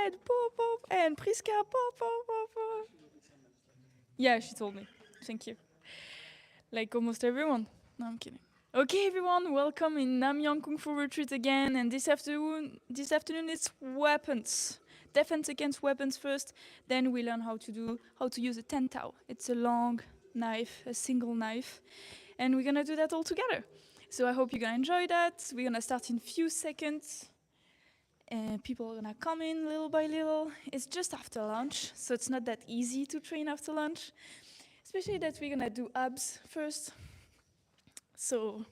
Ed, pop, pop, and Priska, pop, pop, pop, pop. Yeah, she told me. Thank you. Like almost everyone. No, I'm kidding. Okay, everyone, welcome in Namyang Kung Fu Retreat again. And this afternoon it's weapons. Defense against weapons first. Then we learn how to use a ten tao. It's a long knife, a single knife, and we're gonna do that all together. So I hope you're gonna enjoy that. We're gonna start in few seconds. People are gonna come in little by little. It's just after lunch, so it's not that easy to train after lunch. Especially that we're gonna do abs first. So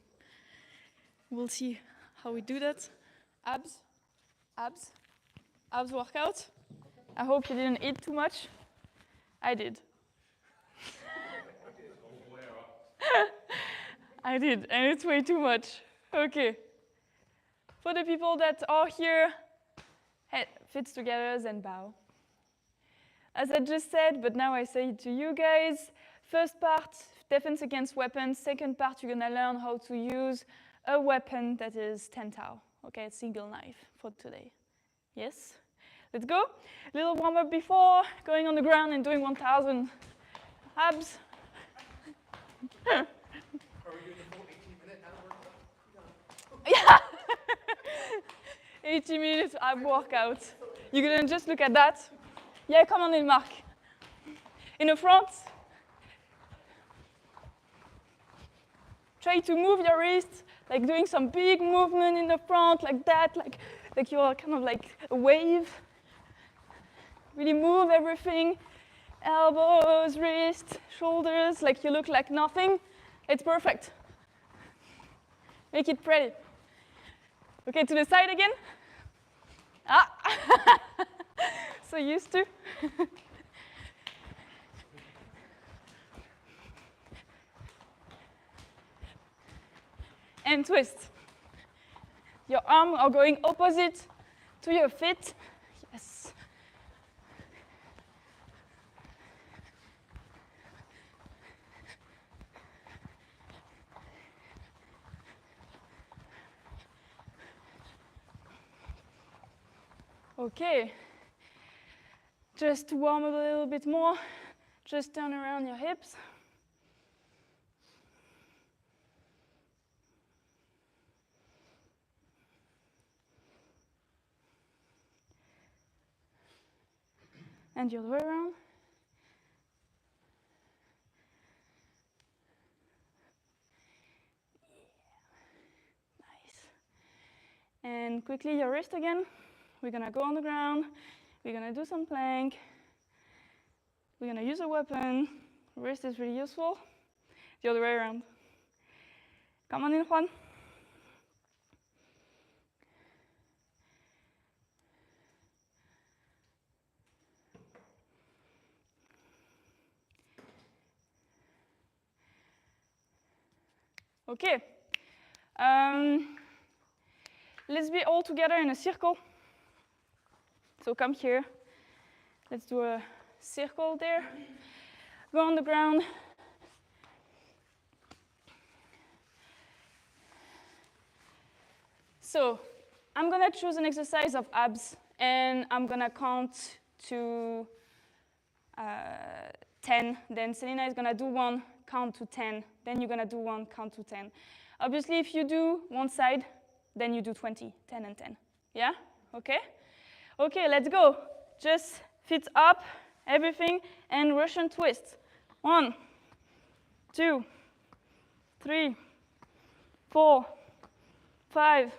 we'll see how we do that. Abs, abs, abs workout. I hope you didn't eat too much. I did. I did, and it's way too much. Okay. For the people that are here, head fits together, then bow. As I just said, but now I say it to you guys. First part, defense against weapons. Second part, you're gonna learn how to use a weapon that is 10 tao. Okay, a single knife for today. Yes? Let's go. Little warm up before going on the ground and doing 1,000 abs. Are we doing the full 18-minute ab workout? Yeah. 80 minutes ab workout. You're gonna just look at that. Yeah, come on in, Mark. In the front. Try to move your wrists, like doing some big movement in the front, like that, like you're kind of like a wave. Really move everything. Elbows, wrists, shoulders, like you look like nothing. It's perfect. Make it pretty. Okay, to the side again. Ah, so used to. And twist. Your arms are going opposite to your feet. Yes. Okay. Just to warm up a little bit more, just turn around your hips. And the other way around. Yeah. Nice. And quickly your wrist again. We're gonna go on the ground. We're gonna do some plank. We're gonna use a weapon. Wrist is really useful. The other way around. Come on in, Juan. Okay. Let's be all together in a circle. So come here. Let's do a circle there. Go on the ground. So I'm gonna choose an exercise of abs, and I'm gonna count to 10. Then Selena is gonna do one, count to 10. Then you're gonna do one, count to 10. Obviously, if you do one side, then you do 20, 10 and 10. Yeah? Okay? Okay, let's go. Just feet up, everything, and Russian twist. 1, 2, 3, 4, 5,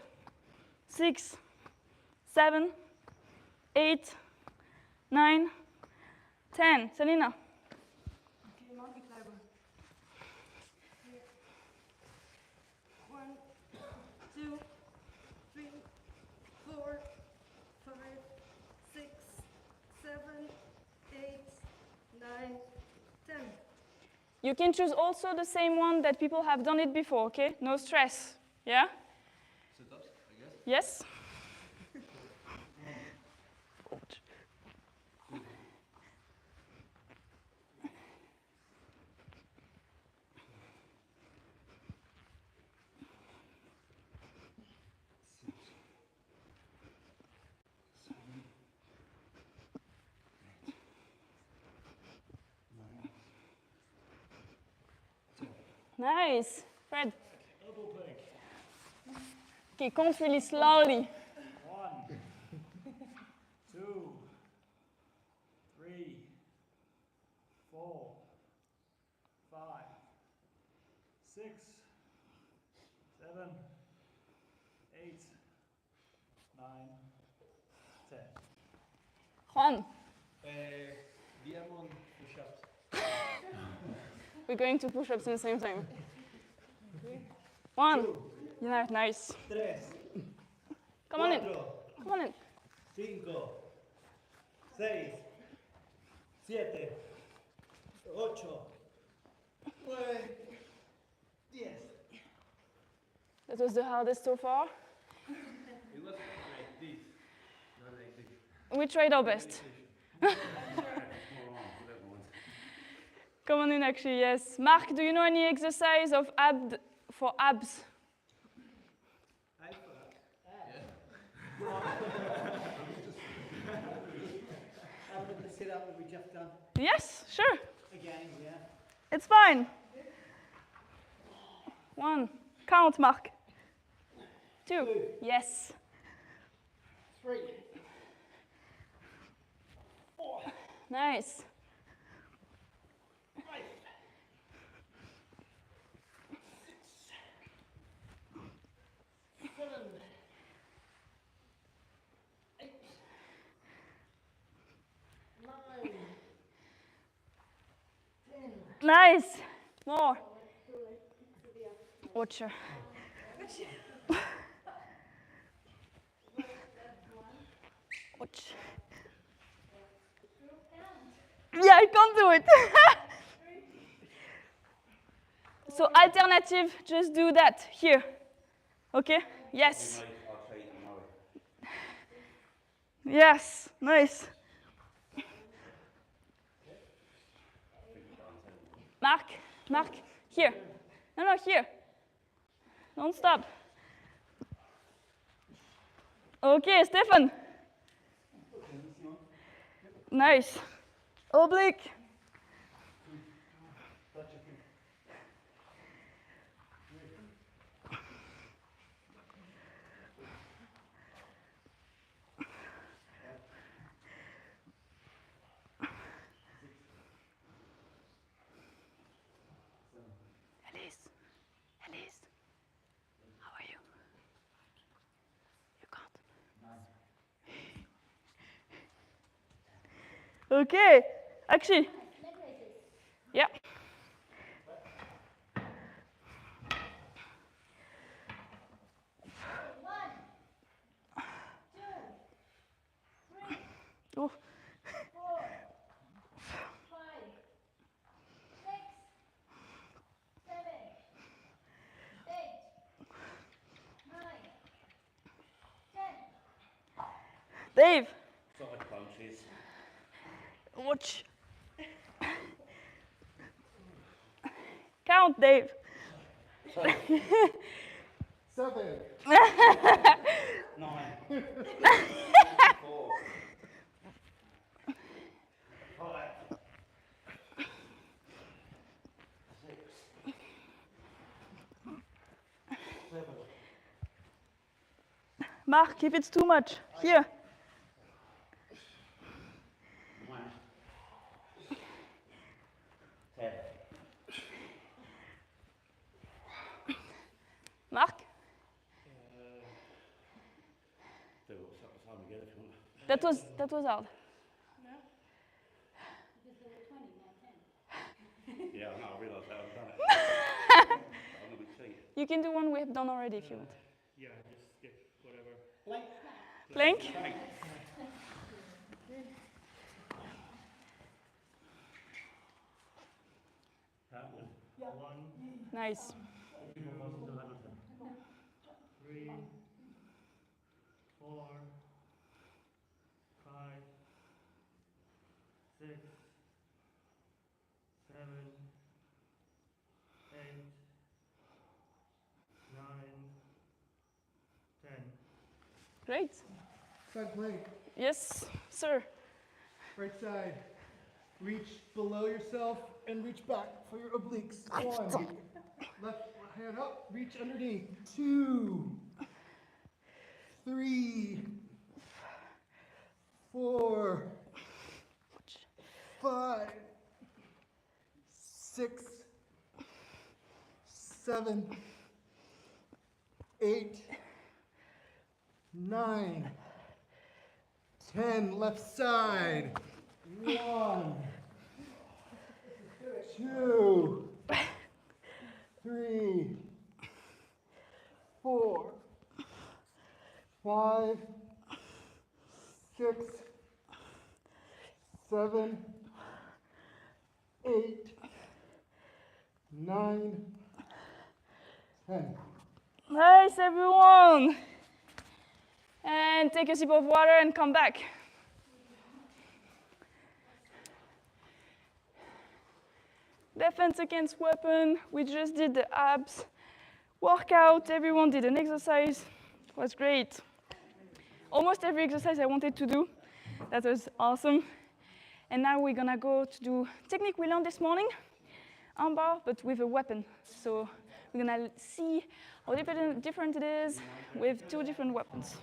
6, 7, 8, 9, 10. Selena. Okay, Mark, ik blijf. 1, 2, 3, 4, 5, 6, 7, 8, 9, 10. You can choose also the same one that people have done it before, okay? No stress, yeah? Sit-ups, I guess? Yes? Nice. Fred. Elbow plank. Okay, count really slowly. 1, 2, 3, 4, 5, 6, 7, 8, 9, 10. Juan, Diamond push-ups. we're going to push-ups at the same time. 1. Yeah, nice. 3, Come on in. 4, Come on in. 5, 6, 7, 8, 9, 10. That was the hardest so far. It was like this, not like this. We tried our best. Come on in, actually, yes. Mark, do you know any exercise of for abs? I forgot. How about the sit-up that we just done? Yes, sure. Again, yeah. It's fine. 1. Count, Mark. 2. Yes. 3, 4, Nice. 5, 6, 7, 8, 9, 10. Nice. More. Watcher. Watch. Yeah, I can't do it. So alternative, just do that here. Okay? Yes. Yes. Nice. Mark, here. No, here. Don't stop. Okay, Stefan. Nice. Oblique. Elise, how are you? You can't. Okay, actually. Yeah. Oh. 10. Dave. Side punches. Watch. Count, Dave. 7, 9. 4. 5. 6. 7. Mark, if it's too much, here. 9. 10. Mark, Do what's up the time again if you want. that was hard. Yeah, I know, I realise that I've done it. I'm a bit cheated. You can do one we have done already if you want. Yeah, just skip whatever. Plank. That one. 1, Nice. 3, 4, 5, 6, 7, 8, 9, 10. Great. Side plank, Yes, sir. right side. Reach below yourself and reach back for your obliques. 1, Hand up, reach underneath. 2, 3, 4, 5, 6, 7, 8, 9, 10. Left side. 1, 2, 3, 4, 5, 6, 7, 8, 9, 10. Nice, everyone. And take a sip of water and come back. Defense against weapon. We just did the abs workout. Everyone did an exercise. It was great. Almost every exercise I wanted to do. That was awesome. And now we're gonna go to do technique we learned this morning, armbar, but with a weapon. So we're gonna see how different it is with 2 different weapons.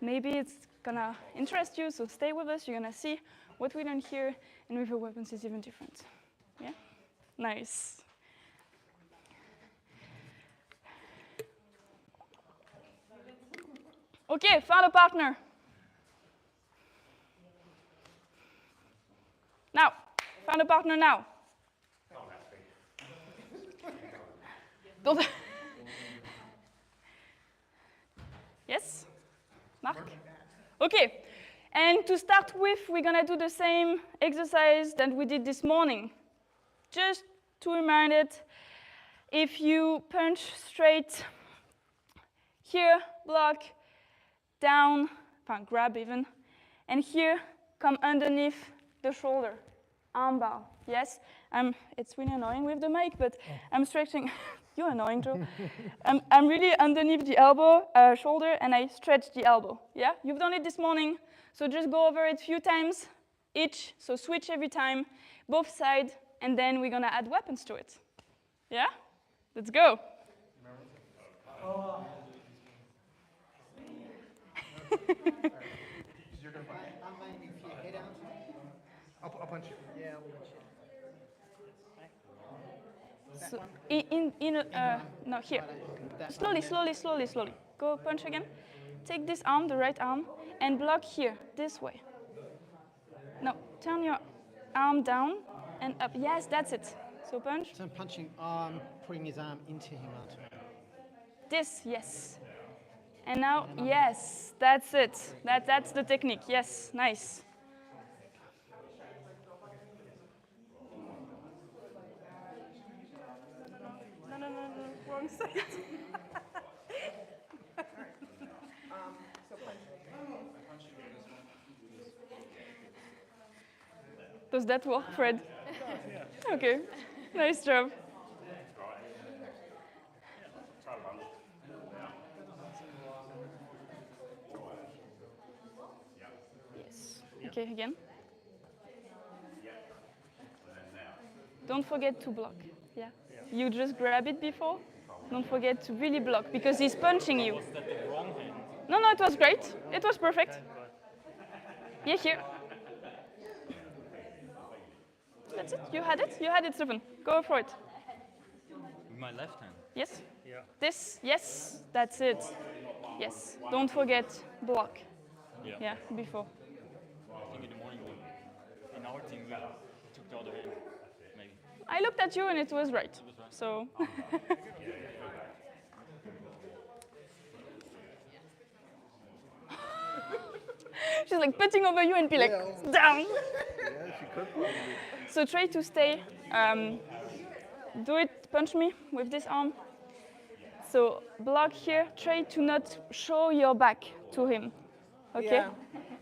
Maybe it's gonna interest you, so stay with us. You're gonna see what we learned here, and with the weapons it's even different. Yeah? Nice. Okay, find a partner. Now, find a partner now. Don't. Yes? Mark? Okay. And to start with, we're gonna do the same exercise that we did this morning. Just to remind it, if you punch straight here, block, down, grab even, and here, come underneath the shoulder, armbar, yes? It's really annoying with the mic, but I'm stretching, you're annoying, Joe. I'm really underneath the elbow, shoulder, and I stretch the elbow, yeah? You've done it this morning, so just go over it a few times each, so switch every time, both sides, and then we're gonna add weapons to it. Yeah? Let's go. I'll punch you. Yeah, I'll punch you. So no, here. Slowly. Go punch again. Take this arm, the right arm, and block here, this way. No, turn your arm down and up. Yes, that's it. So punch. So I'm punching, putting his arm into him, aren't I? This, yes. And now, yes, that's it. That's the technique. Yes, nice. No, wrong side. Does that work, Fred? Okay, nice job. Yes. Okay, again. Don't forget to block. Yeah. You just grab it before. Don't forget to really block because he's punching you. Was that the wrong hand? No, it was great. It was perfect. Yeah, here. That's it. You had it, Stephen. Go for it. With my left hand? Yes? Yeah. This? Yes, that's it. Yes. Don't forget block. Yeah. Yeah, before. I think in the morning, in our team, we took the other hand, maybe. I looked at you and it was right. So. She's like putting over you and be like, down. Yeah, she could probably. So try to stay. Do it, punch me with this arm. So block here. Try to not show your back to him. Okay? Yeah.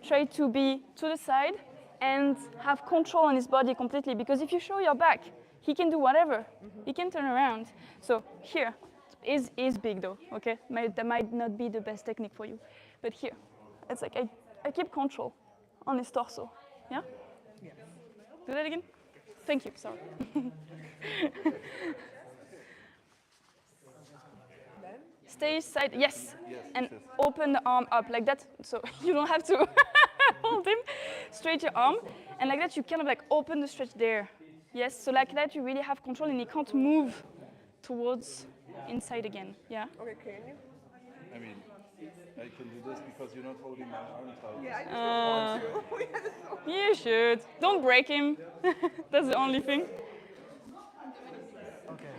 Try to be to the side and have control on his body completely. Because if you show your back, he can do whatever. He can turn around. So here is big though. Okay? That might not be the best technique for you. But here, it's like I keep control on his torso. Yeah? Yes. Do that again? Thank you, sorry. Stay side, yes. Yes, And yes. open the arm up like that, so you don't have to hold him. Straight your arm, and like that you kind of like open the stretch there. Yes, so like that you really have control and he can't move towards inside again, yeah? Okay, can you? I mean, I can do this because you're not holding my arm tight. Yeah, I just don't want to. We had this so- You should. Don't break him. That's the only thing. Okay.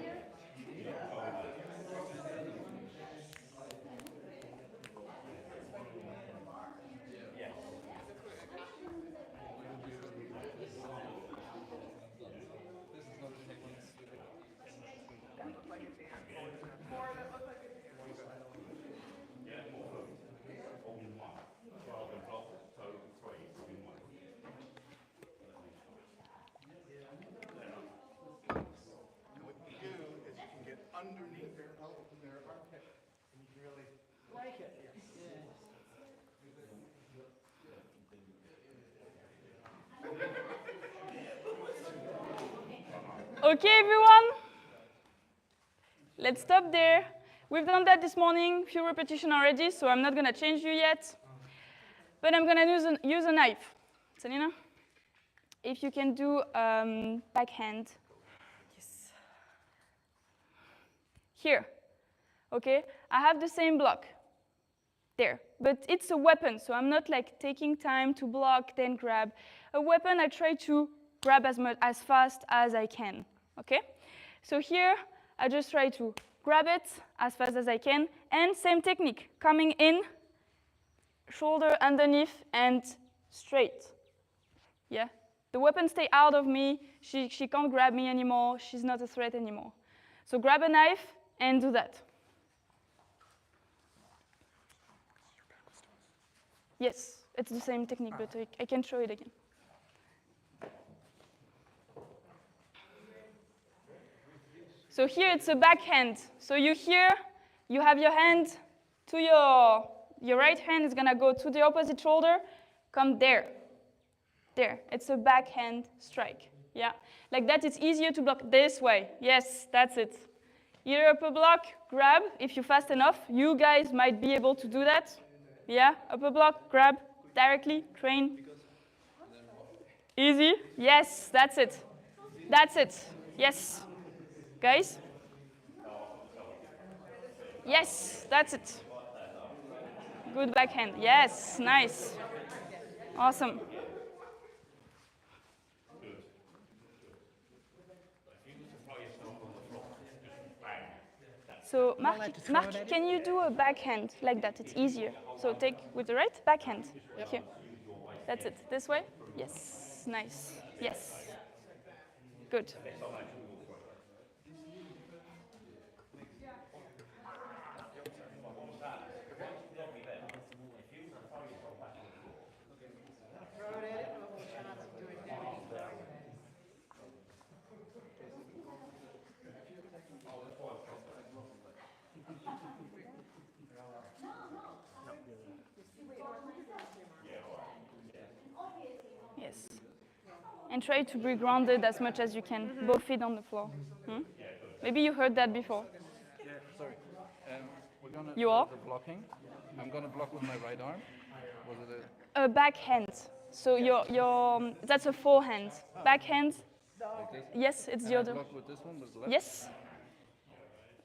What you do is you can get underneath their armpit, and you can really like it. Okay, everyone. Let's stop there. We've done that this morning, few repetitions already, so I'm not going to change you yet. But I'm going to use a knife. Selena, if you can do backhand. Yes. Here, okay? I have the same block there, but it's a weapon, so I'm not like taking time to block, then grab. A weapon, I try to grab as fast as I can, okay? So here, I just try to grab it as fast as I can, and same technique, coming in, shoulder underneath, and straight, yeah? The weapon stay out of me, she can't grab me anymore, she's not a threat anymore. So grab a knife and do that. Yes, it's the same technique, but I can show it again. So here it's a backhand. So you have your hand to your right hand is gonna go to the opposite shoulder, come there. There, it's a backhand strike, yeah? Like that, it's easier to block this way. Yes, that's it. Either upper block, grab, if you're fast enough. You guys might be able to do that. Yeah, upper block, grab, directly, train. Easy, yes, that's it. That's it, yes. Guys? Yes, that's it. Good backhand, yes, nice. Awesome. So, Mark, can you do a backhand like that? It's easier. So take with the right, backhand. Here. That's it. This way? Yes. Nice. Yes. Good. Yes. And try to be grounded as much as you can, both feet on the floor. Hmm? Maybe you heard that before. Yeah, sorry. We're gonna You are? the blocking. I'm gonna block with my right arm. Was it A backhand. So that's a forehand. Backhand. like this? Yes, it's the And I other. block with this one, with the left. Yes.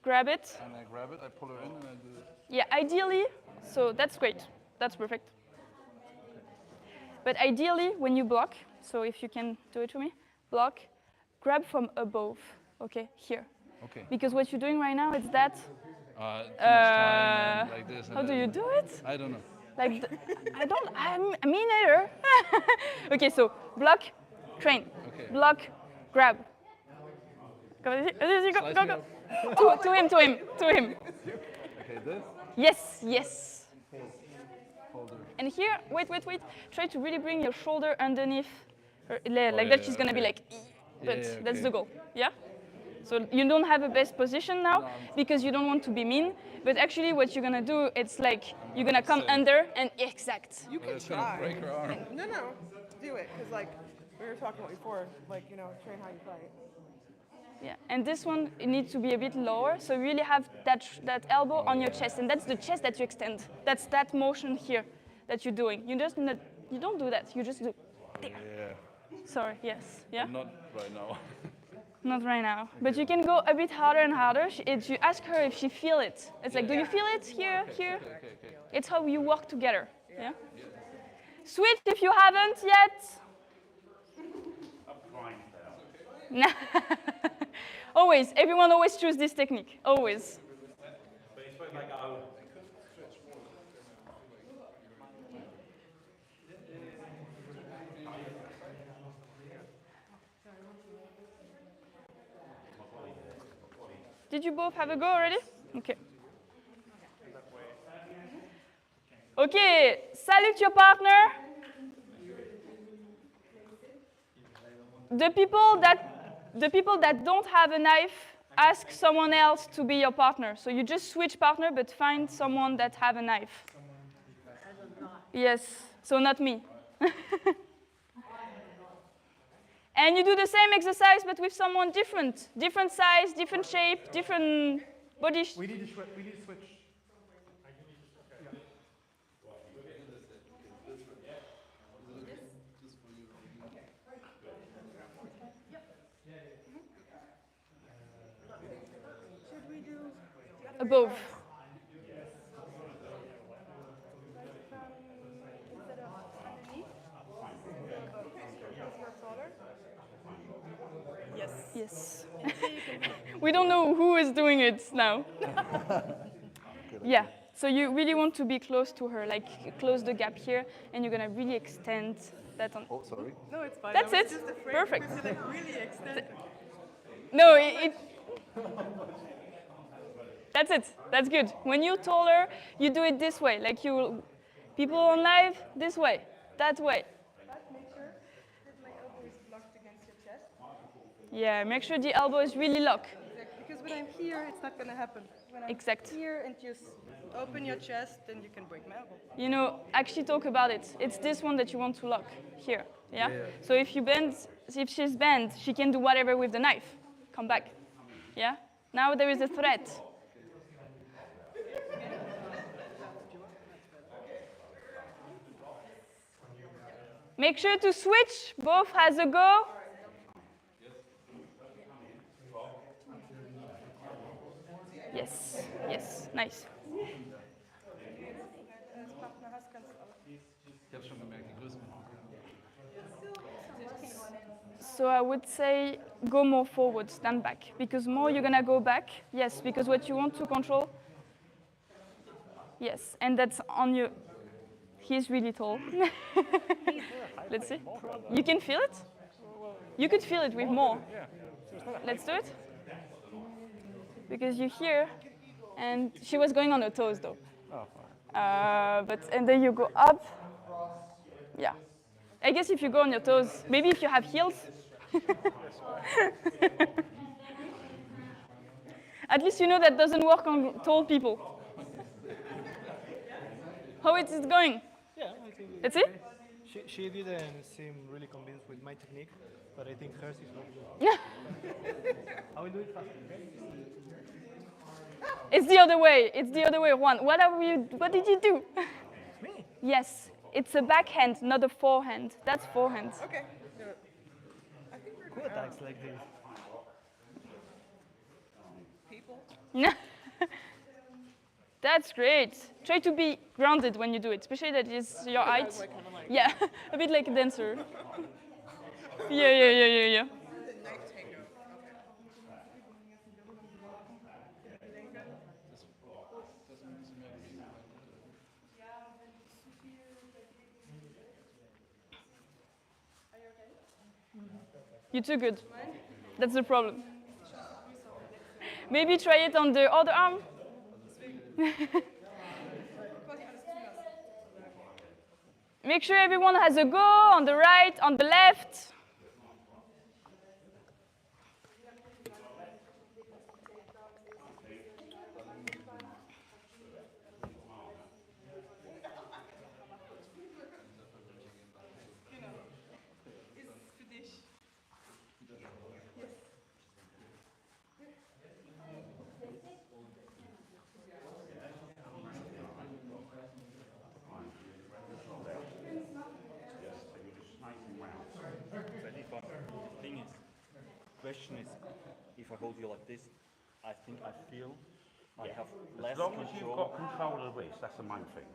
Grab it. And I grab it, I pull her in, and I do this. Yeah, ideally, so that's great. That's perfect. But ideally, when you block, so if you can do it to me, block, grab from above, okay, here. Okay. Because what you're doing right now is that, Too much time and like this. And how do then- you do it? I don't know. Like, me neither. Okay, so block, train, Okay. block, grab. Go, Slice go, me go. up. To him. Okay, this. Yes. Hold her. And here, wait. Try to really bring your shoulder underneath her leg, like yeah, that. She's gonna be okay. like, but Yeah, that's okay. the goal. Yeah. So you don't have a best position now because you don't want to be mean. But actually, what you're gonna do, it's like you're gonna come under and exact. You can It's gonna try. break her arm. No, do it, because like we were talking about before, like, you know, train how you fight. Yeah, and this one, it needs to be a bit lower, so you really have that elbow on your chest, and that's the chest that you extend. That's that motion here that you're doing. You just you don't do that. You just do. There. Yeah. Sorry. Yes. Yeah. Not right now. Not right now, but you can go a bit harder and harder. You ask her if she feel it. It's like, do you feel it here, here? It's how you walk together. Yeah. Switch if you haven't yet. Always, everyone always choose this technique. Always. Did you both have a go already? Okay. Okay, salute your partner. The people that don't have a knife, ask someone else to be your partner. So you just switch partner, but find someone that have a knife. Yes, so not me. And you do the same exercise, but with someone different. Different size, different shape, different body. We need to switch. Above. Yes. Yes. We don't know who is doing it now. Yeah. So you really want to be close to her, like close the gap here, and you're gonna really extend that on. Oh, sorry. No, it's fine. That's I it. was just afraid Perfect. because you like really extended. No, that's it. That's good. When you're taller, you do it this way. Like people on live, this way, that way. But make sure that my elbow is blocked against your chest. Yeah, make sure the elbow is really locked. Exactly. Because when I'm here, it's not going to happen. When I'm Exact. here and you open your chest, then you can break my elbow. You know, actually talk about it. It's this one that you want to lock here. Yeah? So if she's bent, she can do whatever with the knife. Come back. Yeah? Now there is a threat. Make sure to switch. Both has a go. Yes. Yes. Nice. So I would say go more forwards than back, because more you're gonna go back. Yes, because what you want to control. Yes, and that's on you. He's really tall. Let's see. You can feel it? You could feel it with more. Let's do it. Because you're here, and she was going on her toes though. And then you go up. Yeah. I guess if you go on your toes, maybe if you have heels. At least you know that doesn't work on tall people. How is it going? Yeah, I think Let's see. she didn't seem really convinced with my technique, but I think hers is really good. Yeah. I will do it faster. It's the other way. It's the other way around. What did you do? Me? Yes. It's a backhand, not a forehand. That's forehand. Okay. So, I think we're Who attacks like this? people. That's great. Try to be grounded when you do it, especially that is your height. Yeah, a bit like a dancer. Yeah. You're too good. That's the problem. Maybe try it on the other arm. Make sure everyone has a go on the right, on the left. question is, if I hold you like this, I think I feel I have less As long as you've control. got control of the wrist, that's the main thing.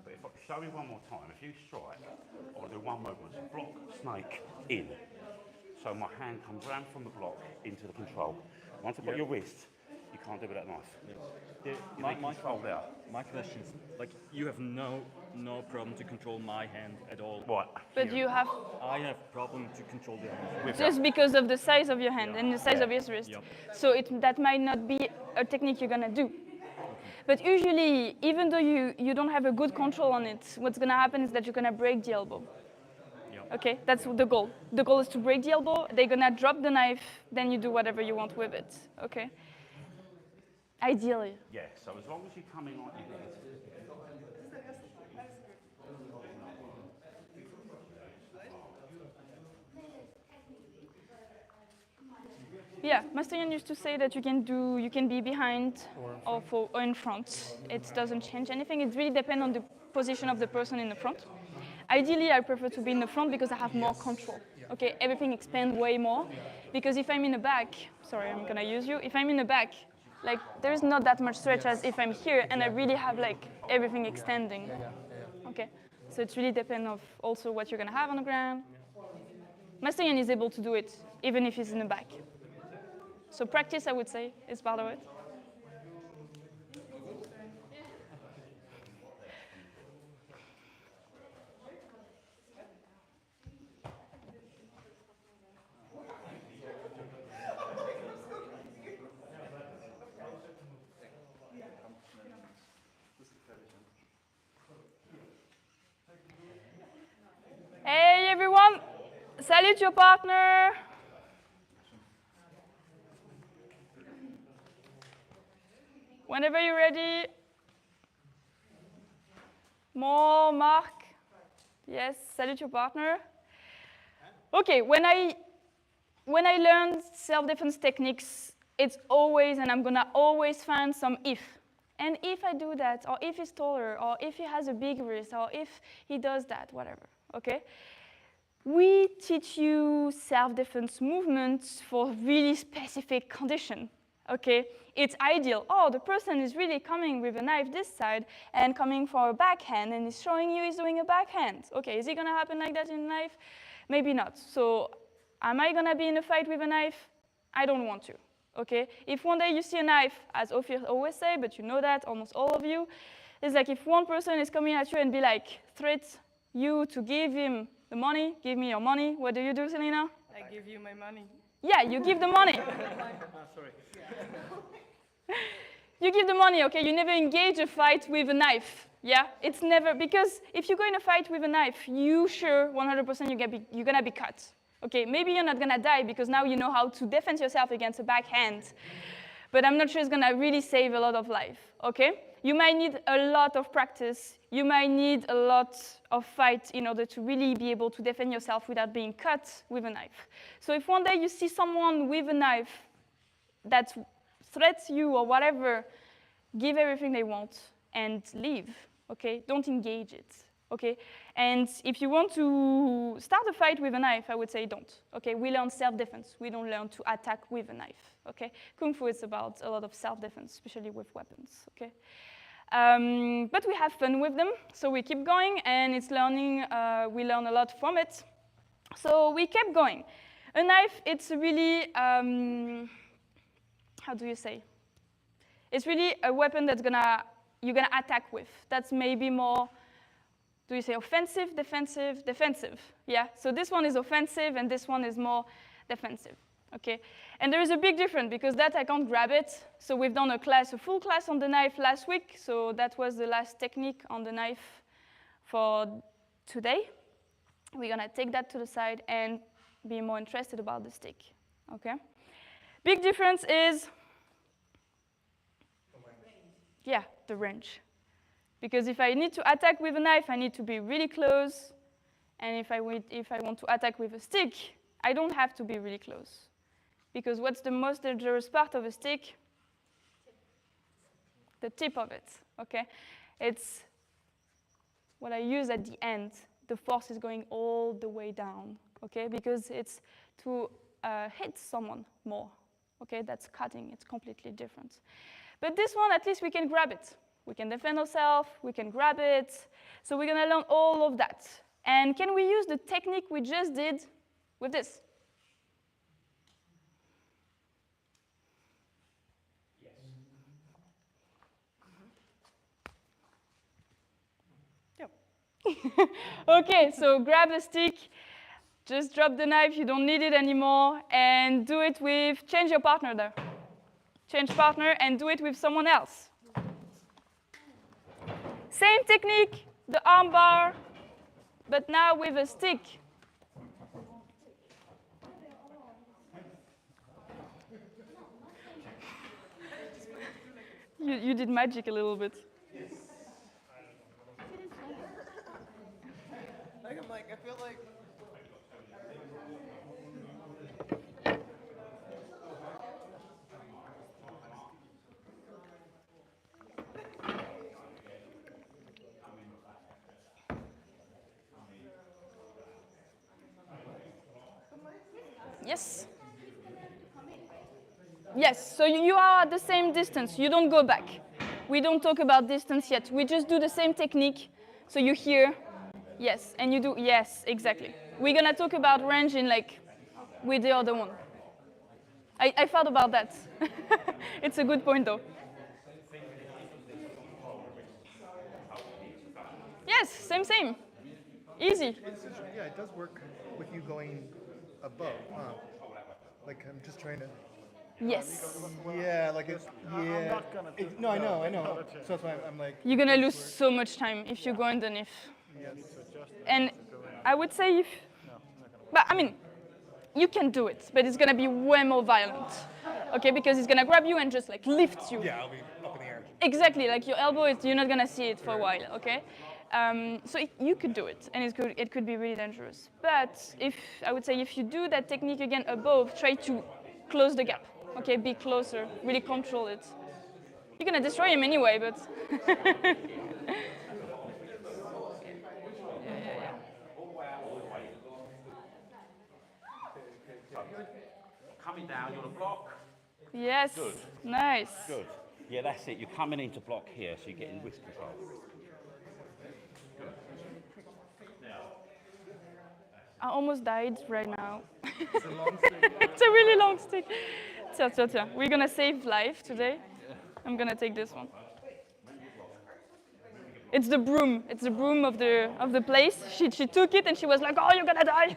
But if I show you one more time, if you strike, I'll do one movement, block, snake, in. So my hand comes round from the block into the control. Once I've got your wrist, you can't do it with that knife. You need control there. My question is, like, you have no problem to control my hand at all. Right. But you have, I have problem to control the hand. With just that. because of the size of your hand and the size Yeah. of his wrist. Yeah. So that might not be a technique you're gonna do. But usually, even though you don't have a good control on it, what's gonna happen is that you're gonna break the elbow. Yeah. Okay, that's the goal. The goal is to break the elbow. They're gonna drop the knife, then you do whatever you want with it. Okay. Ideally. Yeah, so as long as you come in like you did. Yeah, Master used to say that you can be behind or in front. It doesn't change anything. It really depends on the position of the person in the front. Ideally, I prefer to be in the front because I have more control. Okay, everything expands way more. Because if I'm in the back, sorry, I'm gonna use you. If I'm in the back, like there's not that much stretch as if I'm here and I really have like everything extending. Okay, so it really depends of also what you're gonna have on the ground. Master is able to do it even if he's in the back. So practice, I would say, is part of it. Hey everyone, salute your partner. Whenever you're ready. More, Mark. Yes, salute your partner. Okay, when I learn self-defense techniques, it's always, and I'm gonna always find some if. And if I do that, or if he's taller, or if he has a big wrist, or if he does that, whatever, okay? We teach you self-defense movements for really specific condition, okay? It's ideal. Oh, the person is really coming with a knife this side and coming for a backhand and is showing you he's doing a backhand. Okay, is it gonna happen like that in a knife? Maybe not. So am I gonna be in a fight with a knife? I don't want to, okay? If one day you see a knife, as Ophir always say, but you know that, almost all of you, it's like if one person is coming at you and be like, threats you to give him the money, give me your money, what do you do, Selena? I give you my money. Yeah, you give the money. Sorry. You give the money, okay? You never engage a fight with a knife, yeah? It's never, because if you go in a fight with a knife, you sure 100% you're gonna be cut. Okay, maybe you're not gonna die because now you know how to defend yourself against a backhand, but I'm not sure it's gonna really save a lot of life, okay? You might need a lot of practice. You might need a lot of fight in order to really be able to defend yourself without being cut with a knife. So if one day you see someone with a knife that threats you or whatever, give everything they want and leave, okay? Don't engage it, okay? And if you want to start a fight with a knife, I would say don't, okay? We learn self-defense. We don't learn to attack with a knife, okay? Kung Fu is about a lot of self-defense, especially with weapons, okay? But we have fun with them, so we keep going, and it's learning, we learn a lot from it. So we kept going. A knife, it's really, how do you say? It's really a weapon that's you're gonna attack with. That's maybe more, do you say offensive, defensive, defensive? Yeah, so this one is offensive and this one is more defensive, okay? And there is a big difference because that I can't grab it. So we've done a full class on the knife last week. So that was the last technique on the knife for today. We're gonna take that to the side and be more interested about the stick, okay? Big difference is, yeah, the range. Because if I need to attack with a knife, I need to be really close. And if I want to attack with a stick, I don't have to be really close. Because what's the most dangerous part of a stick? The tip of it, okay? It's what I use at the end. The force is going all the way down, okay? Because it's to hit someone more. Okay, that's cutting, it's completely different. But this one, at least we can grab it. We can defend ourselves, we can grab it. So we're gonna learn all of that. And can we use the technique we just did with this? Yes. Yep. Okay, so grab a stick, just drop the knife, you don't need it anymore, and do it with, change your partner there. Change partner and do it with someone else. Same technique, the arm bar, but now with a stick. You did magic a little bit. I feel like. Yes. Yes, so you are at the same distance. You don't go back. We don't talk about distance yet. We just do the same technique. So you hear, yes, and you do, yes, exactly. We're gonna talk about range in like, with the other one. I thought about that. It's a good point though. Yes, same. Easy. Yeah, it does work with you going above, huh? Like, I'm just trying to. Yes. Yeah, like it's. Yeah. No, I know. So that's why I'm like. You're gonna lose so much time if you go underneath. And I would say if, but I mean, you can do it, but it's gonna be way more violent. Okay, because it's gonna grab you and just like lift you. Yeah, I'll be up in the air. Exactly, like your elbow, you're not gonna see it for a while, okay? So you could do it, and it could be really dangerous. But I would say if you do that technique again above, try to close the gap, okay? Be closer, really control it. You're gonna destroy him anyway, but. Coming down, you're on a block. Yes, Good. Nice. Good. Yeah, that's it. You're coming into block here, so you're getting wrist control. I almost died right now. It's a long stick. It's a really long stick. We're gonna save life today. I'm gonna take this one. It's the broom. It's the broom of the place. She took it and she was like, "Oh, you're gonna die."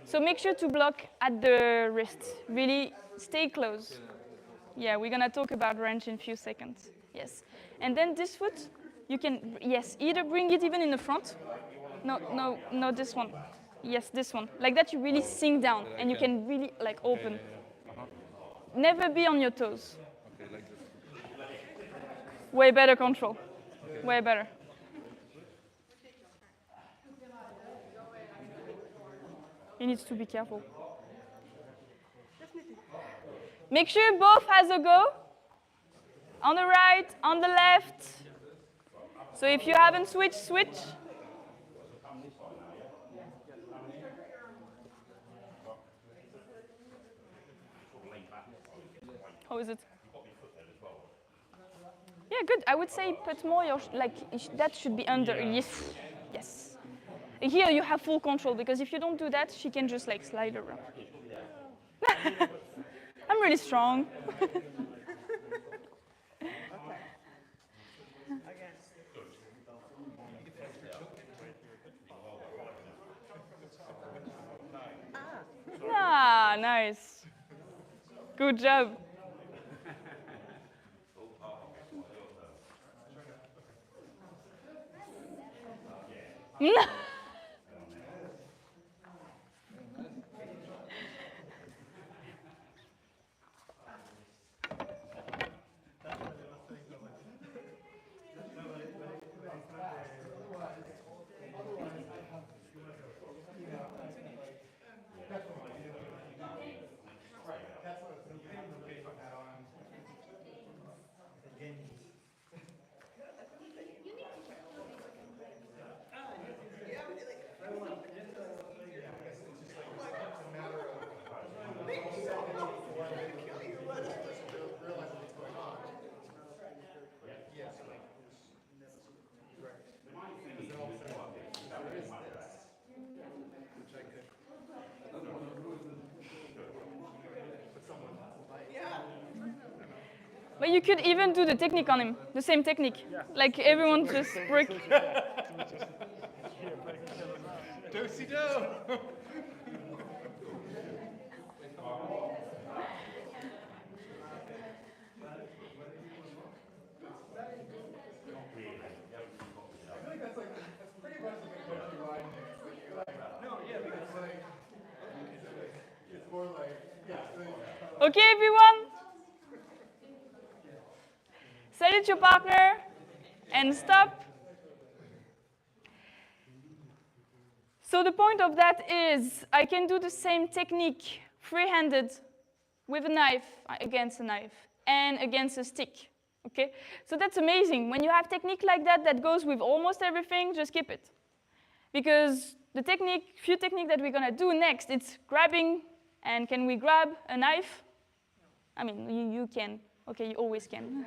So make sure to block at the wrist. Really stay close. Yeah, we're gonna talk about range in a few seconds. Yes. And then this foot, you can, yes, either bring it even in the front. No, this one. Yes, this one. Like that you really sink down and you can really like open. Never be on your toes. Okay, like this. Way better control. Way better. He needs to be careful. Make sure both has a go. On the right, on the left. So if you haven't switched, switch. How is it? Yeah, good. I would say put more your, that should be under. Yes. Yes. Here you have full control because if you don't do that, she can just like slide around. I'm really strong. Ah, nice. Good job. But you could even do the technique on him, the same technique. Like everyone just break. Do-si-do. Okay, everyone? Salute your partner and stop. So the point of that is I can do the same technique free-handed with a knife, against a knife, and against a stick. Okay? So that's amazing. When you have technique like that that goes with almost everything, just keep it. Because the few technique that we're gonna do next, it's grabbing, and can we grab a knife? I mean, you can. Okay, you always can.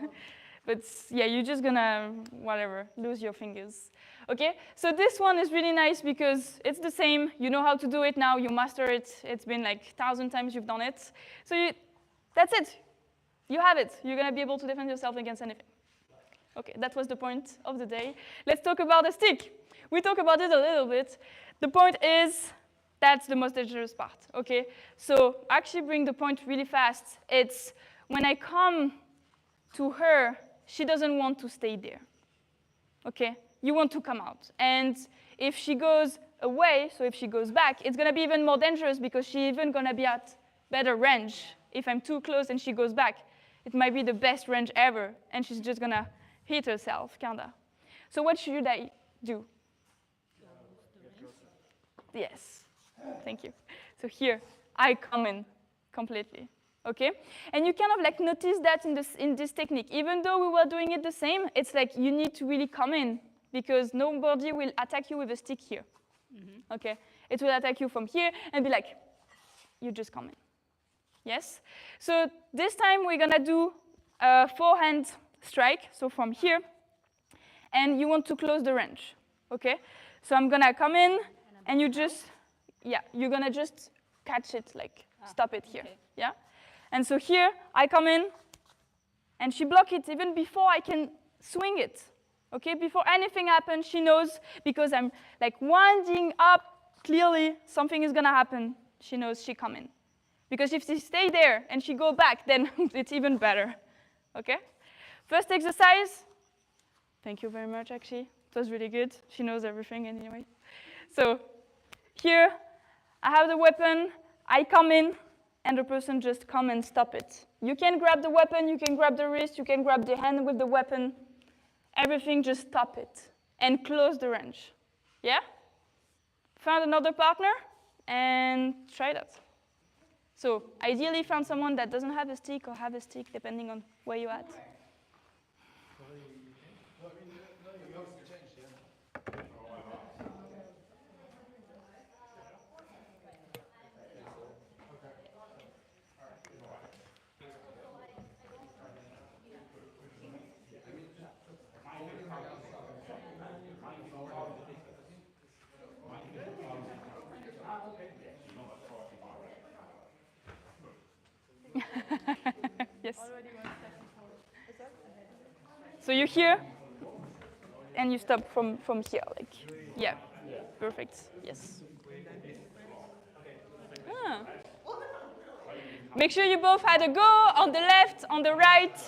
But yeah, you're just gonna, whatever, lose your fingers. Okay, so this one is really nice because it's the same. You know how to do it now. You master it. It's been like 1,000 times you've done it. So that's it. You have it. You're gonna be able to defend yourself against anything. Okay, that was the point of the day. Let's talk about the stick. We talk about it a little bit. The point is, that's the most dangerous part, okay? So actually bring the point really fast. It's when I come to her, she doesn't want to stay there, okay? You want to come out. And if she goes away, so if she goes back, it's gonna be even more dangerous because she's even gonna be at better range. If I'm too close and she goes back, it might be the best range ever, and she's just gonna hit herself, kinda. So what should I do? Yes, thank you. So here, I come in completely, okay? And you kind of like notice that in this technique. Even though we were doing it the same, it's like you need to really come in because nobody will attack you with a stick here, okay? It will attack you from here and be like, you just come in, yes? So this time we're gonna do a forehand strike, so from here, and you want to close the range, okay? So I'm gonna come in, and you just, yeah, you're gonna just catch it, like stop it here, yeah? And so here, I come in, and she block it even before I can swing it, okay? Before anything happens, she knows, because I'm like winding up, clearly something is gonna happen. She knows she come in. Because if she stay there and she go back, then it's even better, okay? First exercise, thank you very much, actually. It was really good. She knows everything anyway. So here, I have the weapon, I come in, and the person just come and stop it. You can grab the weapon, you can grab the wrist, you can grab the hand with the weapon. Everything, just stop it and close the range. Yeah? Find another partner and try that. So ideally find someone that doesn't have a stick or have a stick, depending on where you're at. Yes. So you're here, and you stop from here, like, yeah, perfect, yes. Ah. Make sure you both had a go on the left, on the right.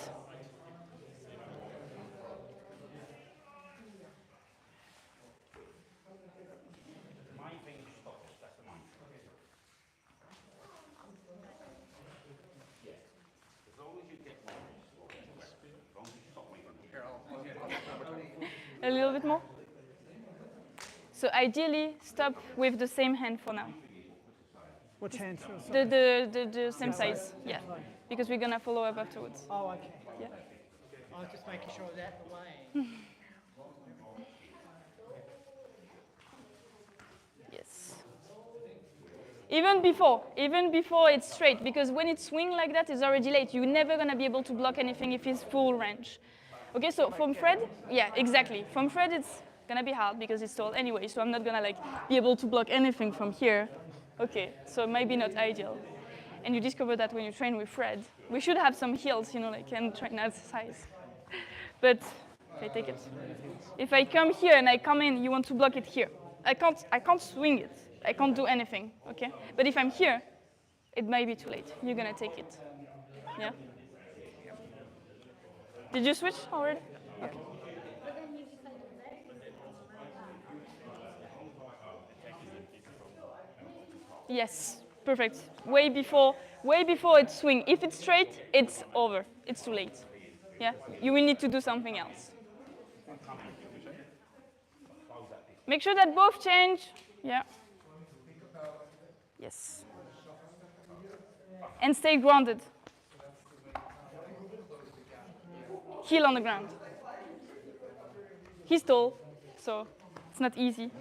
A little bit more. So ideally, stop with the same hand for now. Which hand? The same size, yeah. Because we're gonna follow up afterwards. Oh, okay. Yeah. I was just making sure that away. Yes. Even before it's straight, because when it's swing like that, it's already late. You're never gonna be able to block anything if it's full range. Okay, so from Fred, yeah, exactly. From Fred, it's gonna be hard because it's tall anyway, so I'm not gonna like be able to block anything from here. Okay, so maybe not ideal. and you discover that when you train with Fred. We should have some heels, and train exercise. But if I take it, if I come here and I come in, you want to block it here. I can't swing it. I can't do anything, okay? But if I'm here, it might be too late. You're gonna take it. Yeah? Did you switch already? Okay. Yes, perfect. Way before it swing. If it's straight, it's over. It's too late. Yeah? You will need to do something else. Make sure that both change. Yeah. Yes. And stay grounded. Heel on the ground. He's tall, so it's not easy.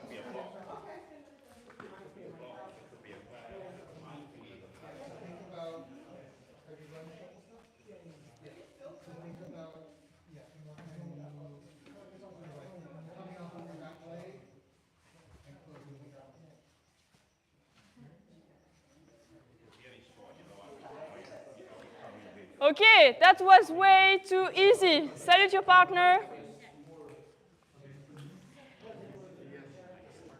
Okay, that was way too easy. Salute your partner.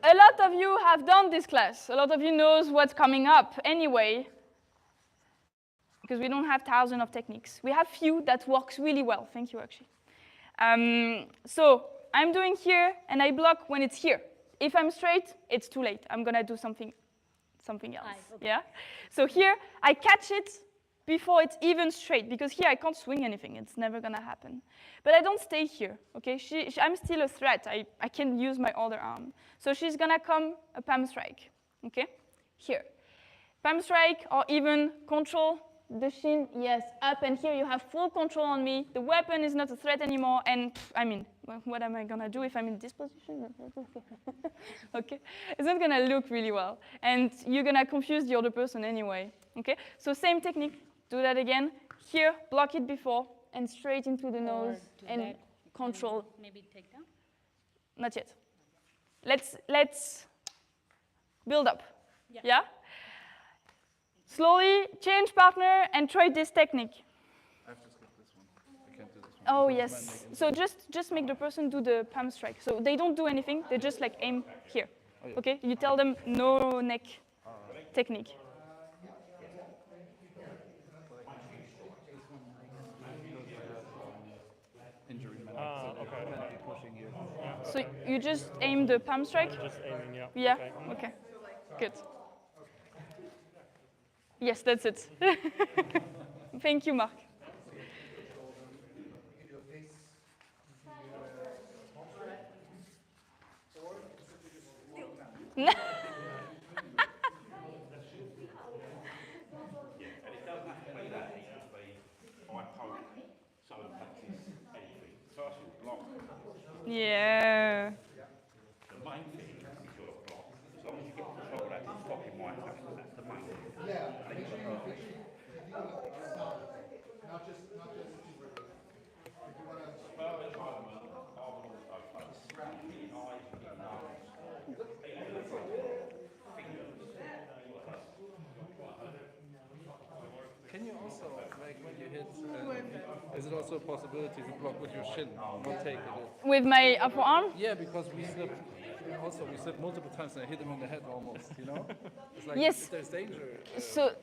A lot of you have done this class. A lot of you knows what's coming up anyway, because we don't have thousands of techniques. We have few that works really well. Thank you, actually. So I'm doing here, and I block when it's here. If I'm straight, it's too late. I'm gonna do something else. Okay. Yeah. So here I catch it before it's even straight, because here I can't swing anything. It's never gonna happen. But I don't stay here, okay? I'm still a threat. I can use my other arm. So she's gonna come a palm strike, okay? Here. Palm strike, or even control the shin, yes, up, and here you have full control on me. The weapon is not a threat anymore, and what am I gonna do if I'm in this position? Okay, it's not gonna look really well, and you're gonna confuse the other person anyway, okay? So same technique, do that again. Here, block it before, and straight into the nose, and control. Maybe take down? Not yet. Let's build up, yeah? Slowly change partner and try this technique. I have to skip this one. I can't do this one. Oh, yes. So just make the person do the palm strike. So they don't do anything. They just like aim here. Oh, yeah. Okay? You tell them no neck technique. Injury. Okay. Pushing you. So you just aim the palm strike? Just aiming, yeah. Yeah? Okay. Good. Yes, that's it. Thank you, Mark. Yeah. The main thing is your block. As long as you get control of that, it's stopping my attack. That's the main thing. Can you also, like when you hit, is it also a possibility to block with your shin, not take it? With my upper arm? Yeah, because we slipped multiple times and I hit him on the head almost, you know? It's like, Yes. there's danger. So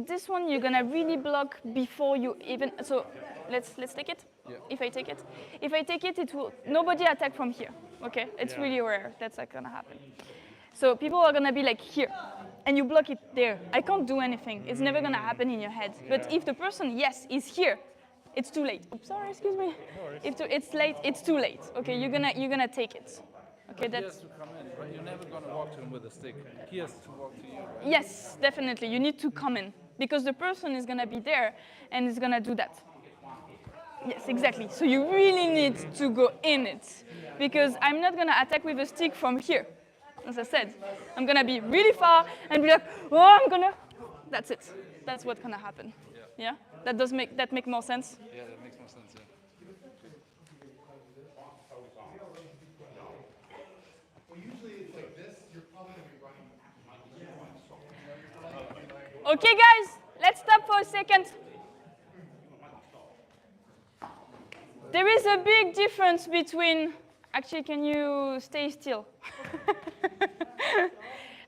this one you're gonna really block before you even, so let's take it. Yeah. If I take it, it will, nobody attack from here, okay? It's really rare that's like gonna happen. So people are gonna be like here, and you block it there. I can't do anything. It's never gonna happen in your head. But if the person, yes, is here, it's too late. Oops, sorry, excuse me. If it's late, it's too late. Okay, you're gonna take it. Okay, He has to come in, right? You're never going to walk to him with a stick. He has to walk to you, right? Yes, definitely. You need to come in because the person is gonna be there and is gonna do that. Yes, exactly. So you really need to go in it because I'm not gonna attack with a stick from here. As I said, I'm gonna be really far and be like, oh, that's it. That's what's gonna happen. Yeah? That make more sense? Yeah, that makes more sense, yeah. Okay, guys, let's for a second. There is a big difference between, actually, can you stay still?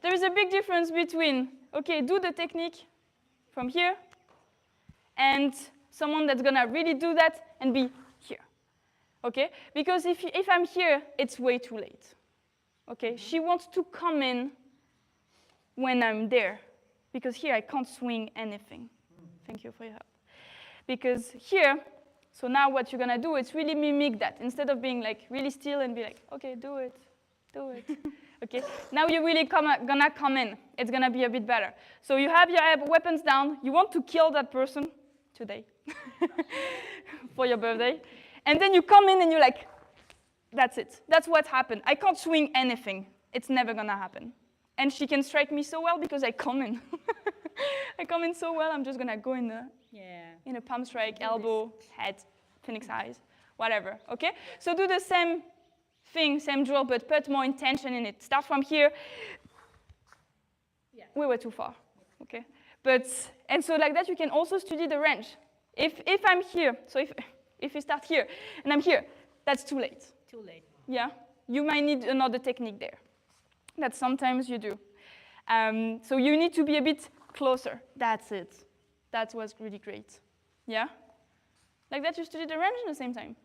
There is a big difference between, okay, do the technique from here, and someone that's gonna really do that and be here, okay? Because if I'm here, it's way too late, okay? She wants to come in when I'm there, because here I can't swing anything. Thank you for your help. Because here, so now what you're gonna do is really mimic that. Instead of being like really still and be like, okay, do it. Okay, now you're really gonna come in. It's gonna be a bit better. So you have your weapons down. You want to kill that person today for your birthday. And then you come in and you're like, that's it. That's what happened. I can't swing anything. It's never gonna happen. And she can strike me so well because I come in. I come in so well, I'm just gonna go in a palm strike, elbow, head, phoenix eyes, whatever, okay? So do the same thing, same drill, but put more intention in it. Start from here. Yeah. We were too far, okay? And so like that, you can also study the range. If I'm here, so if you start here, and I'm here, that's too late. Too late. Yeah, you might need another technique there. That sometimes you do. So you need to be a bit closer. That's it. That was really great. Yeah? Like that, you study the range at the same time.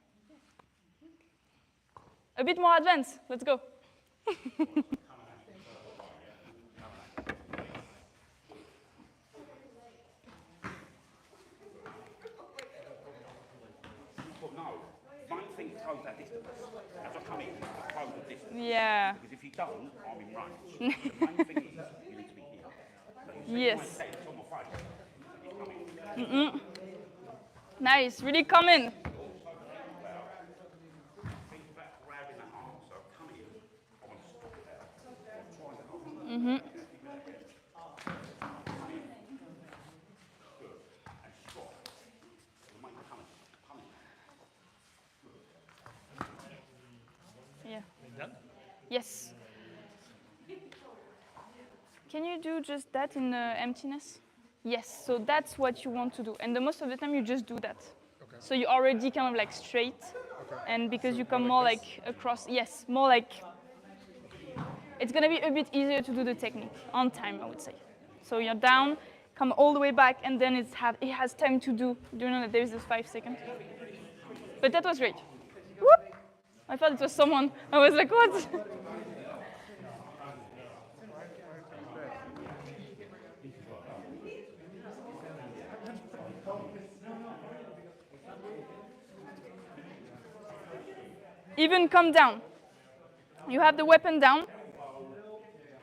A bit more advanced. Let's go. Well, no. One thing close that distance. As I come in, I close the distance. Yeah. Because if you don't, I'm in range. The main thing is you need to be here. But you see Yes. my face, it's on my face. You come in. Nice. Really come in. Think about grabbing the arm. So come in, I want to stop it there. Try that. Good. And stop. The main coming. Yeah. Done? Yes. Can you do just that in emptiness? Yes, so that's what you want to do. And the most of the time you just do that. Okay. So you're already kind of like straight. Okay. And because So you come more more like like across, yes, more like, it's gonna be a bit easier to do the technique on time, I would say. So you're down, come all the way back, and then it has time to do you know that there is this 5 seconds? But that was great. Whoop! I thought it was someone. I was like, what? Even come down. You have the weapon down.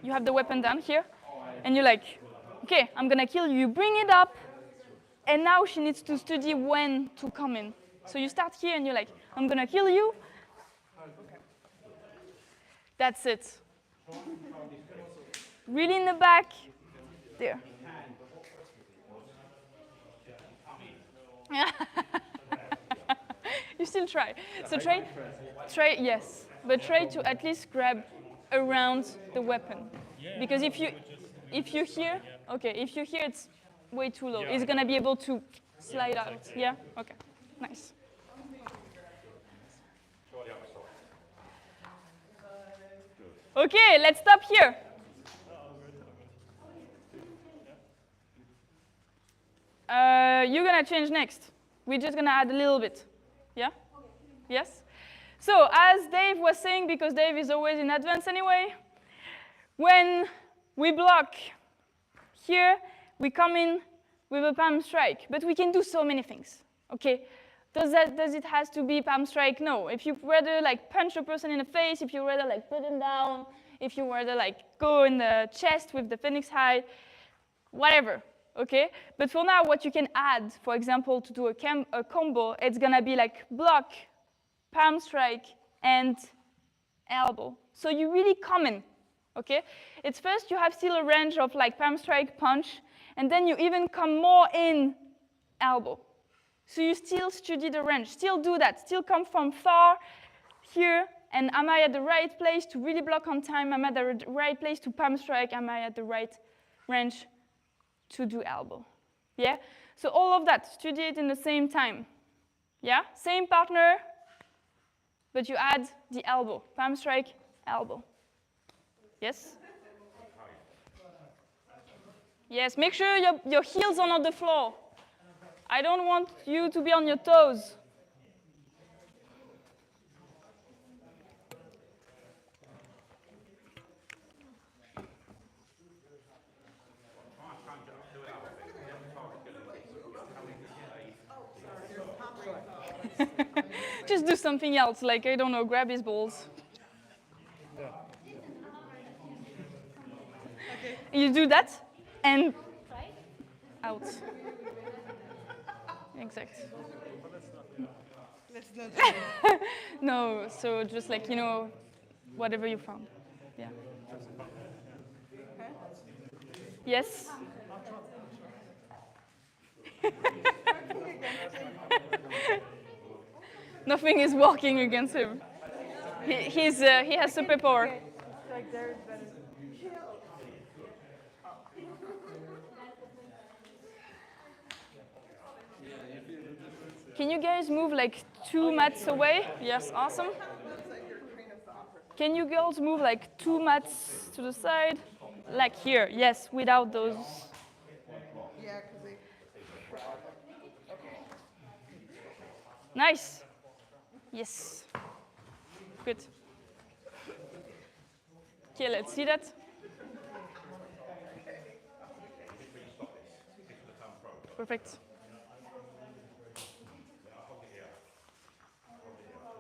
You have the weapon down here. And you're like, okay, I'm gonna kill you. You bring it up. And now she needs to study when to come in. So you start here and you're like, I'm gonna kill you. That's it. Really in the back. There. You still try. So try, yes, but try to at least grab around the weapon. Because if you hear, okay, if you hear it's way too low, it's gonna be able to slide out. Yeah. Okay. Nice. Okay, let's stop here. You're gonna change next. We're just gonna add a little bit. Yeah? Yes? So as Dave was saying, because Dave is always in advance anyway, when we block here, we come in with a palm strike. But we can do so many things. Okay? Does it has to be palm strike? No. If you rather like punch a person in the face, if you rather like put him down, if you rather like go in the chest with the phoenix hide, whatever. Okay? But for now, what you can add, for example, to do a combo, it's gonna be like block, palm strike, and elbow. So you really come in. Okay? It's first you have still a range of like palm strike, punch, and then you even come more in elbow. So you still study the range, still do that, still come from far here, and am I at the right place to really block on time? Am I at the right place to palm strike? Am I at the right range to do elbow? Yeah? So all of that, study it in the same time. Yeah? Same partner, but you add the elbow. Palm strike, elbow. Yes? Yes, make sure your heels are on the floor. I don't want you to be on your toes. Just do something else, like, I don't know, grab his balls. Okay. You do that, and out. Exact. Let's not do that. No, so just like, whatever you found. Yeah. Yes? Nothing is working against him. He has superpower. Okay, it's like there is better. Can you guys move like 2 mats away? Yes, awesome. Can you girls move like 2 mats to the side? Like here, yes, without those. Yeah, because they. Nice. Yes. Good. Okay, let's see that. Perfect.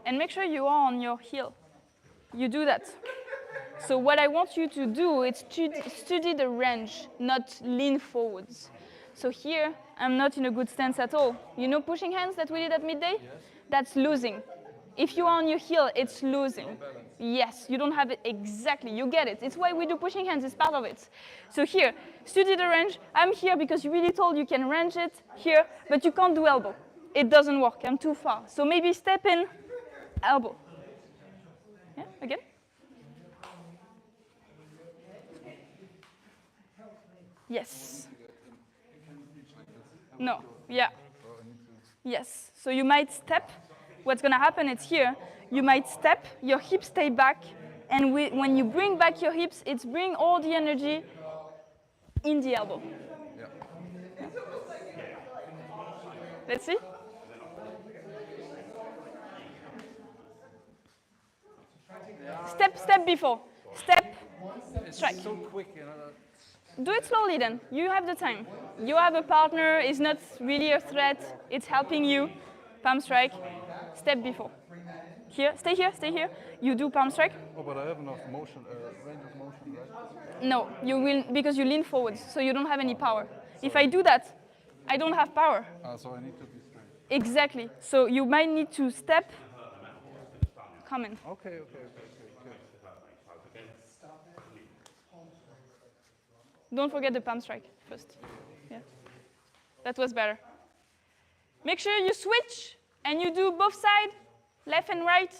And make sure you are on your heel. You do that. So what I want you to do is study the range, not lean forwards. So here, I'm not in a good stance at all. You know pushing hands that we did at midday? Yes. That's losing. If you are on your heel, it's losing. Yes, you don't have it exactly. You get it. It's why we do pushing hands. It's part of it. So here, study the range. I'm here because you really told you can range it here, but you can't do elbow. It doesn't work. I'm too far. So maybe step in, elbow. Yeah, again. Yes. No, yeah. Yes, so you might step. What's going to happen is here, you might step, your hips stay back, and when you bring back your hips, it's bring all the energy in the elbow. Yeah. Let's see. Step before. Step, strike. So quick, you know. Do it slowly then. You have the time. You have a partner, it's not really a threat, it's helping you. Palm strike, step before. Here, stay here, stay here. You do palm strike. Oh, but I have enough motion, range of motion, right? No, you will, because you lean forwards, so you don't have any power. If I do that, I don't have power. So I need to be straight. Exactly. So you might need to step, come in. Okay. Don't forget the palm strike first. Yeah. That was better. Make sure you switch and you do both sides, left and right.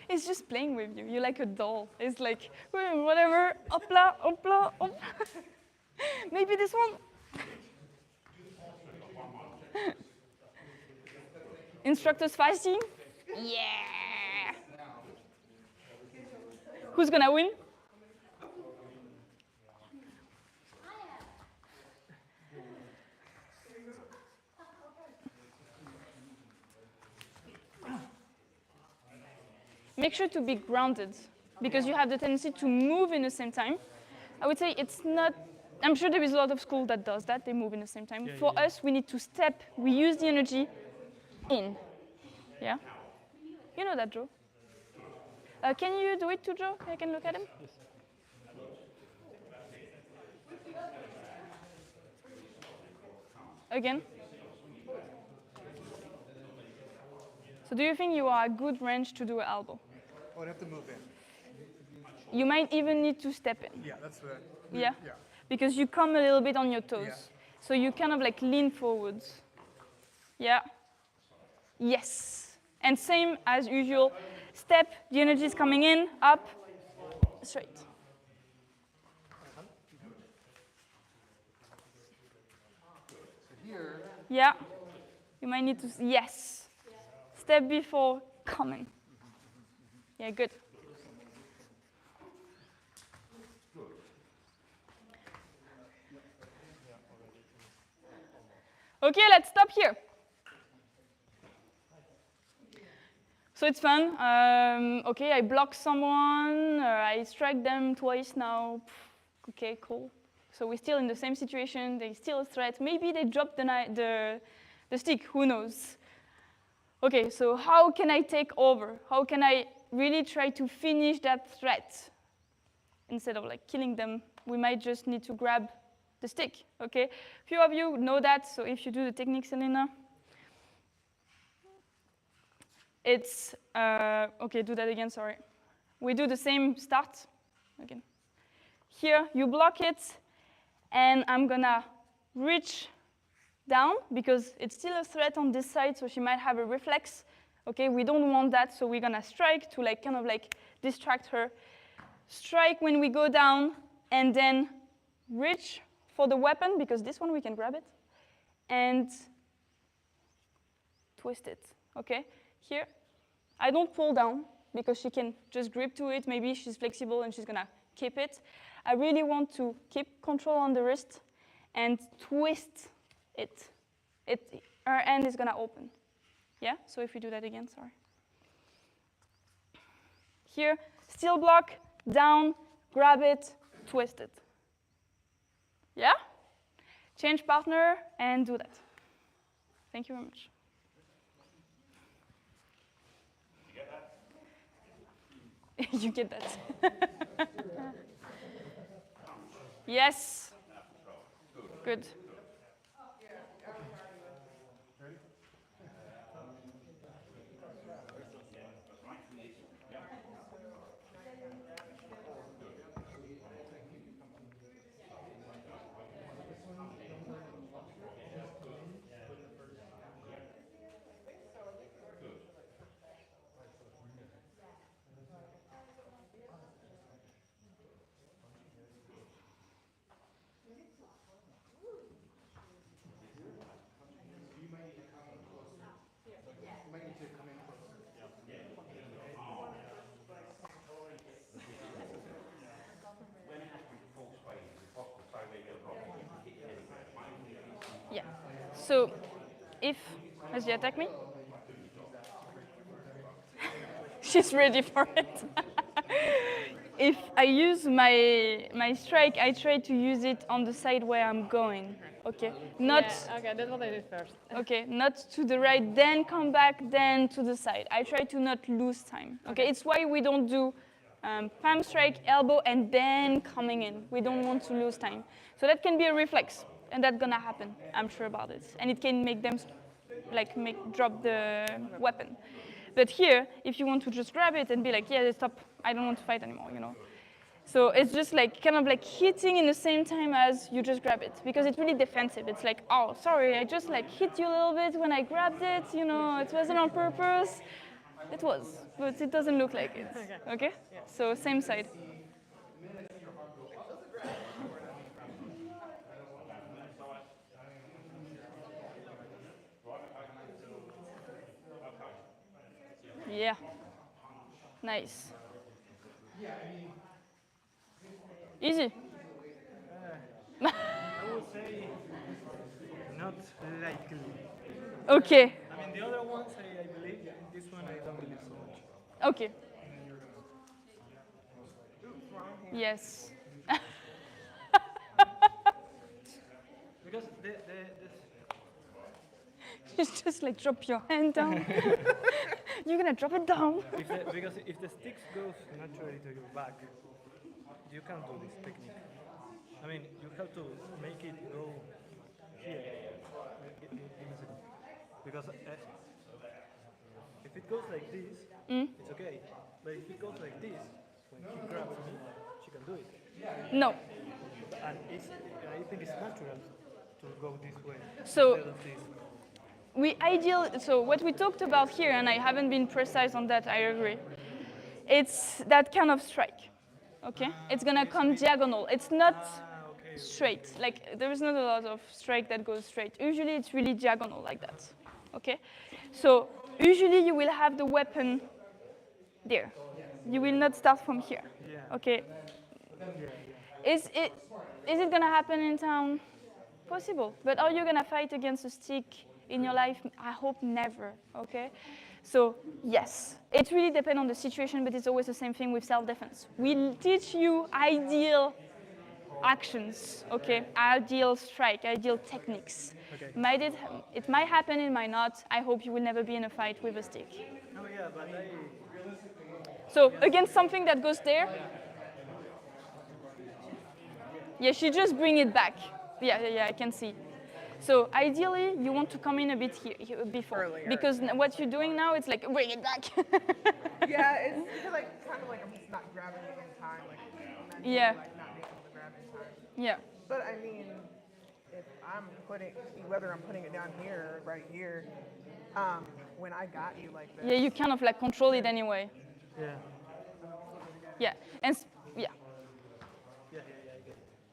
It's just playing with you. You're like a doll. It's like, whatever, hopla, hopla, hop. Maybe this one. Instructors fighting? Yeah! Who's gonna win? Make sure to be grounded, because you have the tendency to move in the same time. I would say it's not, I'm sure there is a lot of school that does that, they move in the same time. For us, we need to step, we use the energy in. Yeah? You know that, Joe. Can you do it to Joe? I can look at him? Yes. Again. So do you think you are a good range to do an elbow? I would have to move in. You might even need to step in. Yeah, that's right. Yeah? Yeah. Because you come a little bit on your toes. Yeah. So you kind of like lean forwards. Yeah. Yes. And same as usual. Step, the energy is coming in, up, straight. So here, Yeah. You might need to, yes. Step before coming. Yeah, good. Okay, let's stop here. So it's fun. Okay, I block someone, I strike them twice now. Okay, cool. So we're still in the same situation. They still a threat. Maybe they dropped the stick. Who knows? Okay, so how can I take over? How can I really try to finish that threat? Instead of like killing them, we might just need to grab the stick. Okay, few of you know that. So if you do the technique, Selena. It's, okay, do that again, sorry. We do the same start, again. Here, you block it, and I'm gonna reach down, because it's still a threat on this side, so she might have a reflex. Okay, we don't want that, so we're gonna strike to like kind of like distract her. Strike when we go down, and then reach for the weapon, because this one we can grab it, and twist it, okay? Here, I don't pull down because she can just grip to it. Maybe she's flexible and she's gonna keep it. I really want to keep control on the wrist and twist it. Her hand is gonna open. Yeah, so if we do that again, sorry. Here, still block, down, grab it, twist it. Yeah? Change partner and do that. Thank you very much. You get that. Yes. Good. you might need to come in closer. Yeah. So, if, as you attack me, she's ready for it. If I use my strike, I try to use it on the side where I'm going. Okay, not. Yeah, okay, that's what I did first. Okay, not to the right, then come back, then to the side. I try to not lose time. Okay, it's why we don't do palm strike, elbow, and then coming in. We don't want to lose time. So that can be a reflex, and that's gonna happen. I'm sure about it, and it can make them like drop the weapon. But here, if you want to just grab it and be like, yeah, stop, I don't want to fight anymore, you know. So it's just like kind of like hitting in the same time as you just grab it, because it's really defensive. It's like, oh, sorry, I just like hit you a little bit when I grabbed it, you know, it wasn't on purpose. It was, but it doesn't look like it. Okay? So same side. Yeah. Nice. Easy. I would say not likely. Okay. I mean, the other ones I believe, this one I don't believe so much. Okay. Yes. Because It's just like drop your hand down. You're gonna drop it down. because if the sticks goes naturally to your back, you can't do this technique. I mean, you have to make it go here. Give me a second. Because if it goes like this, it's okay. But if it goes like this, when she grabs me, she can do it. No. And I think it's natural to go this way So- instead of this. so what we talked about here, and I haven't been precise on that, I agree. It's that kind of strike, okay? It's gonna come diagonal. It's not Okay. straight. Like, there is not a lot of strike that goes straight. Usually it's really diagonal like that, okay? So usually you will have the weapon there. You will not start from here, okay? Is it gonna happen in town? Possible. But are you gonna fight against a stick in your life? I hope never, okay? So yes, it really depends on the situation, but it's always the same thing with self-defense. We'll teach you ideal actions, okay? Ideal strike, ideal techniques. Okay. It might happen, it might not. I hope you will never be in a fight with a stick. Oh yeah, but So against something that goes there, yeah, she just bring it back. Yeah, I can see. So ideally, you want to come in a bit here before, Earlier. because what you're doing now, it's like bring it back. Yeah, it's because like kind of like I'm just not grabbing it in time, like not doing, Yeah. like not being able to grab in time. Yeah, But I mean, if I'm putting, whether I'm putting it down here or right here, when I got you like this, yeah, you kind of like control it anyway. yeah. Yeah, and yeah.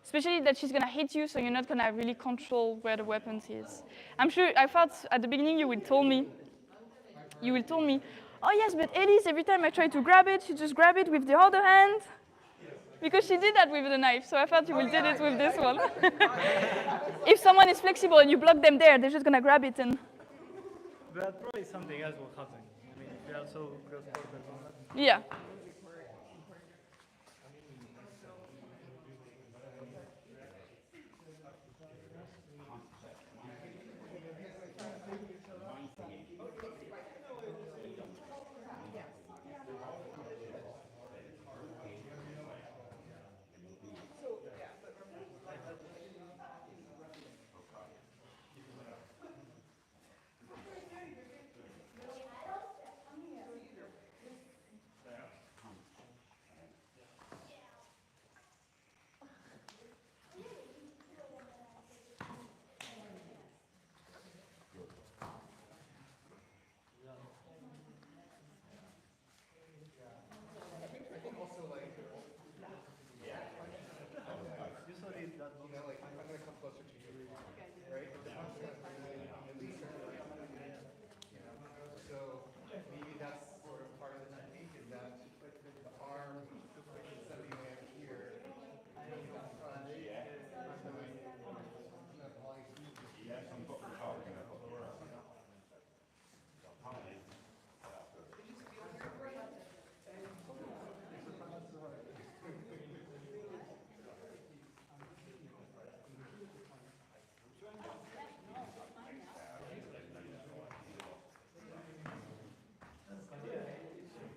Especially that she's gonna hit you, so you're not gonna really control where the weapon is. I'm sure, I thought at the beginning you will tell me, oh yes, but Elise, every time I try to grab it, she just grab it with the other hand. Because she did that with the knife, so I thought you will do it with this one. If someone is flexible and you block them there, they're just gonna grab it and. But probably something else will happen. I mean, if you are so close quarters. Yeah.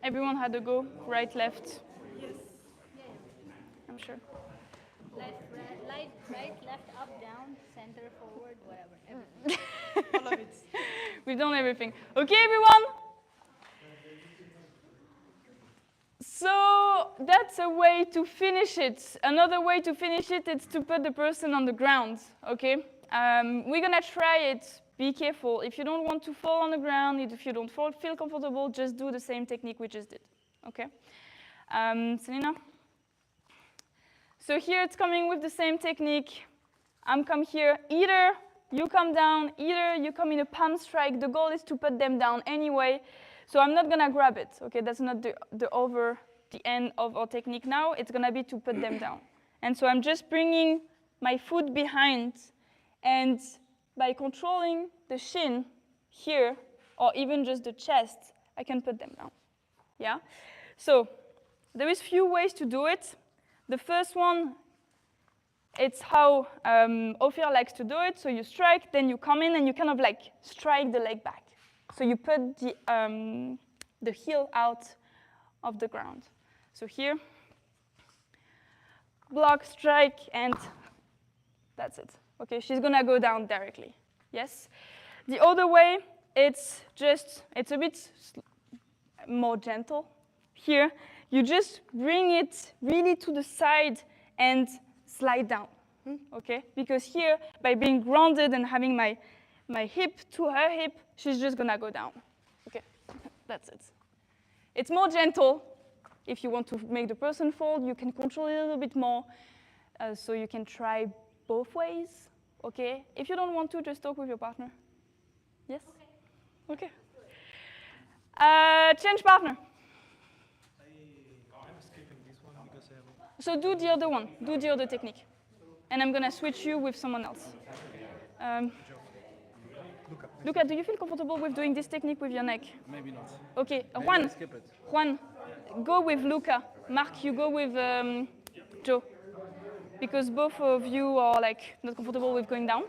Everyone had a go, right, left. Yes. I'm sure. Right, left, up, down, center, forward, whatever. Everything. All of it. We've done everything. Okay, everyone? So that's a way to finish it. Another way to finish it is to put the person on the ground, okay? We're gonna try it. Be careful. If you don't want to fall on the ground, if you don't feel comfortable, just do the same technique we just did, okay? Selena? So here it's coming with the same technique. I'm come here. Either you come down, either you come in a palm strike. The goal is to put them down anyway. So I'm not gonna grab it, okay? That's not the end of our technique now. It's gonna be to put them down. And so I'm just bringing my foot behind, and by controlling the shin here, or even just the chest, I can put them down, yeah? So there is few ways to do it. The first one, it's how Ophir likes to do it. So you strike, then you come in and you kind of like strike the leg back. So you put the heel out of the ground. So here, block, strike, and that's it. Okay, she's gonna go down directly, yes? The other way, it's a bit more gentle. Here, you just bring it really to the side and slide down, okay? Because here, by being grounded and having my my hip to her hip, she's just gonna go down. Okay, that's it. It's more gentle. If you want to make the person fold, you can control it a little bit more. So you can try both ways, okay? If you don't want to, just talk with your partner. Yes? Okay. Change partner. I'm skipping this one because I have. So do the other one, do the other technique. And I'm gonna switch you with someone else. Luca, do you feel comfortable with doing this technique with your neck? Maybe not. Okay, Maybe Juan, I skip it. Juan, go with Luca. Mark, you go with Joe. Because both of you are like not comfortable with going down.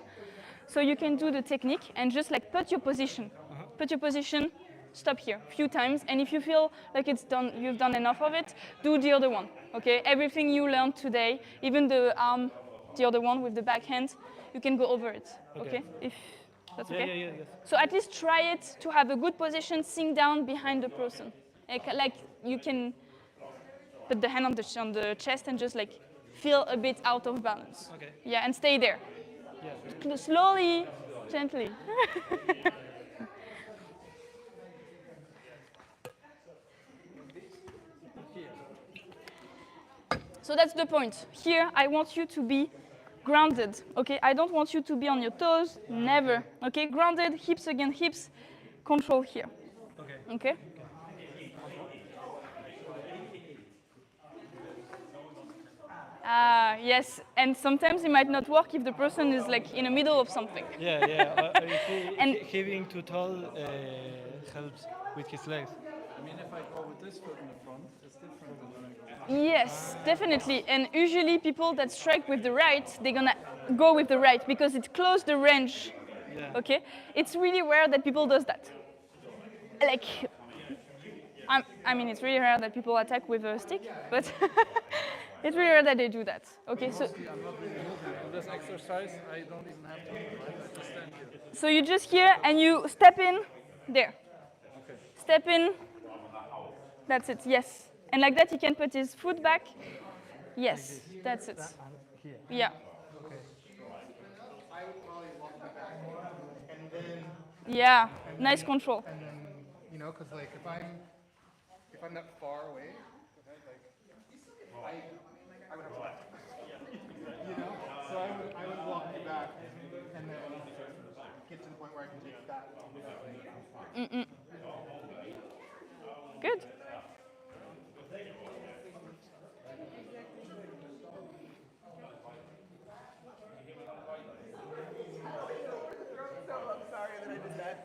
So you can do the technique and just like put your position. Put your position, stop here a few times, and if you feel like it's done, you've done enough of it, do the other one, okay? Everything you learned today, even the arm, the other one with the back hand, you can go over it, okay? If that's okay? Yeah, yes. So at least try it to have a good position, sink down behind the person. Like you can put the hand on the chest and just like feel a bit out of balance. Okay. Yeah, and stay there. Yeah. Slowly, gently. So that's the point. Here, I want you to be grounded, okay? I don't want you to be on your toes, never, okay? Grounded, hips against hips, control here, okay? Yes, and sometimes it might not work if the person is like in the middle of something. Yeah. And- He being too tall helps with his legs. I mean, if I go with this foot in the front, it's different than when I go. Yes, definitely. And usually people that strike with the right, they're gonna go with the right because it closes the range. Yeah. Okay? It's really rare that people does that. Like, I mean, it's really rare that people attack with a stick, but it's really rare that they do that. Okay, so I'm not really moving. On this exercise, I don't even have to move, right? I just stand here. so you just here and you step in there. Okay. Step in. That's it. Yes. And like that, he can put his foot back. Yes, that's it. Yeah. Yeah. Nice control. And then, you know, because like if I'm that far away, like I would have to, you know, so I would walk you back and then get to the point where I can take that. Good. I'm sorry that I did that.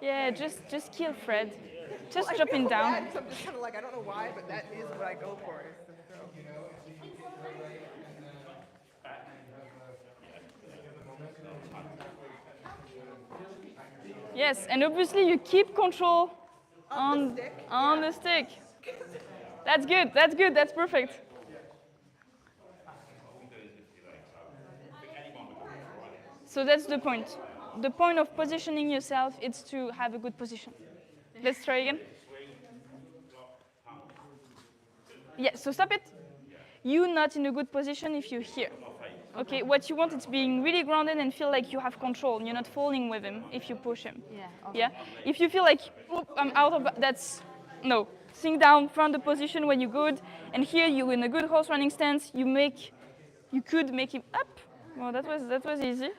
Yeah, just kill Fred. Just I dropping feel down. bad, so I'm just kind of like, I don't know why, but that is what I go for. Is to throw. Yes, and obviously you keep control On the stick? on the stick. That's good. That's good. That's perfect. So that's the point. The point of positioning yourself is to have a good position. Let's try again. Yeah, so stop it. You're not in a good position if you're here. Okay, what you want is being really grounded and feel like you have control. You're not falling with him if you push him. Yeah. Okay. Yeah? If you feel like, oop, I'm out of, that's, no. Sink down, find the position when you're good. And here you're in a good horse running stance. You could make him up. Well, that was easy.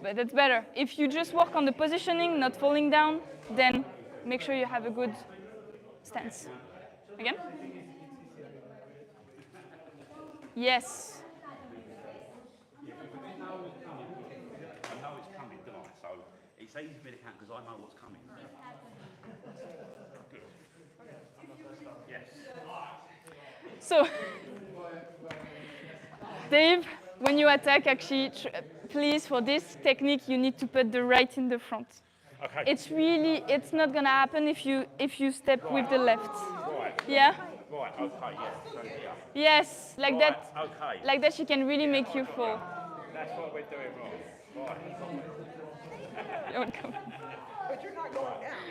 But that's better. If you just work on the positioning, not falling down, then make sure you have a good stance. Again? Yes. I know it's coming, don't I? So it's easy for me to count because I know what's coming. Good. Yes. So, Dave, when you attack, actually, please, for this technique, you need to put the right in the front. Okay. It's not gonna happen if you step with the left. Right. Yeah? Right, okay, yeah. So, yeah. Yes, like Right, that. okay. Like that, she can really make you fall. That's what we're doing wrong. Right. Don't go. But you're not going down.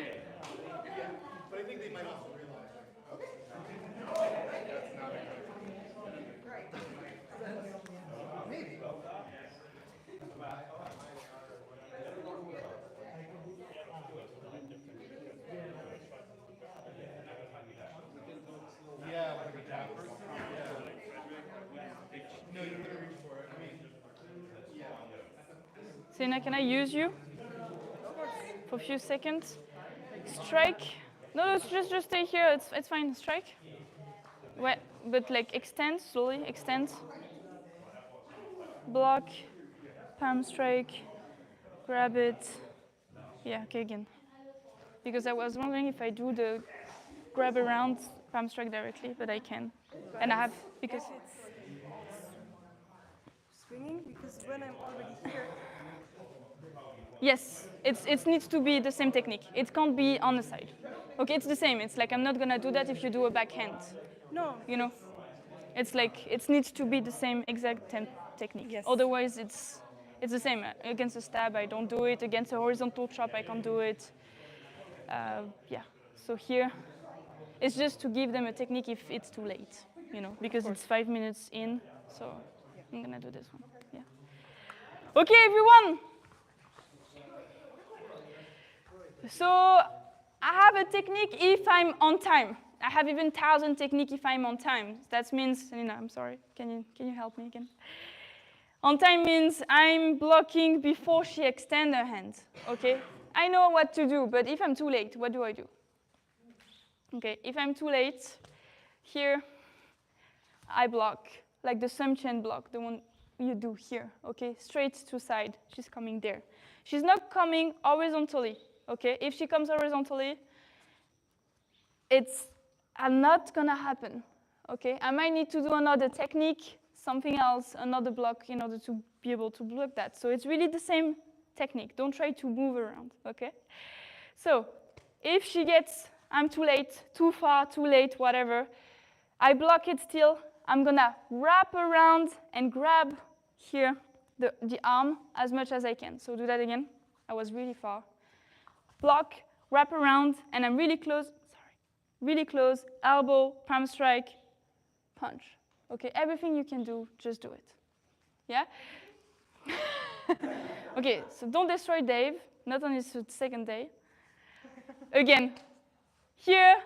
But I think they might also realize, like, oops, that's not a good. Right. Maybe. Yeah, like a tap or something. Yeah. No, you're gonna reach for it. I mean, yeah. Selena, can I use you for a few seconds? Strike. No, just stay here. It's fine. Strike. Well, but like extend slowly. Extend. Block. Palm strike. Grab it. Yeah. Okay. Again. Because I was wondering if I do the grab around palm strike directly, but I can. And I have because. Swinging, because when I'm already here, Yes, it needs to be the same technique. It can't be on the side. Okay, it's the same. It's like I'm not gonna do that if you do a backhand. no, You know, it's like it needs to be the same exact technique. Yes. Otherwise, it's the same. Against a stab, I don't do it. Against a horizontal chop, I can't do it. Yeah. So here, it's just to give them a technique if it's too late. You know, because it's 5 minutes in. So I'm gonna do this one. Yeah. Okay, everyone. So I have a technique if I'm on time. I have even 1,000 technique if I'm on time. That means, Selena, I'm sorry. Can you help me again? On time means I'm blocking before she extends her hand. Okay? I know what to do, but if I'm too late, what do I do? Okay, if I'm too late, here I block, like the sum chain block, the one you do here. Okay, straight to side. She's coming there. She's not coming horizontally. Okay, if she comes horizontally, it's not gonna happen. Okay, I might need to do another technique, something else, another block in order to be able to block that. So it's really the same technique. Don't try to move around. Okay. So if she gets, I'm too late, too far, too late, whatever, I block it still. I'm gonna wrap around and grab here the arm as much as I can. So do that again. I was really far. Block, wrap around, and I'm really close, really close, elbow, palm strike, punch. Okay, everything you can do, just do it. Yeah? Okay, so don't destroy Dave, not on his second day. Again, here,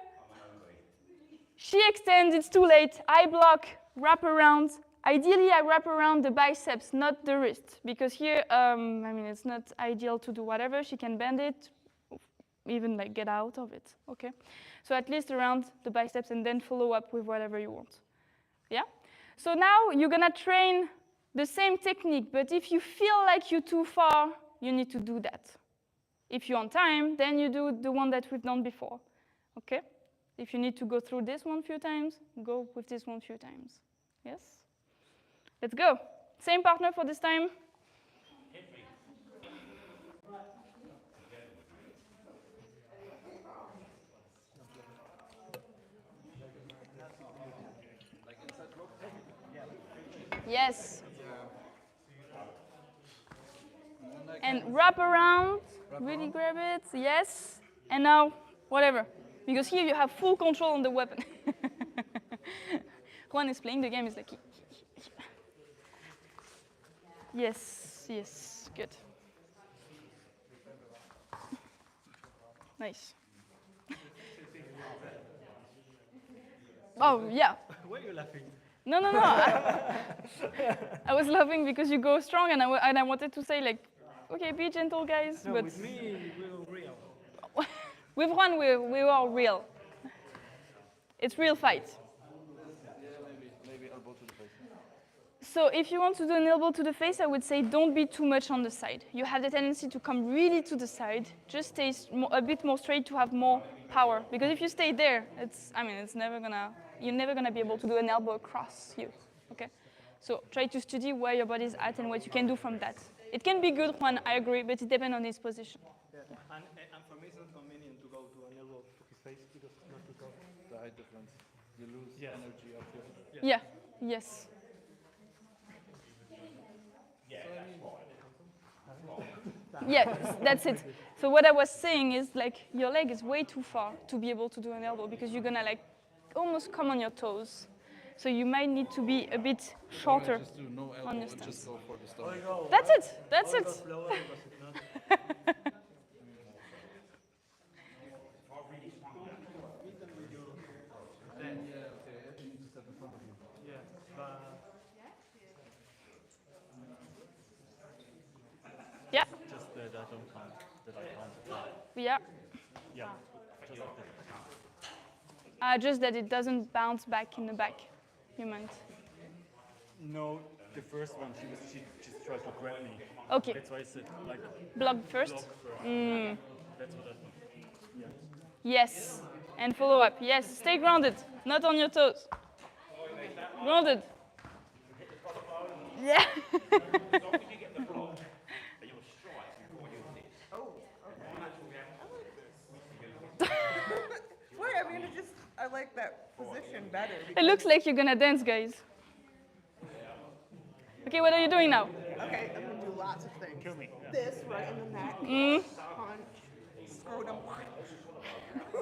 she extends, it's too late, I block, wrap around. Ideally, I wrap around the biceps, not the wrist, because here, I mean, it's not ideal to do whatever. She can bend it, even like get out of it, okay? So at least around the biceps and then follow up with whatever you want, yeah? So now you're gonna train the same technique, but if you feel like you're too far, you need to do that. If you're on time, then you do the one that we've done before, okay? If you need to go through this one a few times, go with this one a few times, yes? Let's go. Same partner for this time. Yes. And wrap around, really grab it, yes. And now, whatever. Because here you have full control on the weapon. Juan is playing the game, is like, yes, yes, good. Nice. Oh, yeah. Why are you laughing? No. I was laughing because you go strong, and I wanted to say, like, okay, be gentle, guys. No, but with me, we're real. with Juan, we are real. It's real fight. Maybe elbow to the face. So if you want to do an elbow to the face, I would say don't be too much on the side. You have the tendency to come really to the side. Just stay a bit more straight to have more power. Because if you stay there, you're never gonna be able to do an elbow across you. Okay? So try to study where your body's at and what you can do from that. It can be good, Juan, I agree, but it depends on his position. Yeah. And for me, it's not convenient to go to an elbow to his face because it's not too tall. The height difference. You lose Yes. energy up here. Yeah, yes. So Yeah, that's it. So what I was saying is like your leg is way too far to be able to do an elbow because you're gonna like almost come on your toes. So you might need to be a bit shorter Just do no on elbow your and just stance. go for the stomach. That's it. That's it. Yeah. Just that I don't count. That I count. Yeah. Yeah. Just like Just that it doesn't bounce back in the back. You meant. no, the first one she just tried to grab me. Okay. That's why I said like Block first. block first. Mm. That's what I thought. Yeah. Yes. And follow up. Yes. Stay grounded. Not on your toes. Grounded. Yeah. Wait, I mean, I like that position better. It looks like you're gonna dance, guys. Okay, what are you doing now? Okay, I'm gonna do lots of things. Kill me. This right in the neck, punch, scrotum.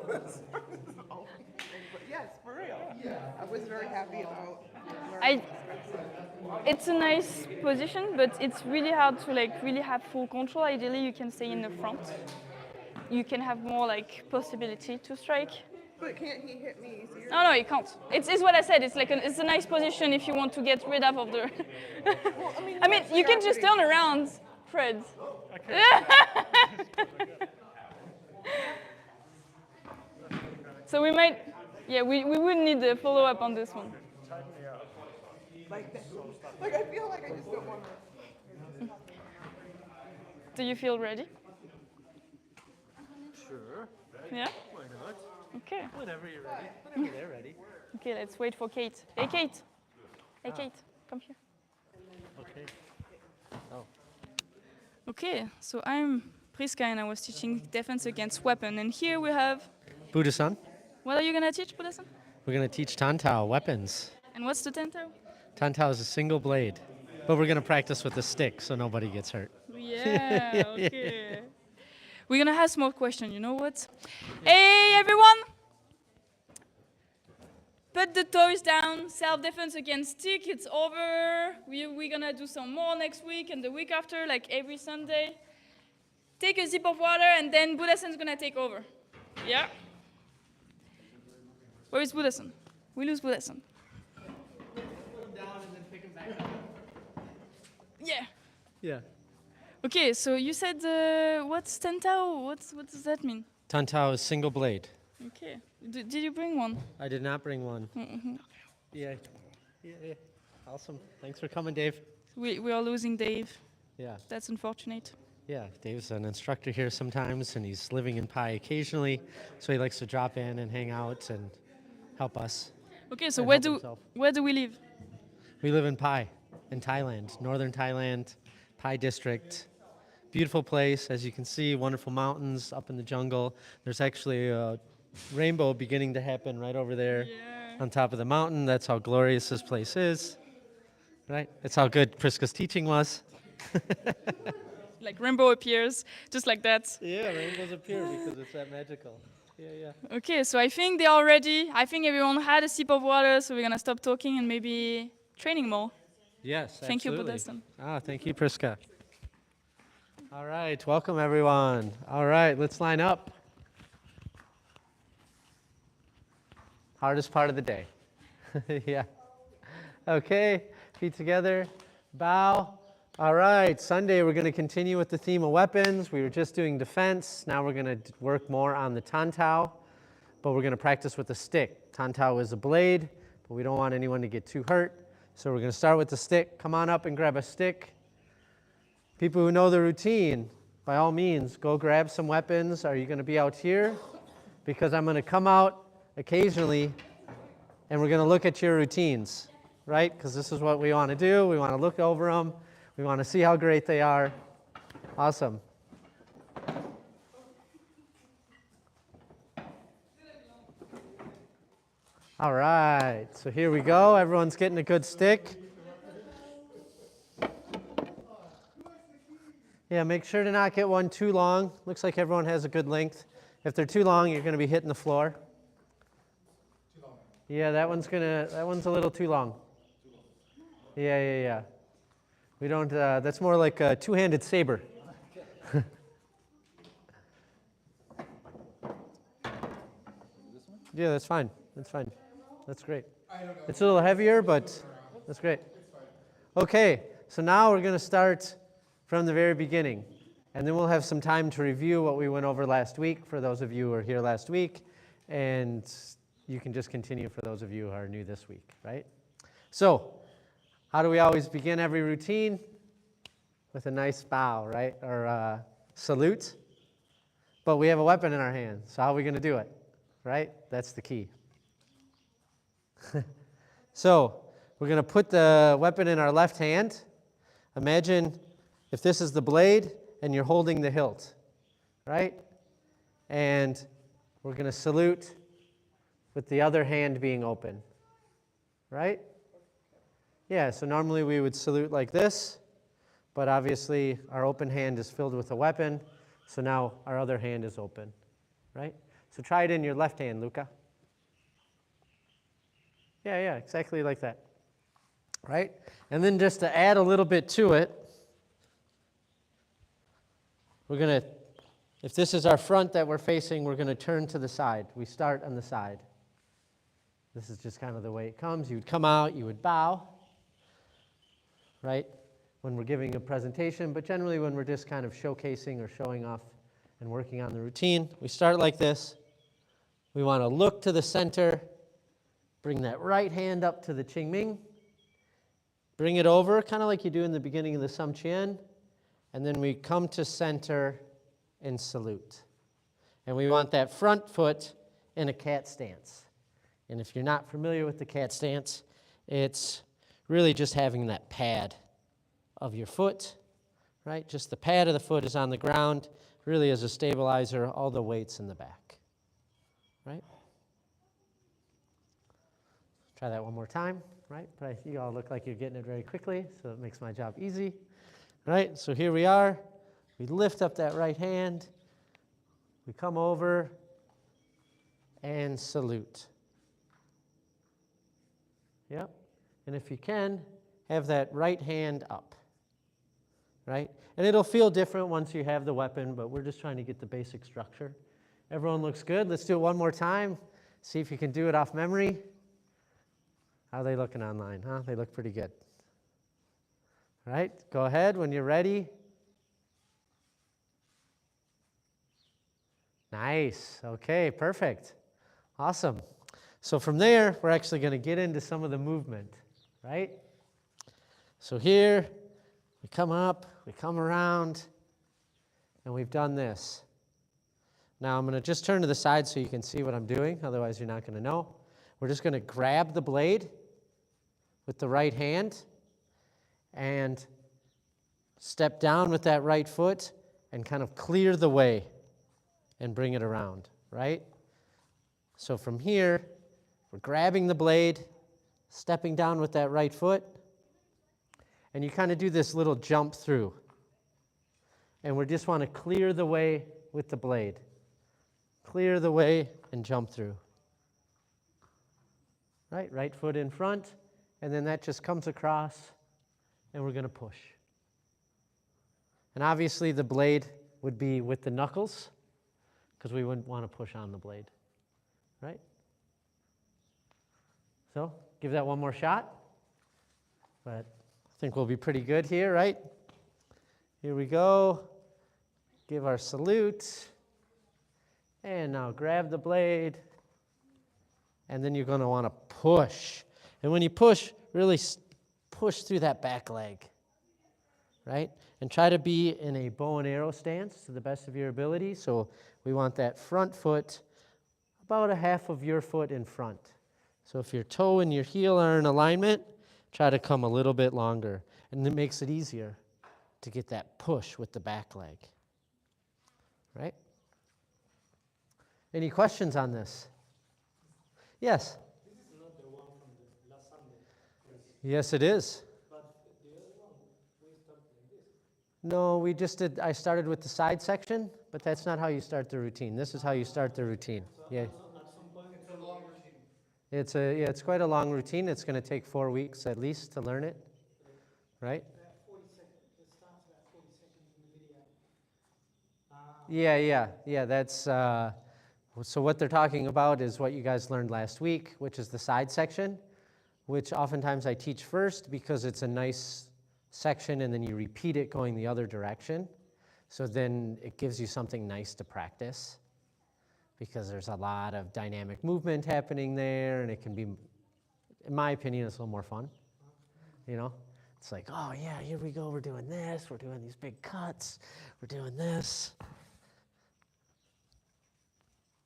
But yes, for real. I was very happy about learning It's a nice position, but it's really hard to like really have full control. Ideally, you can stay in the front. You can have more like possibility to strike. But can't he hit me easier? No, he can't. It's what I said. It's like it's a nice position if you want to get rid of the. Well, I mean, you can just turn around, Fred. So we might, yeah, we would need a follow up on this one. Like that. Like I feel like I just don't want to. Do you feel ready? Sure. Yeah. Why not? Okay. Whenever you're ready. Whenever they're ready. Okay, let's wait for Kate. Hey, Kate. Hey, Kate, come here. Okay. Oh. Okay, so I'm Priska and I was teaching defense against weapon. And here we have, Buddha-san, what are you gonna teach, Buddha-san? we're going to teach Tantao, weapons. And what's the tento? Tantao is a single blade, but we're going to practice with a stick so nobody gets hurt. Yeah, okay. We're gonna ask more questions, you know what? Hey, everyone! Put the toys down, self-defense against stick, it's over. We're gonna do some more next week and the week after, like every Sunday. Take a sip of water and then Buddha-san's gonna take over. Yeah? Where is Buddha-san? We lose Buddha-san. Yeah. Yeah. Okay, so you said, what's Tantao? What does that mean? Tantao is single blade. Okay. Did you bring one? I did not bring one. Yeah. Yeah. Awesome. Thanks for coming, Dave. We are losing Dave. Yeah. That's unfortunate. Yeah, Dave's an instructor here sometimes, and he's living in Pai occasionally, so he likes to drop in and hang out and help us. Okay, so and where help do himself. where do we live? We live in Pai, in Thailand, northern Thailand, Pai district. Beautiful place, as you can see, wonderful mountains up in the jungle. There's actually a rainbow beginning to happen right over there on top of the mountain. That's how glorious this place is, right? That's how good Priska's teaching was. Like rainbow appears, just like that. Yeah, rainbows appear because it's that magical. Yeah. Okay, so I think they are ready. I think everyone had a sip of water, so we're gonna stop talking and maybe training more. Yes, Thank you, absolutely. Buddha-san. Thank you, Priska. All right, welcome everyone. All right, let's line up. Hardest part of the day. Yeah. Okay, feet together, bow. All right, Sunday we're going to continue with the theme of weapons. We were just doing defense. Now we're going to work more on the Tantao, but we're going to practice with a stick. Tantao is a blade, but we don't want anyone to get too hurt. So we're going to start with the stick. Come on up and grab a stick. People who know the routine, by all means, go grab some weapons. Are you going to be out here? Because I'm going to come out occasionally and we're going to look at your routines, right? Because this is what we want to do. We want to look over them. We want to see how great they are. Awesome. All right, so here we go. Everyone's getting a good stick. Yeah, make sure to not get one too long. Looks like everyone has a good length. If they're too long, you're going to be hitting the floor. Too long. Yeah, that one's a little too long. Yeah. We don't, that's more like a two-handed saber. Yeah, that's fine. That's fine. That's great. I don't know. It's a little heavier, but that's great. It's fine. Okay, so now we're going to start from the very beginning. And then we'll have some time to review what we went over last week for those of you who were here last week. And you can just continue for those of you who are new this week, right? So, how do we always begin every routine? With a nice bow, right? Or salute. But we have a weapon in our hand, so how are we going to do it? Right? That's the key. So, we're going to put the weapon in our left hand. Imagine if this is the blade and you're holding the hilt, right? And we're going to salute with the other hand being open, right? Yeah, so normally we would salute like this, but obviously our open hand is filled with a weapon, so now our other hand is open, right? So try it in your left hand, Luca. Yeah, exactly like that, right? And then just to add a little bit to it, we're going to, if this is our front that we're facing, we're going to turn to the side. We start on the side. This is just kind of the way it comes. You would come out, you would bow, right, when we're giving a presentation, but generally when we're just kind of showcasing or showing off and working on the routine, we start like this. We want to look to the center, bring that right hand up to the Qingming, bring it over, kind of like you do in the beginning of the Sum Chien, and then we come to center and salute. And we want that front foot in a cat stance. And if you're not familiar with the cat stance, it's really just having that pad of your foot, right? Just the pad of the foot is on the ground, really as a stabilizer, all the weight's in the back, right? Try that one more time, right? But you all look like you're getting it very quickly, so it makes my job easy, right? So here we are. We lift up that right hand. We come over and salute. Yep. And if you can, have that right hand up, right? And it'll feel different once you have the weapon, but we're just trying to get the basic structure. Everyone looks good. Let's do it one more time. See if you can do it off memory. How are they looking online, huh? They look pretty good. All right, go ahead when you're ready. Nice. Okay, perfect. Awesome. So from there, we're actually going to get into some of the movement, right? So here, we come up, we come around, and we've done this. Now I'm going to just turn to the side so you can see what I'm doing, otherwise you're not going to know. We're just going to grab the blade with the right hand and step down with that right foot and kind of clear the way and bring it around, right? So from here, we're grabbing the blade, stepping down with that right foot, and you kind of do this little jump through. And we just want to clear the way with the blade. Clear the way and jump through. Right foot in front, and then that just comes across, and we're going to push. And obviously the blade would be with the knuckles, because we wouldn't want to push on the blade, right? So give that one more shot, but I think we'll be pretty good here, right? Here we go. Give our salute, and now grab the blade, and then you're going to want to push. And when you push, really push through that back leg, right? And try to be in a bow and arrow stance to the best of your ability. So we want that front foot about a half of your foot in front. So if your toe and your heel are in alignment, try to come a little bit longer. And it makes it easier to get that push with the back leg, right? Any questions on this? Yes? This is not the one from the last Sunday. Yes, it is. But the other one, we start like this. No, we just did, I started with the side section, but that's not how you start the routine. This is how you start the routine. Yeah. It's a long routine. Yeah, it's quite a long routine. It's going to take 4 weeks at least to learn it, right? That 40 seconds, it starts about 40 seconds in the video. Yeah, that's, so what they're talking about is what you guys learned last week, which is the side section, which oftentimes I teach first because it's a nice section and then you repeat it going the other direction. So then it gives you something nice to practice because there's a lot of dynamic movement happening there and it can be, in my opinion, it's a little more fun, you know? It's like, oh yeah, here we go, we're doing this, we're doing these big cuts, we're doing this.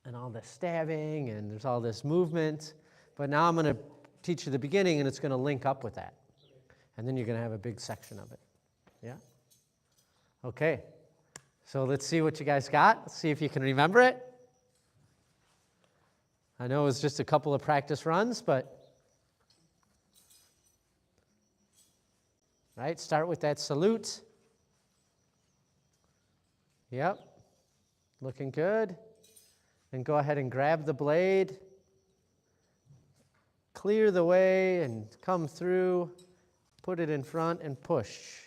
And all this stabbing and there's all this movement. But now I'm going to teach you the beginning and it's going to link up with that. And then you're going to have a big section of it. Yeah? Okay. So let's see what you guys got. Let's see if you can remember it. I know it was just a couple of practice runs, but right, start with that salute. Yep. Looking good. And go ahead and grab the blade. Clear the way and come through. Put it in front and push.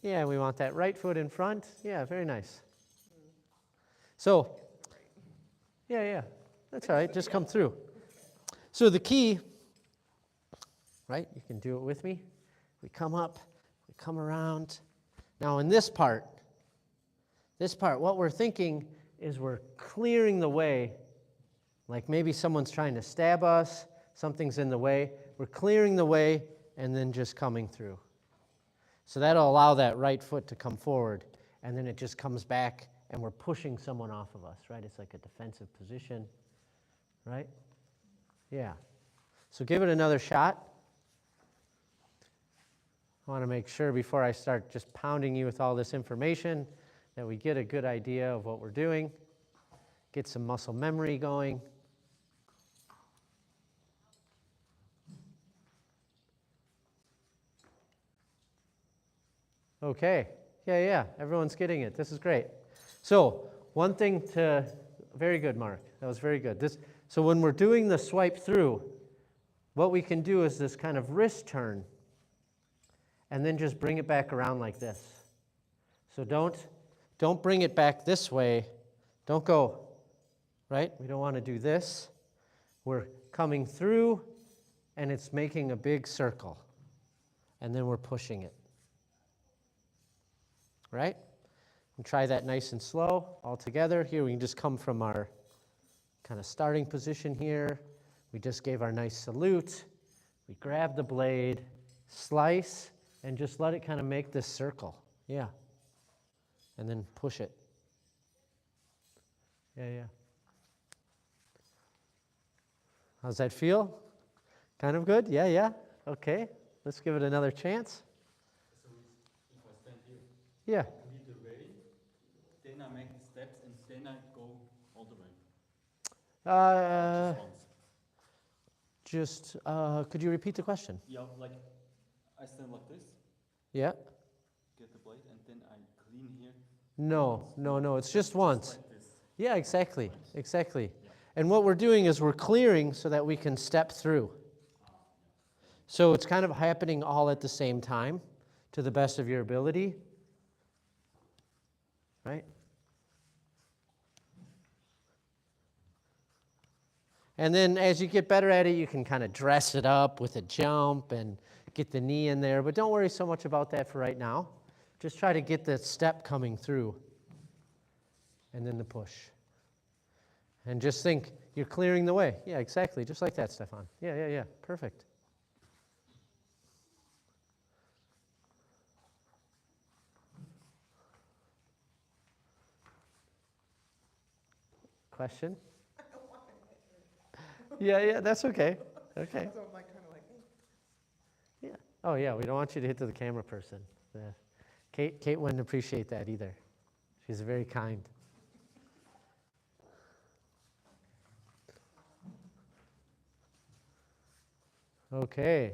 Yeah, we want that right foot in front. Yeah, very nice. So, yeah, that's all right. Just come through. So the key, right, you can do it with me. We come up, we come around. Now in this part, what we're thinking is we're clearing the way, like maybe someone's trying to stab us, something's in the way. We're clearing the way and then just coming through. So that'll allow that right foot to come forward, and then it just comes back and we're pushing someone off of us, right? It's like a defensive position, right? Yeah. So give it another shot. I want to make sure before I start just pounding you with all this information that we get a good idea of what we're doing, get some muscle memory going. Okay, yeah, everyone's getting it. This is great. So one thing very good, Mark. That was very good. So when we're doing the swipe through, what we can do is this kind of wrist turn, and then just bring it back around like this. So don't bring it back this way. Don't go, right? We don't want to do this. We're coming through, and it's making a big circle, and then we're pushing it. Right? And try that nice and slow all together. Here we can just come from our kind of starting position here. We just gave our nice salute. We grab the blade, slice, and just let it kind of make this circle. Yeah. And then push it. Yeah. How's that feel? Kind of good? Yeah. Okay. Let's give it another chance. So if I stand here, Yeah. I lead the way, then I make the steps, and then I go all the way. Just once. Could you repeat the question? Yeah, like I stand like this, Yeah. get the blade, and then I clean here. No, it's just once. Like this. Yeah, exactly. Yeah. And what we're doing is we're clearing so that we can step through. So it's kind of happening all at the same time to the best of your ability. Right? And then as you get better at it, you can kind of dress it up with a jump and get the knee in there. But don't worry so much about that for right now. Just try to get the step coming through. And then the push. And just think, you're clearing the way. Yeah, exactly. Just like that, Stefan. Yeah. Perfect. Question? Yeah, that's okay. Okay. So I'm like kind of like, Yeah. Oh, yeah, we don't want you to hit to the camera person. Kate wouldn't appreciate that either. She's very kind. Okay.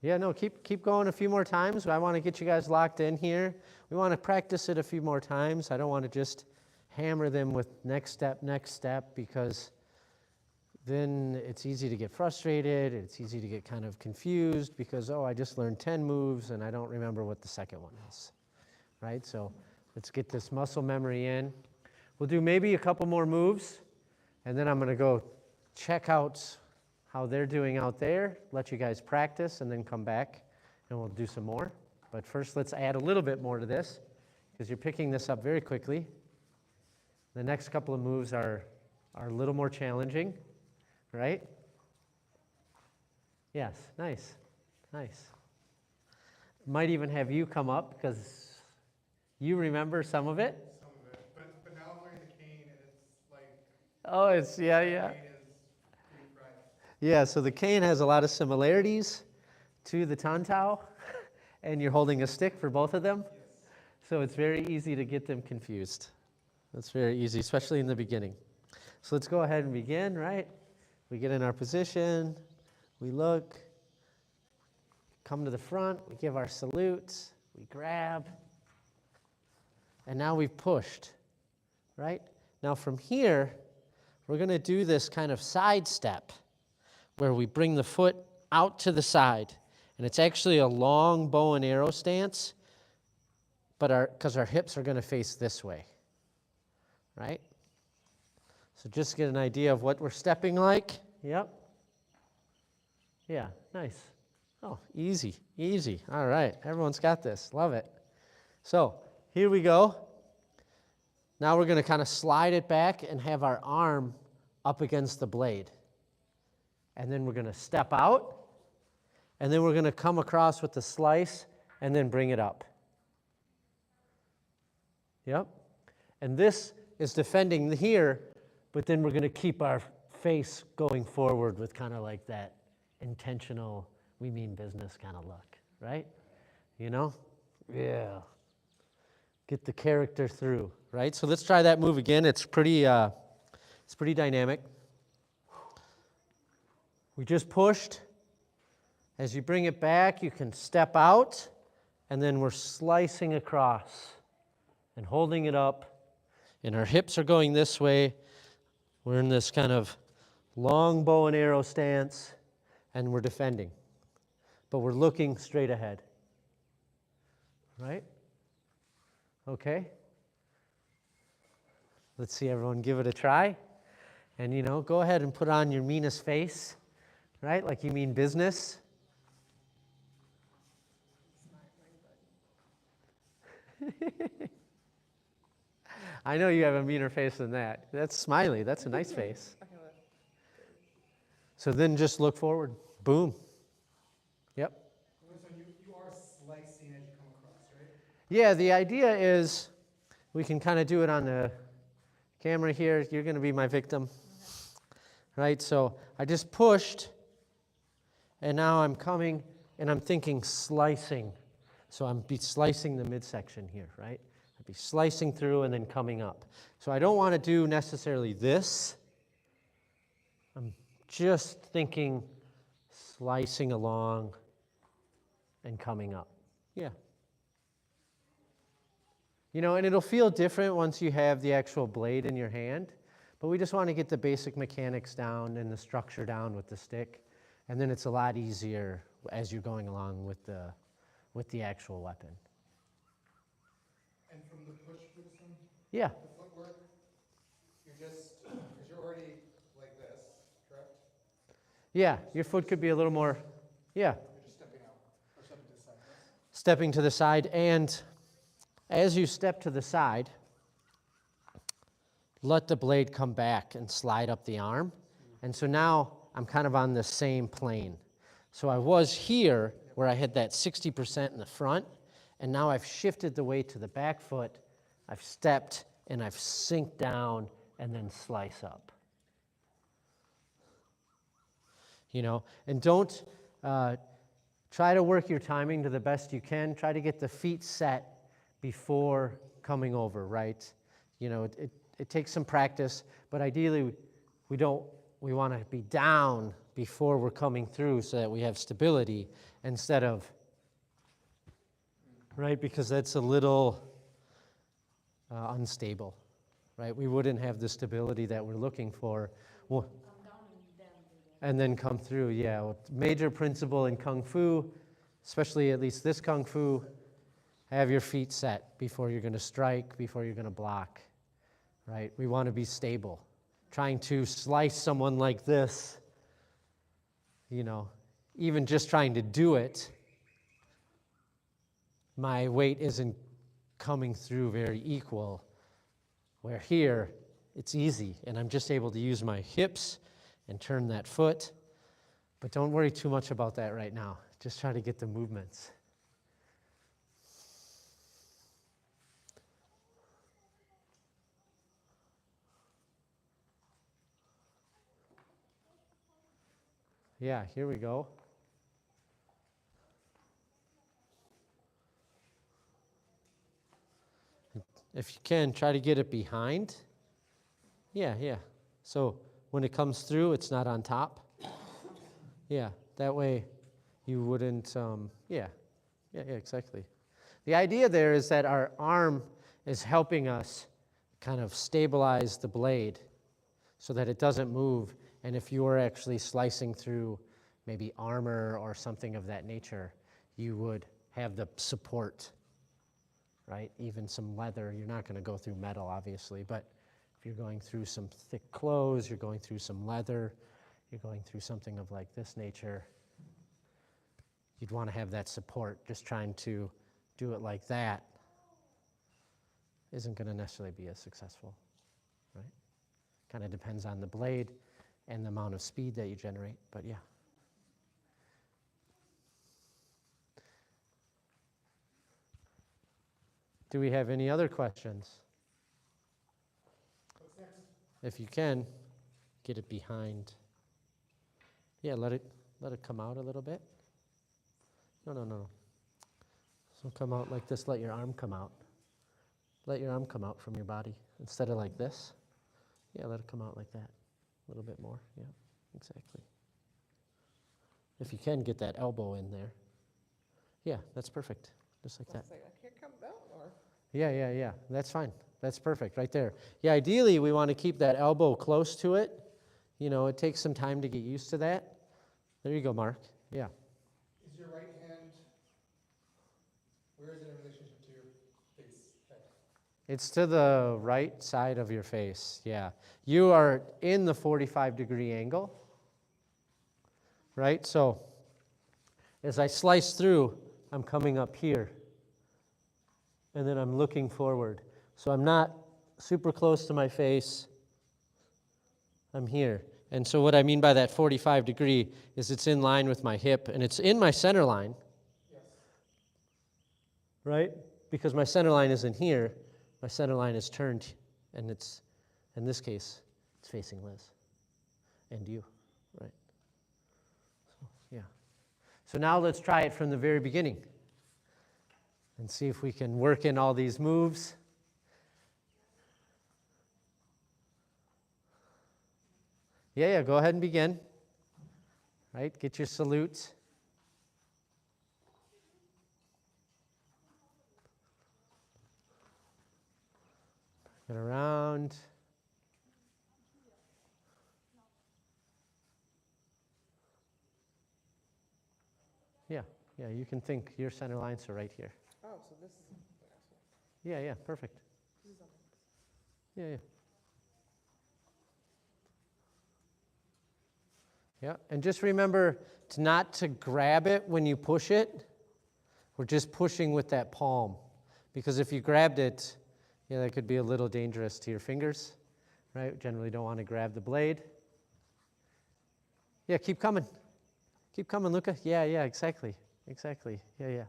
Yeah, no, keep going a few more times. I want to get you guys locked in here. We want to practice it a few more times. I don't want to just hammer them with next step, because then it's easy to get frustrated. It's easy to get kind of confused because, oh, I just learned 10 moves and I don't remember what the second one is, right? So let's get this muscle memory in. We'll do maybe a couple more moves, and then I'm going to go check out how they're doing out there, let you guys practice, and then come back and we'll do some more. But first, let's add a little bit more to this, because you're picking this up very quickly. The next couple of moves are a little more challenging, right? Yes, nice. Might even have you come up, because you remember some of it. Some of it. But now I'm wearing the cane and it's like, Oh, yeah. the cane is pretty fried. Yeah, so the cane has a lot of similarities to the tantao, and you're holding a stick for both of them. Yes. So it's very easy to get them confused. That's very easy, especially in the beginning. So let's go ahead and begin, right? We get in our position, we look, come to the front, we give our salutes, we grab, and now we've pushed, right? Now from here, we're going to do this kind of side step where we bring the foot out to the side. And it's actually a long bow and arrow stance, but because our hips are going to face this way, right? So just get an idea of what we're stepping like. Yep. Yeah, nice. Oh, easy. All right, everyone's got this. Love it. So here we go. Now we're going to kind of slide it back and have our arm up against the blade. And then we're going to step out, and then we're going to come across with the slice and then bring it up. Yep. And this is defending here, but then we're going to keep our face going forward with kind of like that intentional, we mean business kind of look, right? You know? Yeah. Get the character through, right? So let's try that move again. It's pretty dynamic. We just pushed. As you bring it back, you can step out, and then we're slicing across and holding it up, and our hips are going this way. We're in this kind of long bow and arrow stance, and we're defending. But we're looking straight ahead. Right? Okay? Let's see everyone give it a try. And, go ahead and put on your meanest face, right? Like you mean business. I know you have a meaner face than that. That's smiley. That's a nice face. So then just look forward. Boom. Yep. So you are slicing as you come across, right? Yeah, the idea is we can kind of do it on the camera here. You're going to be my victim. Right? So I just pushed, and now I'm coming, and I'm thinking slicing. So I'm slicing the midsection here, right? I'd be slicing through and then coming up. So I don't want to do necessarily this. I'm just thinking slicing along and coming up. Yeah. And it'll feel different once you have the actual blade in your hand, but we just want to get the basic mechanics down and the structure down with the stick, and then it's a lot easier as you're going along with the actual weapon. And from the push position, Yeah. the footwork, because you're already like this, correct? Yeah, your foot could be a little more, yeah. You're just stepping out, or stepping to the side. Stepping to the side, and as you step to the side, let the blade come back and slide up the arm. And so now I'm kind of on the same plane. So I was here where I had that 60% in the front, and now I've shifted the weight to the back foot. I've stepped and I've synced down and then slice up. And don't try to work your timing to the best you can. Try to get the feet set before coming over, right? It takes some practice, but ideally we want to be down before we're coming through so that we have stability instead of, right? Because that's a little unstable, right? We wouldn't have the stability that we're looking for. Well, and then come through, yeah. Well, major principle in Kung Fu, especially at least this Kung Fu, have your feet set before you're going to strike, before you're going to block, right? We want to be stable. Trying to slice someone like this, you know, even just trying to do it, my weight isn't coming through very equal. Where here, it's easy, and I'm just able to use my hips and turn that foot. But don't worry too much about that right now. Just try to get the movements. Yeah, here we go. If you can, try to get it behind. Yeah, yeah. So when it comes through, it's not on top. Yeah, that way you wouldn't, yeah, exactly. The idea there is that our arm is helping us kind of stabilize the blade so that it doesn't move. And if you were actually slicing through maybe armor or something of that nature, you would have the support, right? Even some leather. You're not going to go through metal, obviously, but if you're going through some thick clothes, you're going through some leather, you're going through something of like this nature, you'd want to have that support. Just trying to do it like that isn't going to necessarily be as successful, right? Kind of depends on the blade and the amount of speed that you generate, but yeah. Do we have any other questions? What's next? If you can, get it behind. Yeah, let it come out a little bit. No. So come out like this, let your arm come out. Let your arm come out from your body instead of like this. Yeah, let it come out like that. A little bit more, yeah, exactly. If you can, get that elbow in there. Yeah, that's perfect, just like that. I can't come down, or? Yeah, that's fine. That's perfect, right there. Yeah, ideally, we want to keep that elbow close to it. You know, it takes some time to get used to that. There you go, Mark. Yeah. Is your right hand, where is it in relationship to your face, head? It's to the right side of your face, yeah. You are in the 45-degree angle, right? So as I slice through, I'm coming up here, and then I'm looking forward. So I'm not super close to my face. I'm here. And so what I mean by that 45 degree is it's in line with my hip, and it's in my center line. Yes. Right? Because my center line isn't here. My center line is turned, and it's, in this case, it's facing Liz and you, right? So, yeah. So now let's try it from the very beginning and see if we can work in all these moves. Yeah, go ahead and begin. Right? Get your salutes. Get around. Yeah, you can think your center lines are right here. Oh, so this is. Yeah, perfect. Yeah. Yeah, and just remember not to grab it when you push it. We're just pushing with that palm. Because if you grabbed it, that could be a little dangerous to your fingers, right? Generally don't want to grab the blade. Yeah, keep coming. Keep coming, Luca. Yeah, exactly. Yeah.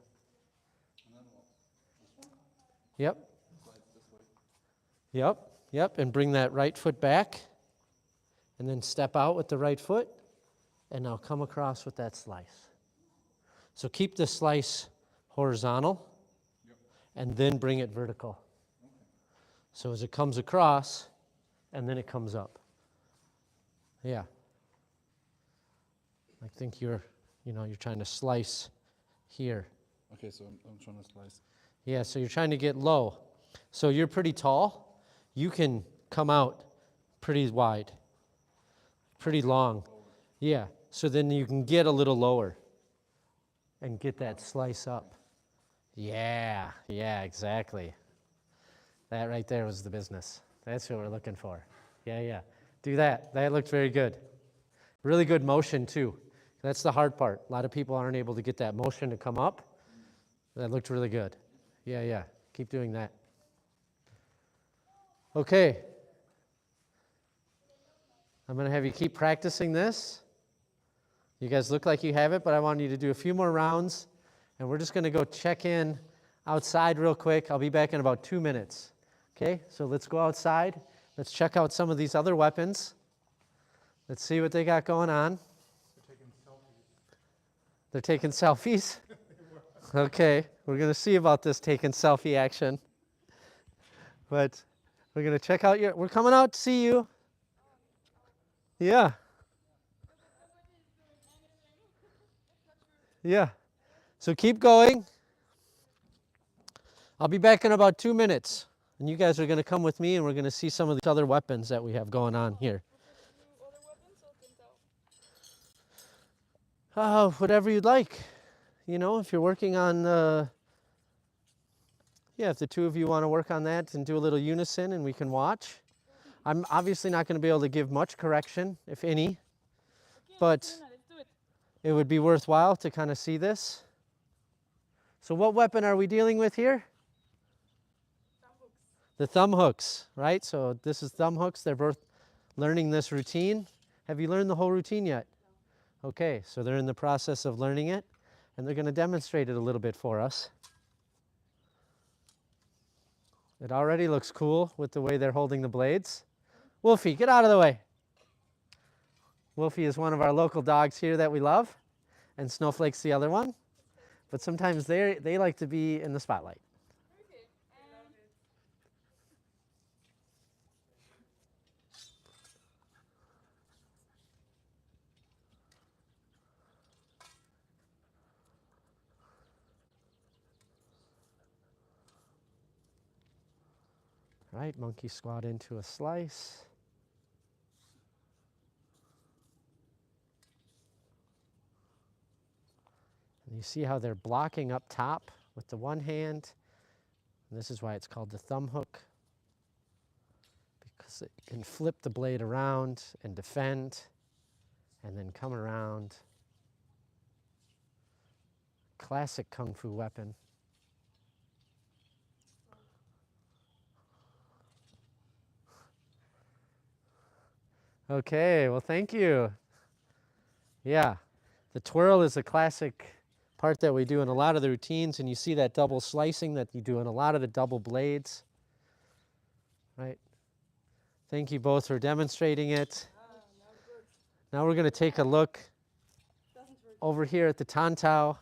Yep, and bring that right foot back. And then step out with the right foot. And now come across with that slice. So keep the slice horizontal, and then bring it vertical. So as it comes across, and then it comes up. Yeah. I think you're trying to slice here. Okay, so I'm trying to slice. Yeah, so you're trying to get low. So you're pretty tall. You can come out pretty wide, pretty long. Yeah, so then you can get a little lower and get that slice up. Yeah, exactly. That right there was the business. That's what we're looking for. Yeah. Do that. That looked very good. Really good motion, too. That's the hard part. A lot of people aren't able to get that motion to come up. That looked really good. Yeah. Keep doing that. Okay. I'm going to have you keep practicing this. You guys look like you have it, but I want you to do a few more rounds, and we're just going to go check in outside real quick. I'll be back in about 2 minutes. Okay, so let's go outside. Let's check out some of these other weapons. Let's see what they got going on. They're taking selfies? Okay, we're going to see about this taking selfie action. But we're going to check out we're coming out to see you. Yeah. Yeah. So keep going. I'll be back in about 2 minutes. And you guys are going to come with me and we're going to see some of these other weapons that we have going on here. Whatever you'd like. You know, if you're working on, if the two of you want to work on that and do a little unison and we can watch. I'm obviously not going to be able to give much correction, if any, but it would be worthwhile to kind of see this. So what weapon are we dealing with here? The thumb hooks, right? So this is thumb hooks. They're both learning this routine. Have you learned the whole routine yet? Okay, so they're in the process of learning it, and they're going to demonstrate it a little bit for us. It already looks cool with the way they're holding the blades. Wolfie, get out of the way. Wolfie is one of our local dogs here that we love, and Snowflake's the other one. But sometimes they like to be in the spotlight. Right, monkey squat into a slice. And you see how they're blocking up top with the one hand. And this is why it's called the thumb hook, because it can flip the blade around and defend and then come around. Classic kung fu weapon. Okay, well, thank you. Yeah, the twirl is a classic part that we do in a lot of the routines, and you see that double slicing that you do in a lot of the double blades, right? Thank you both for demonstrating it. Now we're going to take a look over here at the tantao.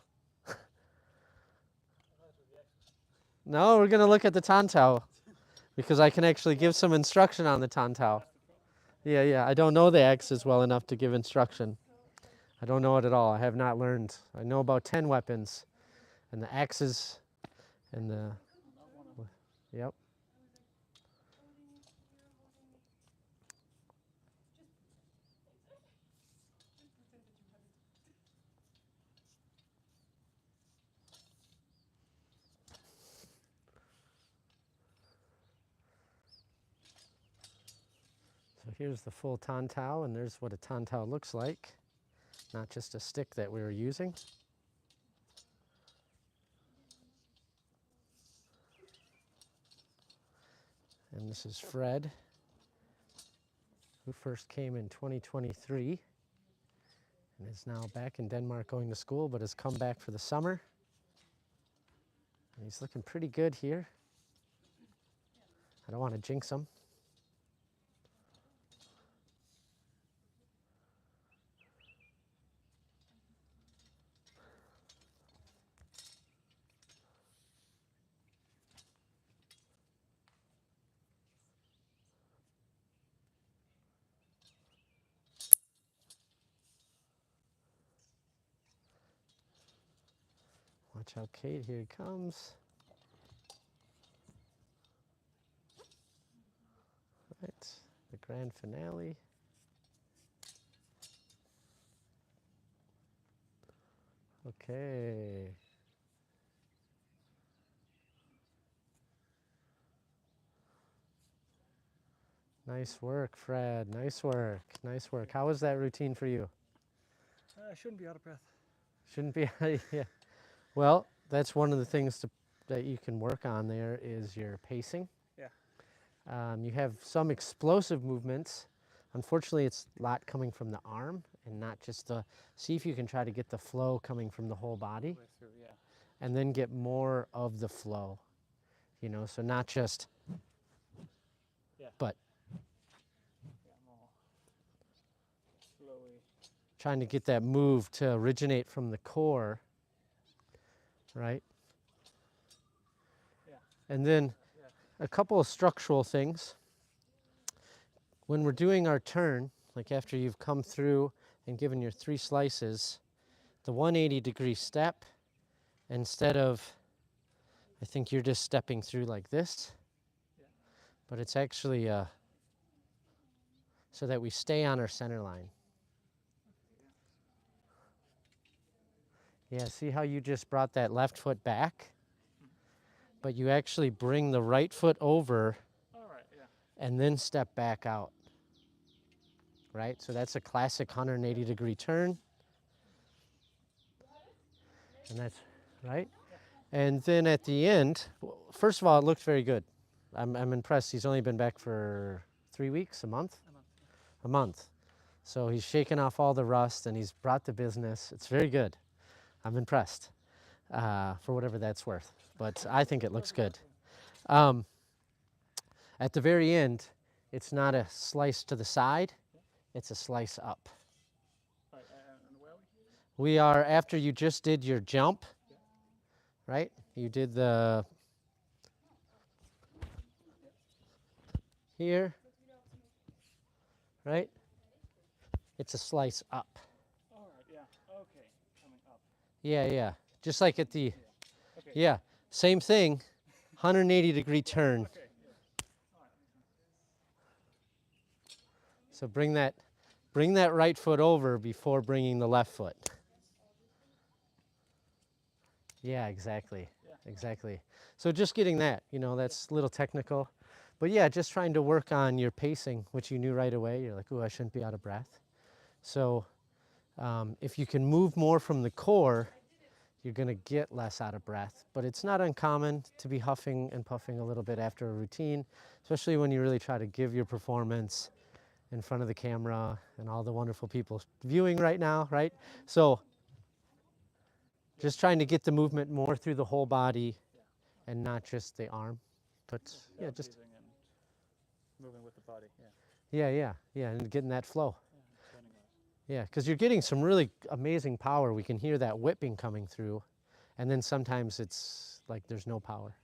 No, we're going to look at the tantao because I can actually give some instruction on the tantao. Yeah, I don't know the axes well enough to give instruction. I don't know it at all. I have not learned. I know about 10 weapons and the axes and the, yep. So here's the full tantao, and there's what a tantao looks like, not just a stick that we were using. And this is Fred, who first came in 2023 and is now back in Denmark going to school, but has come back for the summer. And he's looking pretty good here. I don't want to jinx him. Watch out, Kate. Here he comes. Right, the grand finale. Okay. Nice work, Fred. Nice work. Nice work. How was that routine for you? I shouldn't be out of breath. Shouldn't be. Yeah. Well, that's one of the things that you can work on there is your pacing. Yeah. You have some explosive movements. Unfortunately, it's a lot coming from the arm and not just the. See if you can try to get the flow coming from the whole body, Way through, yeah. and then get more of the flow. You know, so not just. Yeah. But Yeah, more slowly. trying to get that move to originate from the core, right? Yeah. And then a couple of structural things. When we're doing our turn, like after you've come through and given your 3 slices, the 180-degree step, instead of, I think you're just stepping through like this, but it's actually so that we stay on our center line. Yeah, see how you just brought that left foot back? But you actually bring the right foot over All right, yeah. and then step back out. Right? So that's a classic 180-degree turn. And that's right. And then at the end, first of all, it looked very good. I'm impressed. He's only been back for 3 weeks, a month? A month. So he's shaken off all the rust and he's brought the business. It's very good. I'm impressed for whatever that's worth. But I think it looks good. At the very end, it's not a slice to the side. It's a slice up. Right, and where are we? We are, after you just did your jump, right? You did the, here, right? It's a slice up. All right, yeah, okay, coming up. Yeah, yeah, just like at the, Okay. yeah, same thing, 180-degree turn. Okay, yeah. All right. So bring that right foot over before bringing the left foot. Yeah, exactly, exactly. So just getting that, you know, that's a little technical. But yeah, just trying to work on your pacing, which you knew right away. You're like, oh, I shouldn't be out of breath. So if you can move more from the core, you're going to get less out of breath. But it's not uncommon to be huffing and puffing a little bit after a routine, especially when you really try to give your performance in front of the camera and all the wonderful people viewing right now, right? So just trying to get the movement more through the whole body and not just the arm. But yeah, just And moving with the body, yeah. yeah, and getting that flow. Yeah, turning right. Yeah, because you're getting some really amazing power. We can hear that whipping coming through, and then sometimes it's like there's no power.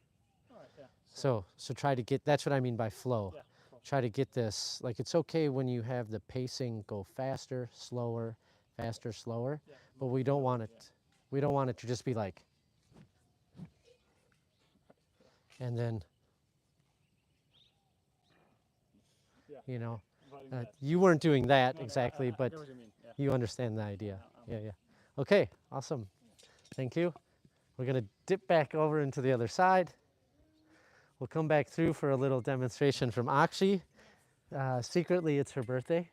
All right, yeah. So try to get, that's what I mean by flow. Yeah, cool. Try to get this, like it's okay when you have the pacing go faster, slower, faster, slower, Yeah, but we don't want it, we don't want it to just be like, and then, yeah. you know, Avoiding that. you weren't doing that No, no, exactly, I but get what you mean, yeah. you understand the idea. Yeah, Yeah. Okay, awesome. Thank you. We're going to dip back over into the other side. We'll come back through for a little demonstration from Akshi. Secretly, it's her birthday.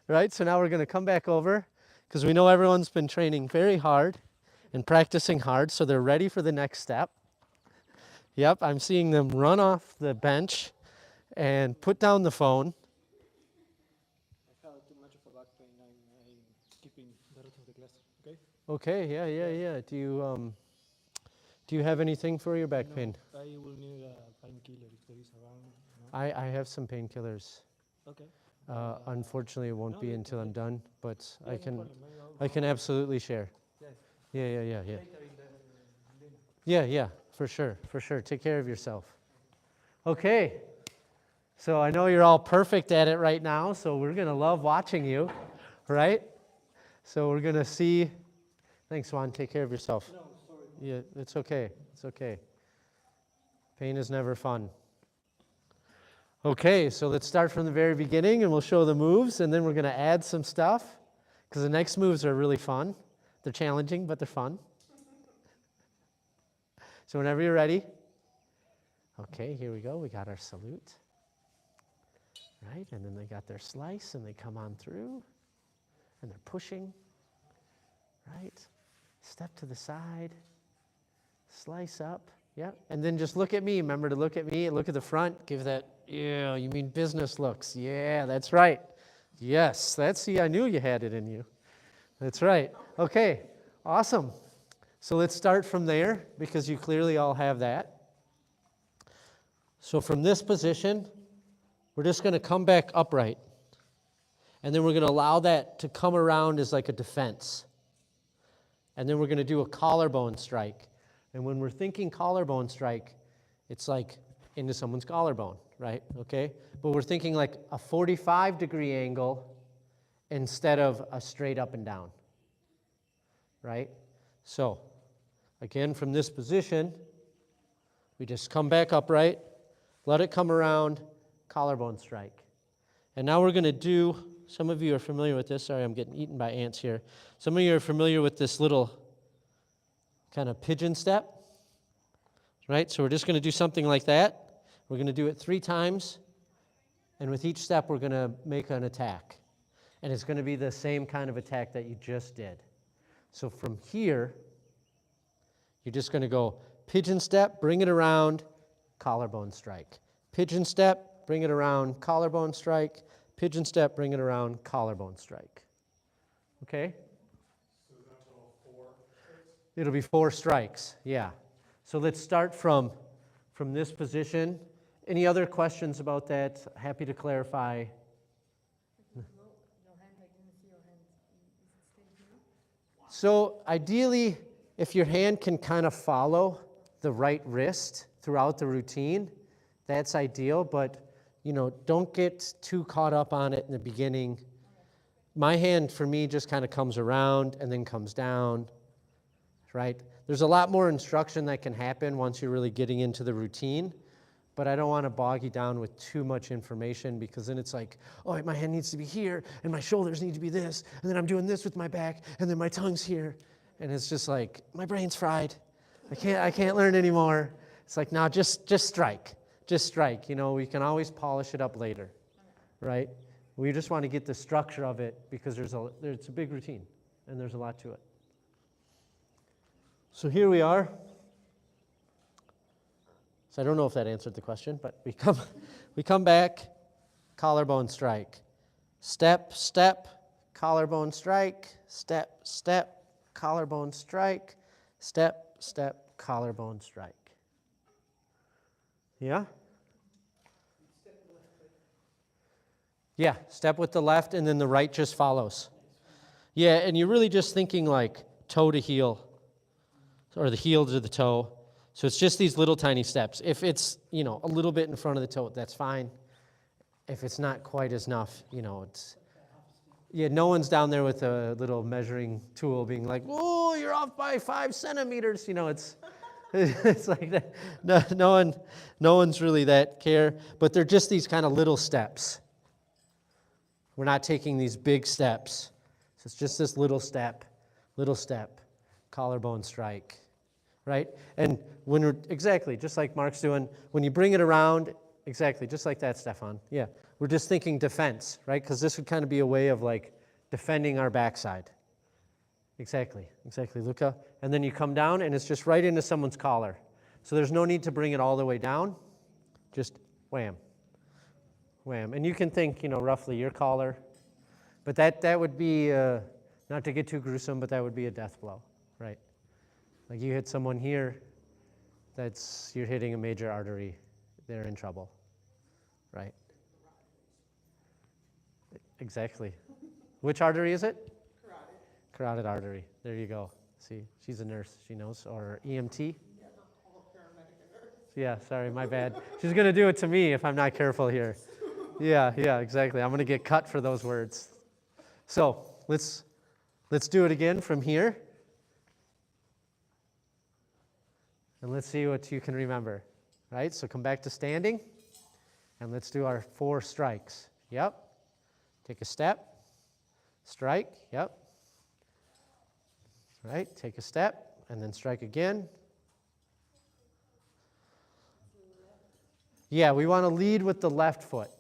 Right, so now we're going to come back over because we know everyone's been training very hard and practicing hard, so they're ready for the next step. Yep, I'm seeing them run off the bench and put down the phone. I have too much of a back pain. I'm skipping the rest of the class, okay? Okay, yeah. Do you have anything for your back pain? I will need a painkiller if there is around. No? I have some painkillers. Okay. Unfortunately, it won't be until I'm done, but Yeah, I no can problem. I can absolutely share. Yes. Yeah. Later in the Yeah, for sure. Take care of yourself. Okay. So I know you're all perfect at it right now, so we're going to love watching you, right? So we're going to see. Thanks, Juan. Take care of yourself. No, sorry. Yeah, it's okay. It's okay. Pain is never fun. Okay, so let's start from the very beginning and we'll show the moves and then we're going to add some stuff because the next moves are really fun. They're challenging, but they're fun. So whenever you're ready. Okay, here we go. We got our salute. Right, and then they got their slice and they come on through and they're pushing. Right, step to the side, slice up. Yeah, and then just look at me. Remember to look at me, look at the front, give that, yeah, you mean business looks. Yeah, that's right. Yes, see, I knew you had it in you. That's right. Okay, awesome. So let's start from there because you clearly all have that. So from this position, we're just going to come back upright. And then we're going to allow that to come around as like a defense. And then we're going to do a collarbone strike. And when we're thinking collarbone strike, it's like into someone's collarbone, right? Okay? But we're thinking like a 45-degree angle instead of a straight up and down, right? So, again, from this position, we just come back upright, let it come around, collarbone strike. And now we're going to do, some of you are familiar with this. Sorry, I'm getting eaten by ants here. Some of you are familiar with this little kind of pigeon step, right? So we're just going to do something like that. We're going to do it 3 times, and with each step, we're going to make an attack. And it's going to be the same kind of attack that you just did. So from here, you're just going to go pigeon step, bring it around, collarbone strike. Pigeon step, bring it around, collarbone strike. Pigeon step, bring it around, collarbone strike. Okay? So that's all 4 strikes? It'll be 4 strikes, yeah. So let's start from this position. Any other questions about that? Happy to clarify. So ideally, if your hand can kind of follow the right wrist throughout the routine, that's ideal, but don't get too caught up on it in the beginning. My hand, for me, just kind of comes around and then comes down, right? There's a lot more instruction that can happen once you're really getting into the routine, but I don't want to bog you down with too much information because then it's like, oh, my hand needs to be here, and my shoulders need to be this, and then I'm doing this with my back, and then my tongue's here, and it's just like, my brain's fried. I can't learn anymore. It's like, no, just strike. Just strike. We can always polish it up later, right? We just want to get the structure of it because it's a big routine, and there's a lot to it. So here we are. So I don't know if that answered the question, but we come back, collarbone strike. Step, step, collarbone strike. Step, step, collarbone strike. Step, step, collarbone strike. Yeah? Yeah, step with the left and then the right just follows. Yeah, and you're really just thinking like toe to heel or the heel to the toe. So it's just these little tiny steps. If it's, a little bit in front of the toe, that's fine. If it's not quite as enough, no one's down there with a little measuring tool being like, "Oh, you're off by 5 centimeters." It's like that. No one's really that care. But they're just these kind of little steps. We're not taking these big steps. So it's just this little step, collarbone strike, right? And when we're, exactly, just like Mark's doing, when you bring it around, exactly, just like that, Stefan. Yeah, we're just thinking defense, right? Because this would kind of be a way of like defending our backside. Exactly, Luca. And then you come down and it's just right into someone's collar. So there's no need to bring it all the way down. Just wham, wham. And you can think, roughly your collar. But that would be, not to get too gruesome, but that would be a death blow, right? Like you hit someone here, you're hitting a major artery. They're in trouble, right? Exactly. Which artery is it? Carotid artery. There you go. See, she's a nurse. She knows. Or EMT. Yeah, sorry, my bad. She's going to do it to me if I'm not careful here. Yeah, exactly. I'm going to get cut for those words. So let's Let's do it again from here. And let's see what you can remember, right? So come back to standing, and let's do our 4 strikes. Yep. Take a step, strike, yep. Right, take a step, and then strike again. Yeah, we want to lead with the left foot.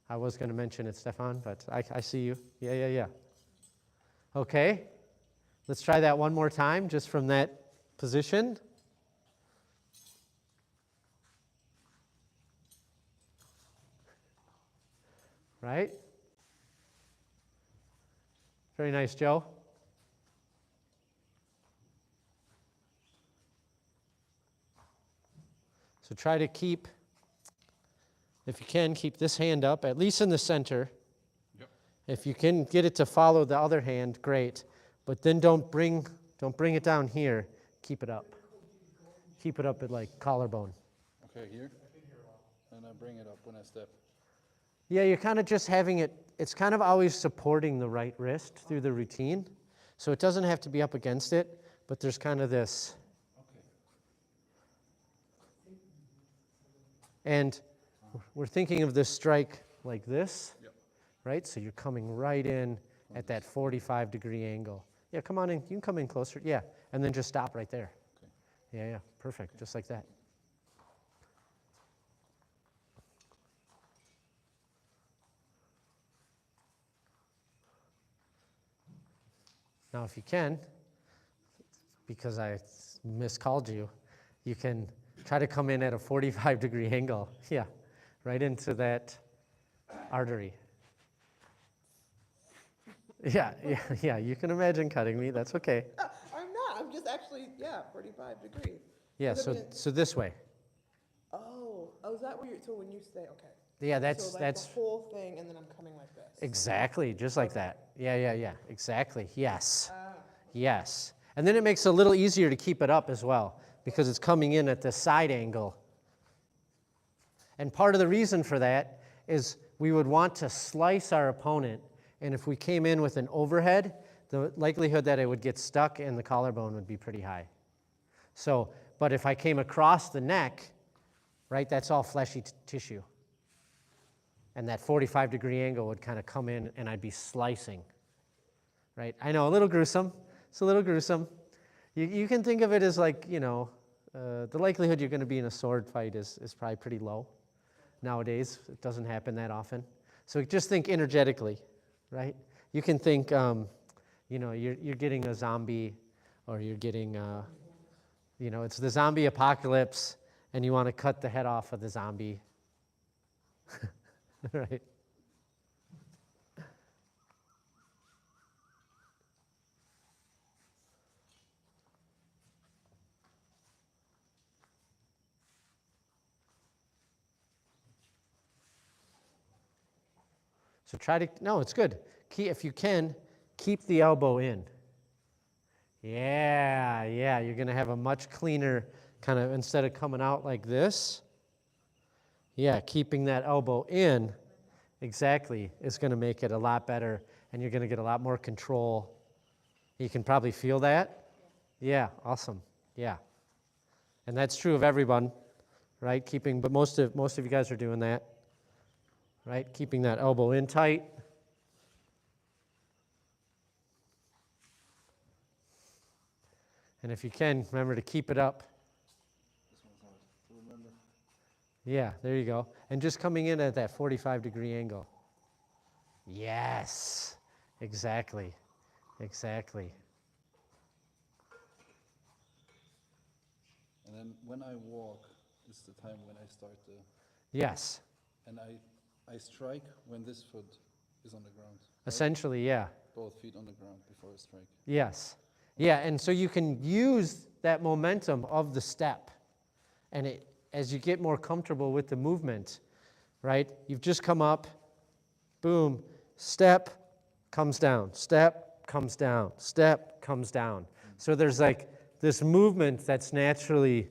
I was going to mention it, Stefan, but I see you. Yeah. Okay, let's try that one more time, just from that position. Right? Very nice, Joe. So try to keep, if you can, keep this hand up, at least in the center. Yep. If you can get it to follow the other hand, great. But then don't bring it down here. Keep it up. Keep it up at like collarbone. Okay, here. And I bring it up when I step. Yeah, you're kind of just having it, it's kind of always supporting the right wrist through the routine. So it doesn't have to be up against it, but there's kind of this. Okay. And we're thinking of this strike like this, Yep. right? So you're coming right in at that 45-degree angle. Yeah, come on in. You can come in closer. Yeah, and then just stop right there. Okay. Yeah, perfect, just like that. Now, if you can, because I miscalled you, you can try to come in at a 45-degree angle. Yeah, right into that artery. Yeah, you can imagine cutting me. That's okay. I'm not. I'm just actually, 45 degrees. Yeah, Does that mean so this way. Oh, is that where you're, so when you say, okay. Yeah, So that's like that's the whole thing, and then I'm coming like this. exactly just like that. Yeah, exactly. Yes. Yes. And then it makes it a little easier to keep it up as well because it's coming in at the side angle. And part of the reason for that is we would want to slice our opponent, and if we came in with an overhead, the likelihood that it would get stuck in the collarbone would be pretty high. So, but if I came across the neck, right, that's all fleshy tissue. And that 45-degree angle would kind of come in and I'd be slicing, right? I know, a little gruesome. It's a little gruesome. You can think of it as like, the likelihood you're going to be in a sword fight is probably pretty low nowadays. It doesn't happen that often. So just think energetically, right? You can think, you're getting a zombie, or you're getting, it's the zombie apocalypse, and you want to cut the head off of the zombie. Right? So it's good. If you can, keep the elbow in. Yeah, you're going to have a much cleaner kind of, instead of coming out like this, keeping that elbow in, exactly, is going to make it a lot better, and you're going to get a lot more control. You can probably feel that? Yeah, awesome. Yeah. And that's true of everyone, right? But most of you guys are doing that, right? Keeping that elbow in tight. And if you can, remember to keep it up. Yeah, there you go. And just coming in at that 45-degree angle. Yes, exactly. And then when I walk, is the time when I start the... Yes. And I strike when this foot is on the ground. Right? Essentially, yeah. Both feet on the ground before I strike. Yes. Yeah, and so you can use that momentum of the step. And as you get more comfortable with the movement, right? You've just come up, boom, step, comes down, step, comes down, step, comes down. So there's like this movement that's naturally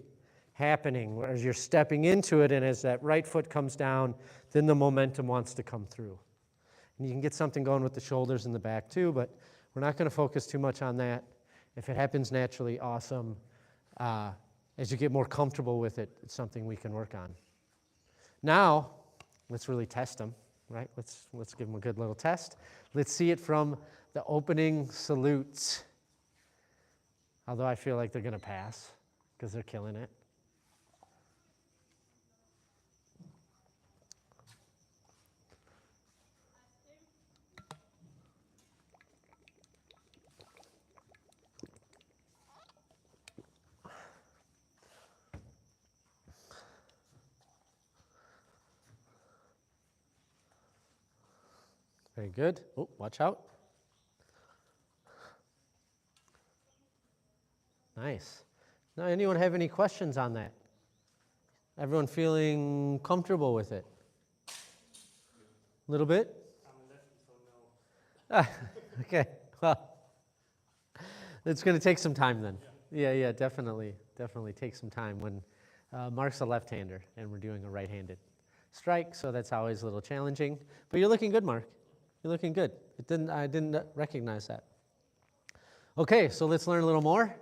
happening, whereas you're stepping into it, and as that right foot comes down, then the momentum wants to come through. And you can get something going with the shoulders and the back too, but We're not going to focus too much on that. If it happens naturally, awesome. As you get more comfortable with it, it's something we can work on. Now, let's really test them, right? Let's give them a good little test. Let's see it from the opening salutes. Although I feel like they're going to pass because they're killing it. Very good. Oh, watch out. Nice. Now, anyone have any questions on that? Everyone feeling comfortable with it? A little bit? Okay. Well, it's going to take some time then. Yeah, definitely take some time when Mark's a left-hander and we're doing a right-handed strike, so that's always a little challenging. But you're looking good, Mark. You're looking good. I didn't recognize that. Okay, so let's learn a little more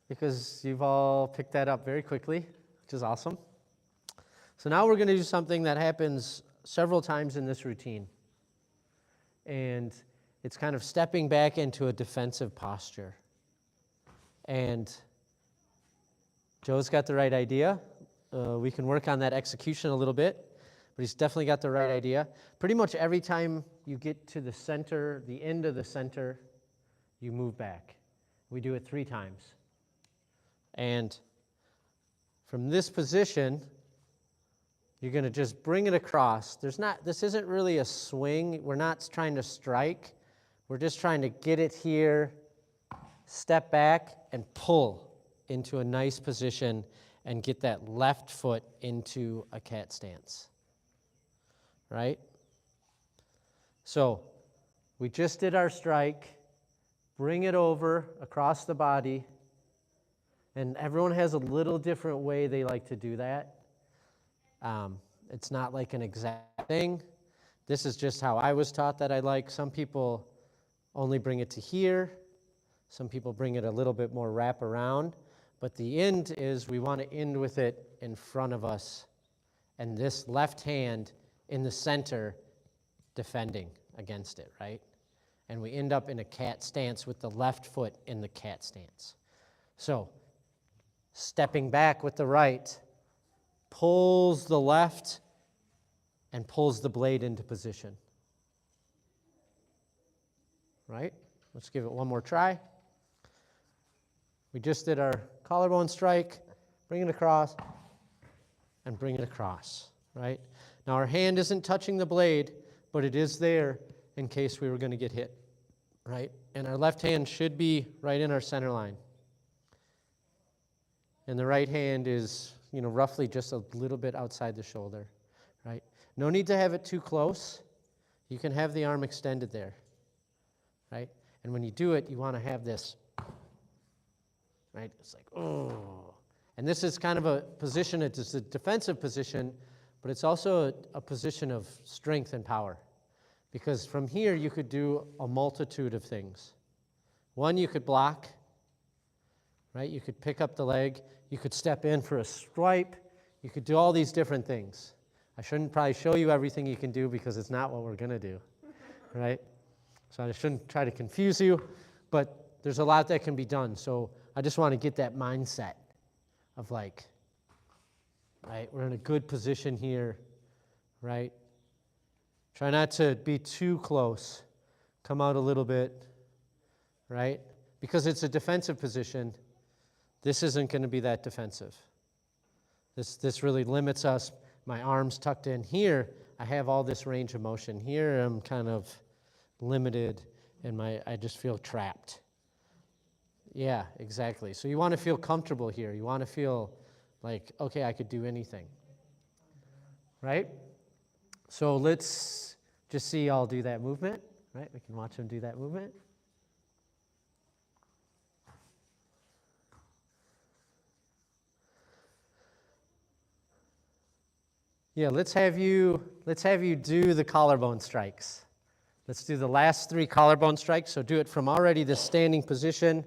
because you've all picked that up very quickly, which is awesome. So now we're going to do something that happens several times in this routine. And it's kind of stepping back into a defensive posture. And Joe's got the right idea. We can work on that execution a little bit, but he's definitely got the right idea. Pretty much every time you get to the center, the end of the center, you move back. We do it 3 times. And from this position, you're going to just bring it across. This isn't really a swing. We're not trying to strike. We're just trying to get it here, step back, and pull into a nice position and get that left foot into a cat stance. Right? So we just did our strike. Bring it over across the body. And everyone has a little different way they like to do that. It's not like an exact thing. This is just how I was taught that I like. Some people only bring it to here. Some people bring it a little bit more wrap around. But the end is we want to end with it in front of us. And this left hand in the center defending against it, right? And we end up in a cat stance with the left foot in the cat stance. So, stepping back with the right, pulls the left and pulls the blade into position. Right? Let's give it one more try. We just did our collarbone strike, bring it across, and bring it across, right? Now our hand isn't touching the blade, but it is there in case we were going to get hit, right? And our left hand should be right in our center line. And the right hand is, roughly just a little bit outside the shoulder, right? No need to have it too close. You can have the arm extended there, right? And when you do it, you want to have this, right? It's like, oh. And this is kind of a position, it's a defensive position, but it's also a position of strength and power. Because from here, you could do a multitude of things. One, you could block, right? You could pick up the leg. You could step in for a stripe. You could do all these different things. I shouldn't probably show you everything you can do because it's not what we're going to do, right? So I shouldn't try to confuse you, but there's a lot that can be done. So I just want to get that mindset of like, right, we're in a good position here, right? Try not to be too close. Come out a little bit, right? Because it's a defensive position. This isn't going to be that defensive. This really limits us. My arm's tucked in here. I have all this range of motion. Here I'm kind of limited and I just feel trapped. Yeah, exactly. So you want to feel comfortable here. You want to feel like, okay, I could do anything. Right? So let's just see y'all do that movement. Right? We can watch them do that movement. Yeah, let's have you do the collarbone strikes. Let's do the last 3 collarbone strikes. So do it from already the standing position.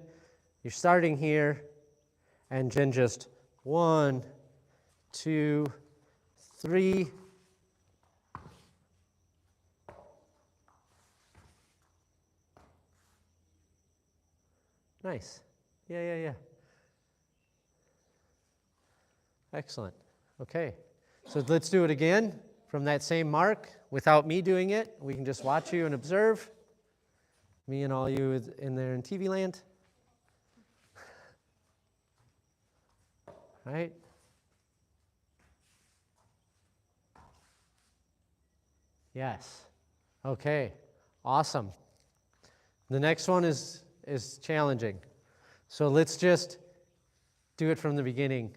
You're starting here, and then just 1, 2, 3. Nice. Yeah. Excellent. Okay. So let's do it again from that same mark without me doing it. We can just watch you and observe. Me and all you in there in TV land. Right? Yes. Okay. Awesome. The next one is challenging. So let's just do it from the beginning,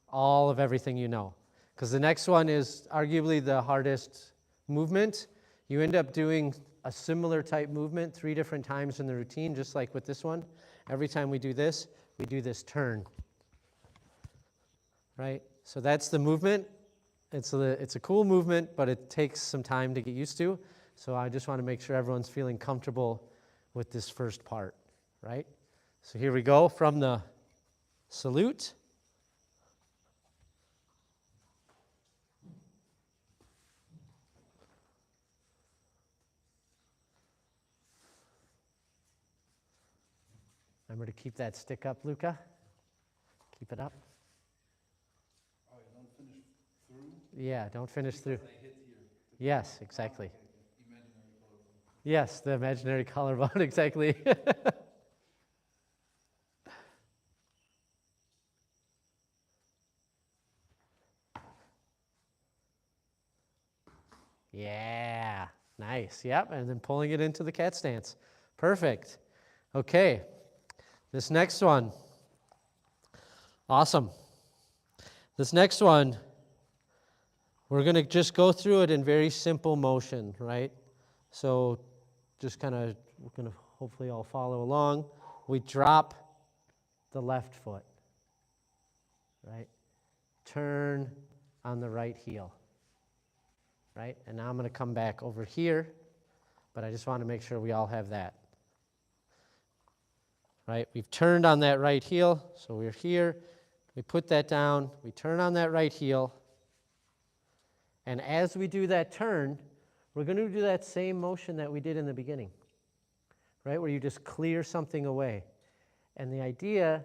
all of everything you know. Because the next one is arguably the hardest movement. You end up doing a similar type movement 3 different times in the routine, just like with this one. Every time we do this turn. Right? So that's the movement. It's a cool movement, but it takes some time to get used to. So I just want to make sure everyone's feeling comfortable with this first part, right? So here we go from the salute. Remember to keep that stick up, Luca. Keep it up. Oh, you don't finish through? Yeah, don't finish through. I hit here. Yes, exactly. Imaginary collarbone. Yes, the imaginary collarbone, exactly. Yeah, nice. Yep, and then pulling it into the cat stance. Perfect. Okay, this next one. Awesome. This next one, we're going to just go through it in very simple motion, right? So just kind of, we're going to hopefully all follow along. We drop the left foot, right? Turn on the right heel, right? And now I'm going to come back over here, but I just want to make sure we all have that. Right? We've turned on that right heel, so we're here. We put that down. We turn on that right heel. And as we do that turn, we're going to do that same motion that we did in the beginning, right? Where you just clear something away. And the idea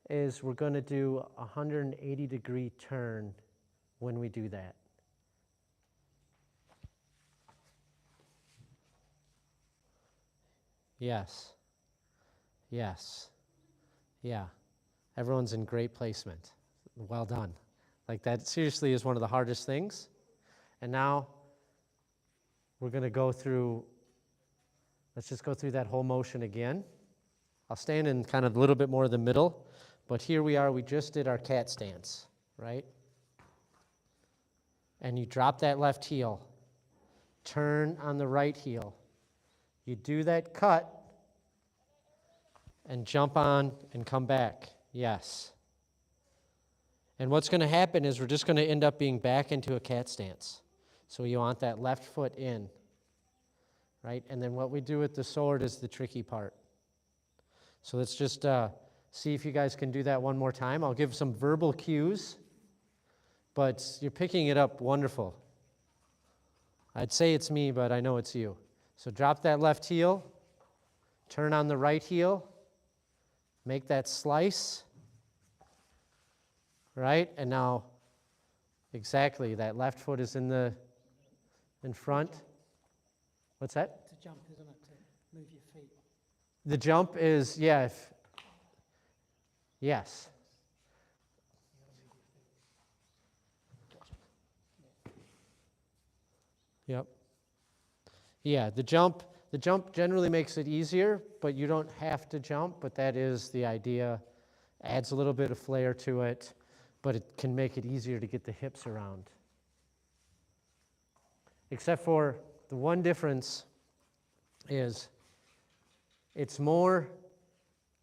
is we're going to do a 180-degree turn when we do that. Yes. Yes. Yeah. Everyone's in great placement. Well done. Like that seriously is one of the hardest things. And now we're going to go through, let's just go through that whole motion again. I'll stand in kind of a little bit more of the middle, but here we are, we just did our cat stance, right? And you drop that left heel, turn on the right heel. You do that cut, and jump on and come back. Yes. And what's going to happen is we're just going to end up being back into a cat stance. So you want that left foot in, right? And then what we do with the sword is the tricky part. So let's just see if you guys can do that one more time. I'll give some verbal cues, but you're picking it up wonderful. I'd say it's me, but I know it's you. So drop that left heel, turn on the right heel, make that slice, right? And now, exactly, that left foot is in front. What's that? To jump, isn't it? To move your feet. The jump is, yeah, yes. Yep. Yeah, the jump generally makes it easier, but you don't have to jump, but that is the idea. Adds a little bit of flair to it, but it can make it easier to get the hips around. Except for the one difference is it's more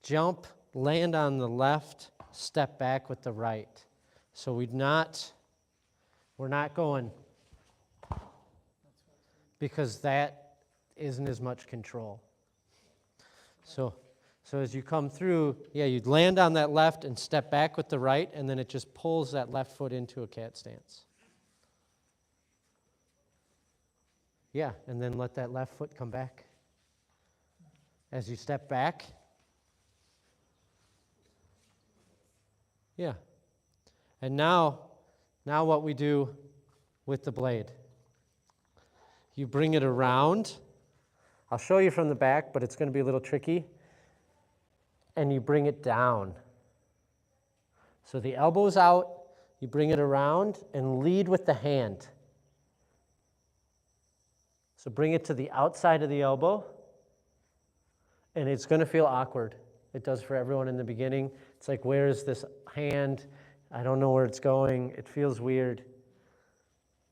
jump, land on the left, step back with the right. So we're not going, because that isn't as much control. So as you come through, yeah, you'd land on that left and step back with the right, and then it just pulls that left foot into a cat stance. Yeah, and then let that left foot come back. As you step back, yeah. And now what we do with the blade. You bring it around. I'll show you from the back, but it's going to be a little tricky. And you bring it down. So the elbow's out, you bring it around and lead with the hand. So bring it to the outside of the elbow, and it's going to feel awkward. It does for everyone in the beginning. It's like, where is this hand? I don't know where it's going. It feels weird.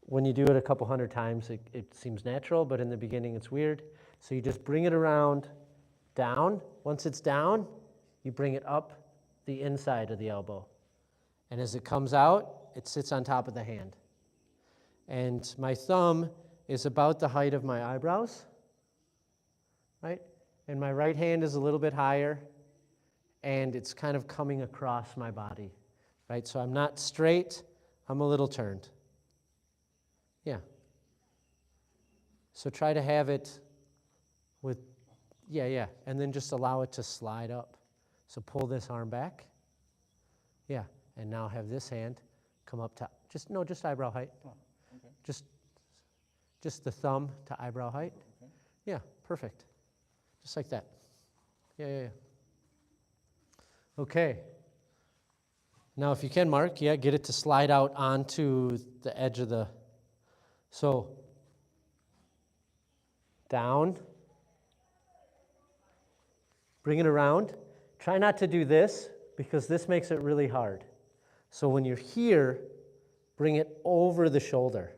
When you do it a couple hundred times, it seems natural, but in the beginning it's weird. So you just bring it around, down. Once it's down, you bring it up the inside of the elbow. And as it comes out, it sits on top of the hand. And my thumb is about the height of my eyebrows, right? And my right hand is a little bit higher, and it's kind of coming across my body, right? So I'm not straight, I'm a little turned. Yeah. So try to have it with, yeah, and then just allow it to slide up. So pull this arm back. Yeah, and now have this hand come up top. Just eyebrow height. Oh, okay. Just the thumb to eyebrow height. Okay. Yeah, perfect. Just like that. Yeah. Okay. Now if you can, Mark, get it to slide out onto the edge of the, so down. Bring it around. Try not to do this because this makes it really hard. So when you're here, bring it over the shoulder.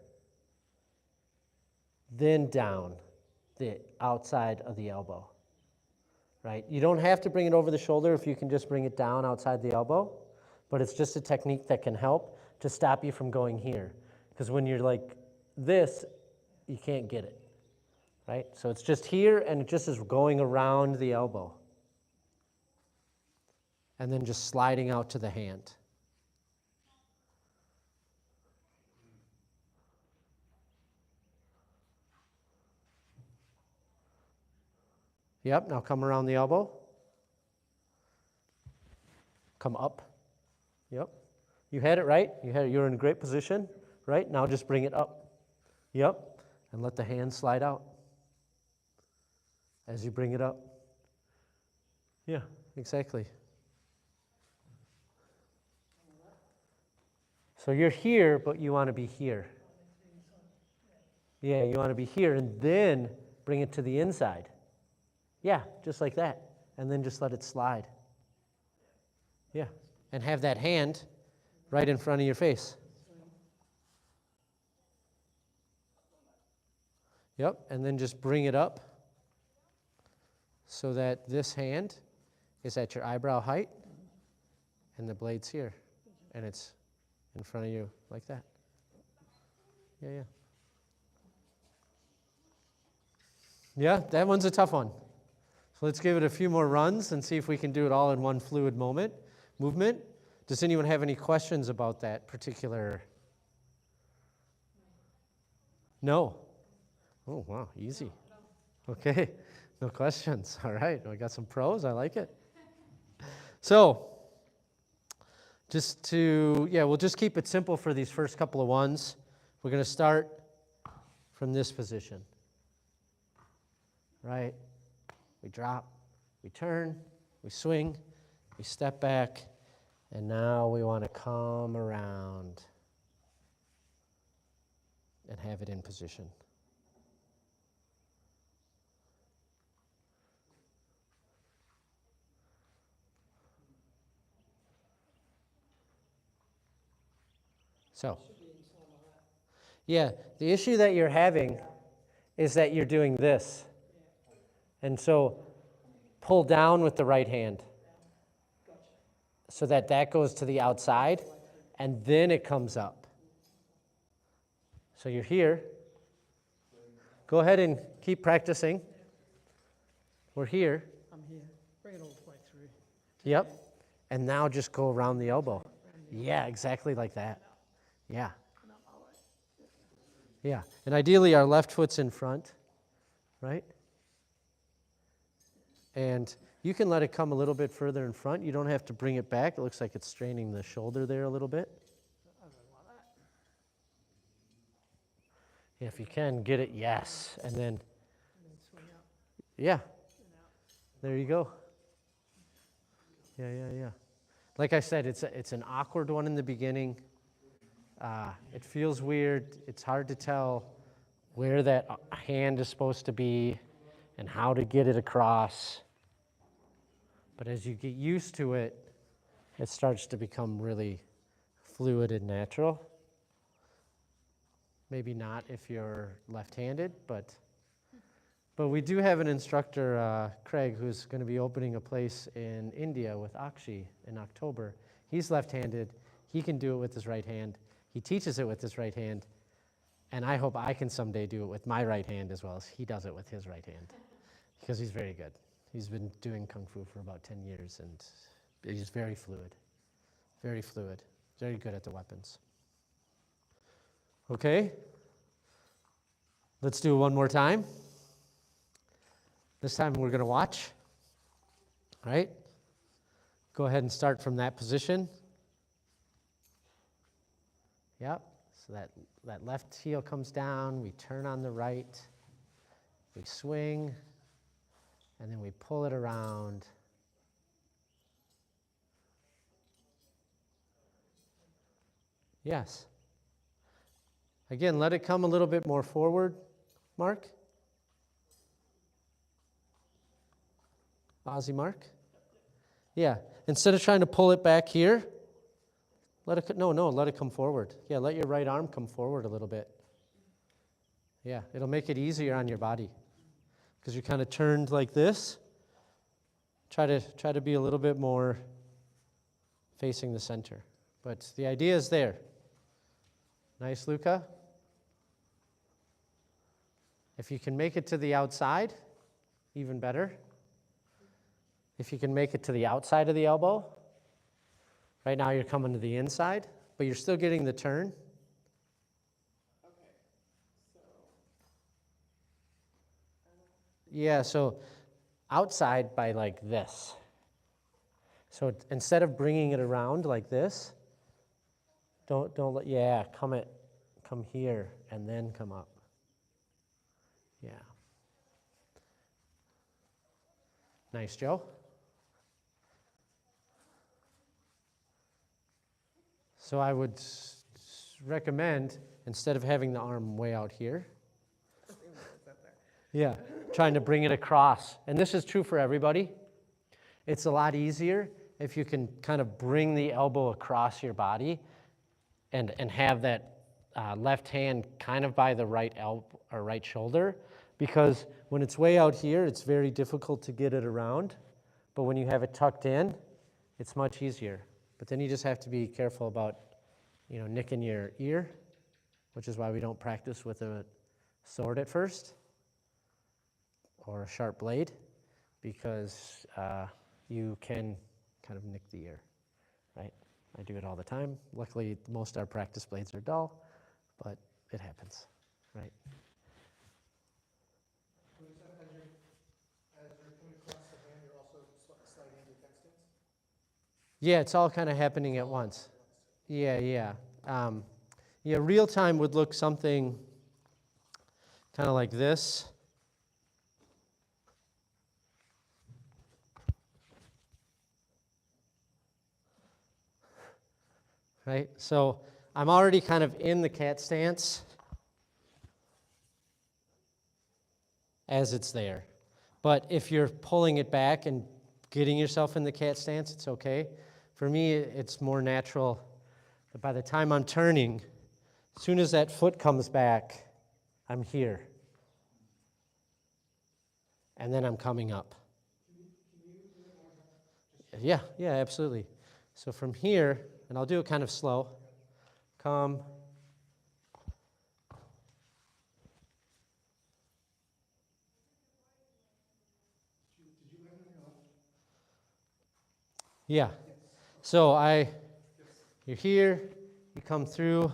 Then down the outside of the elbow. Right? You don't have to bring it over the shoulder if you can just bring it down outside the elbow, but it's just a technique that can help to stop you from going here. Because when you're like this, you can't get it. Right? So it's just here and it just is going around the elbow. And then just sliding out to the hand. Yep, now come around the elbow. Come up. Yep. You had it right. You're in a great position. Right? Now just bring it up. Yep. And let the hand slide out. As you bring it up. Yeah, exactly. So you're here, but you want to be here. Yeah, you want to be here, and then bring it to the inside. Yeah, just like that. And then just let it slide. Yeah, and have that hand right in front of your face. Yep, and then just bring it up so that this hand is at your eyebrow height, and the blade's here, and it's in front of you like that. Yeah. Yeah, that one's a tough one. So let's give it a few more runs and see if we can do it all in one fluid movement. Does anyone have any questions about that particular? No? Oh, wow, easy. Okay, no questions. All right, we got some pros. I like it. So, we'll just keep it simple for these first couple of ones. We're going to start from this position. Right? We drop, we turn, we swing, we step back, and now we want to come around and have it in position. So, yeah, the issue that you're having is that you're doing this. And so pull down with the right hand so that goes to the outside, and then it comes up. So you're here. Go ahead and keep practicing. We're here. I'm here. Bring it all the way through. Yep. And now just go around the elbow. Yeah, exactly like that. Yeah. Yeah. And ideally, our left foot's in front, right? And you can let it come a little bit further in front. You don't have to bring it back. It looks like it's straining the shoulder there a little bit. If you can, get it, yes. And then, yeah. There you go. Yeah. Like I said, it's an awkward one in the beginning. It feels weird. It's hard to tell where that hand is supposed to be and how to get it across. But as you get used to it, it starts to become really fluid and natural. Maybe not if you're left-handed, but we do have an instructor, Craig, who's going to be opening a place in India with Akshi in October. He's left-handed. He can do it with his right hand. He teaches it with his right hand. And I hope I can someday do it with my right hand as well as he does it with his right hand, because he's very good. He's been doing Kung Fu for about 10 years, and he's very fluid, very good at the weapons. Okay, let's do it one more time. This time we're going to watch, all right? Go ahead and start from that position. Yep, so that left heel comes down, we turn on the right, we swing, and then we pull it around. Yes. Again, let it come a little bit more forward, Mark. Aussie Mark. Yeah, instead of trying to pull it back here, let it come forward. Yeah, let your right arm come forward a little bit. Yeah, it'll make it easier on your body because you're kind of turned like this. Try to be a little bit more facing the center. But the idea is there. Nice, Luca. If you can make it to the outside, even better. If you can make it to the outside of the elbow, right now you're coming to the inside, but you're still getting the turn. Yeah, so outside by like this. So instead of bringing it around like this, come here and then come up. Yeah. Nice, Joe. So I would recommend, instead of having the arm way out here, yeah, trying to bring it across. And this is true for everybody. It's a lot easier if you can kind of bring the elbow across your body and have that left hand kind of by the right elbow or right shoulder, because when it's way out here, it's very difficult to get it around. But when you have it tucked in, it's much easier. But then you just have to be careful about, nicking your ear, which is why we don't practice with a sword at first or a sharp blade, because you can kind of nick the ear, right? I do it all the time. Luckily, most of our practice blades are dull, but it happens, right? As you're coming across the hand, you're also sliding into cat stance? Yeah, it's all kind of happening at once. Yeah. Real time would look something kind of like this. Right, so I'm already kind of in the cat stance as it's there. But if you're pulling it back and getting yourself in the cat stance, it's okay. For me, it's more natural that by the time I'm turning, as soon as that foot comes back, I'm here. And then I'm coming up. Yeah, absolutely. So from here, and I'll do it kind of slow, come, Yeah. So you're here, you come through.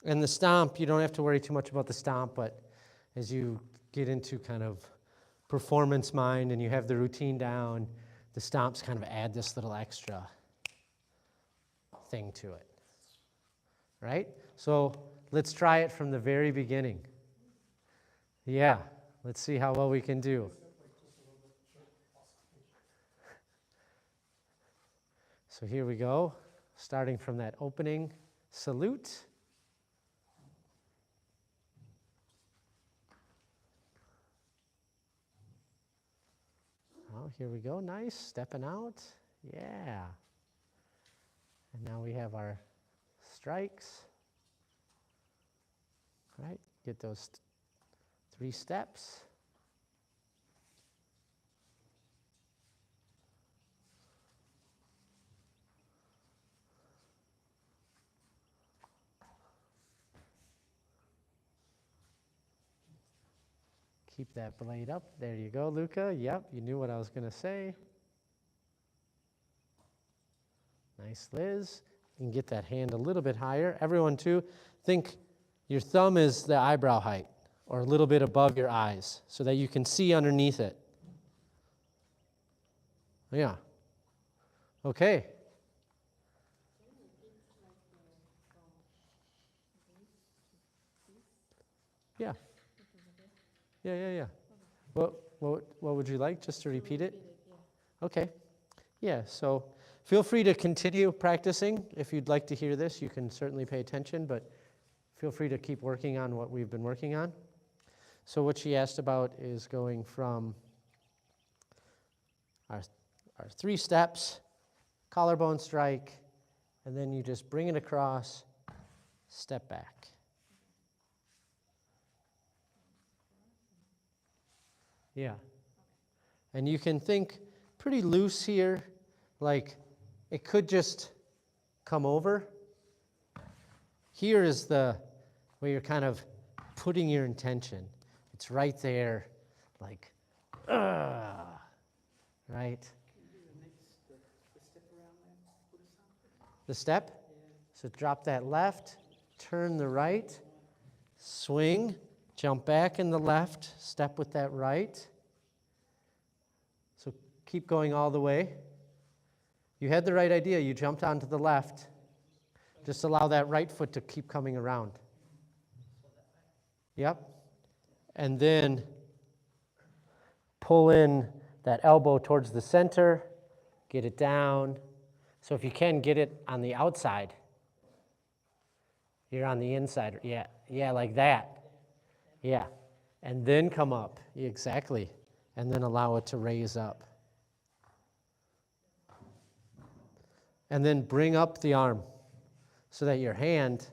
And the stomp, you don't have to worry too much about the stomp, but as you get into kind of performance mind and you have the routine down, the stomps kind of add this little extra thing to it. Right? So let's try it from the very beginning. Yeah, let's see how well we can do. So here we go, starting from that opening salute. Oh, here we go, nice, stepping out, yeah. And now we have our strikes, right? Get those 3 steps. Keep that blade up. There you go, Luca. Yep, you knew what I was going to say. Nice, Liz. You can get that hand a little bit higher. Everyone, too, think your thumb is the eyebrow height or a little bit above your eyes so that you can see underneath it. Yeah. Okay. Yeah. Yeah. What would you like? Just to repeat it? Okay. Yeah, so feel free to continue practicing. If you'd like to hear this, you can certainly pay attention, but feel free to keep working on what we've been working on. So what she asked about is going from our 3 steps, collarbone strike, and then you just bring it across, step back. Yeah. And you can think pretty loose here, like it could just come over. Here is the where you're kind of putting your intention. It's right there, like, right? The step? So drop that left, turn the right, swing, jump back in the left, step with that right. So keep going all the way. You had the right idea. You jumped onto the left. Just allow that right foot to keep coming around. Yep. And then pull in that elbow towards the center. Get it down. So if you can, get it on the outside. You're on the inside. Yeah, like that. Yeah. And then come up. Exactly. And then allow it to raise up. And then bring up the arm so that your hand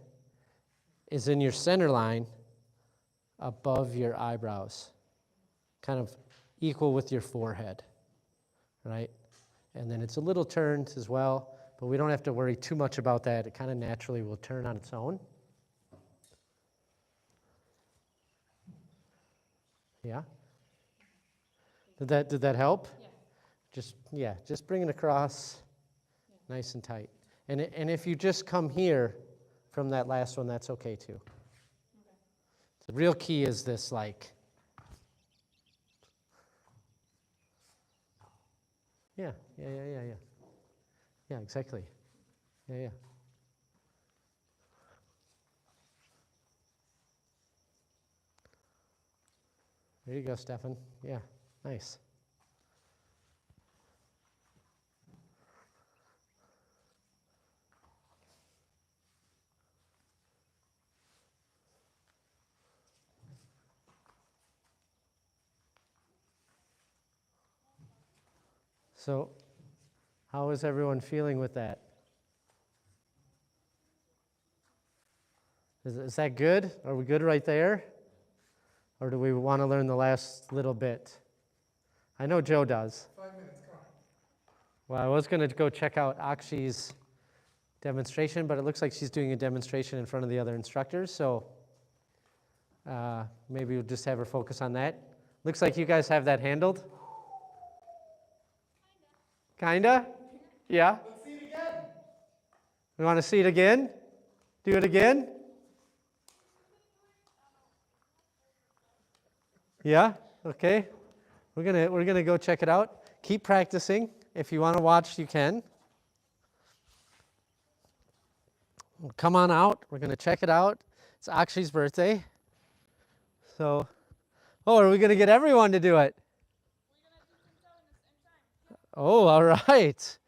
is in your center line above your eyebrows, kind of equal with your forehead, right? And then it's a little turned as well, but we don't have to worry too much about that. It kind of naturally will turn on its own. Yeah? Did that help? Yeah. Just bring it across nice and tight. And if you just come here from that last one, that's okay too. The real key is this, like, yeah. Yeah, exactly. Yeah. There you go, Stefan. Yeah, nice. So, how is everyone feeling with that? Is that good? Are we good right there? Or do we want to learn the last little bit? I know Joe does. 5 minutes, come on. Well, I was going to go check out Akshi's demonstration, but it looks like she's doing a demonstration in front of the other instructors, so Maybe we'll just have her focus on that. Looks like you guys have that handled. Kinda? Yeah? Let's see it again. We want to see it again? Do it again? Yeah? Okay. We're gonna go check it out. Keep practicing. If you want to watch, you can. Come on out. We're gonna check it out. It's Akshi's birthday. So, oh, are we gonna get everyone to do it? Oh, all right.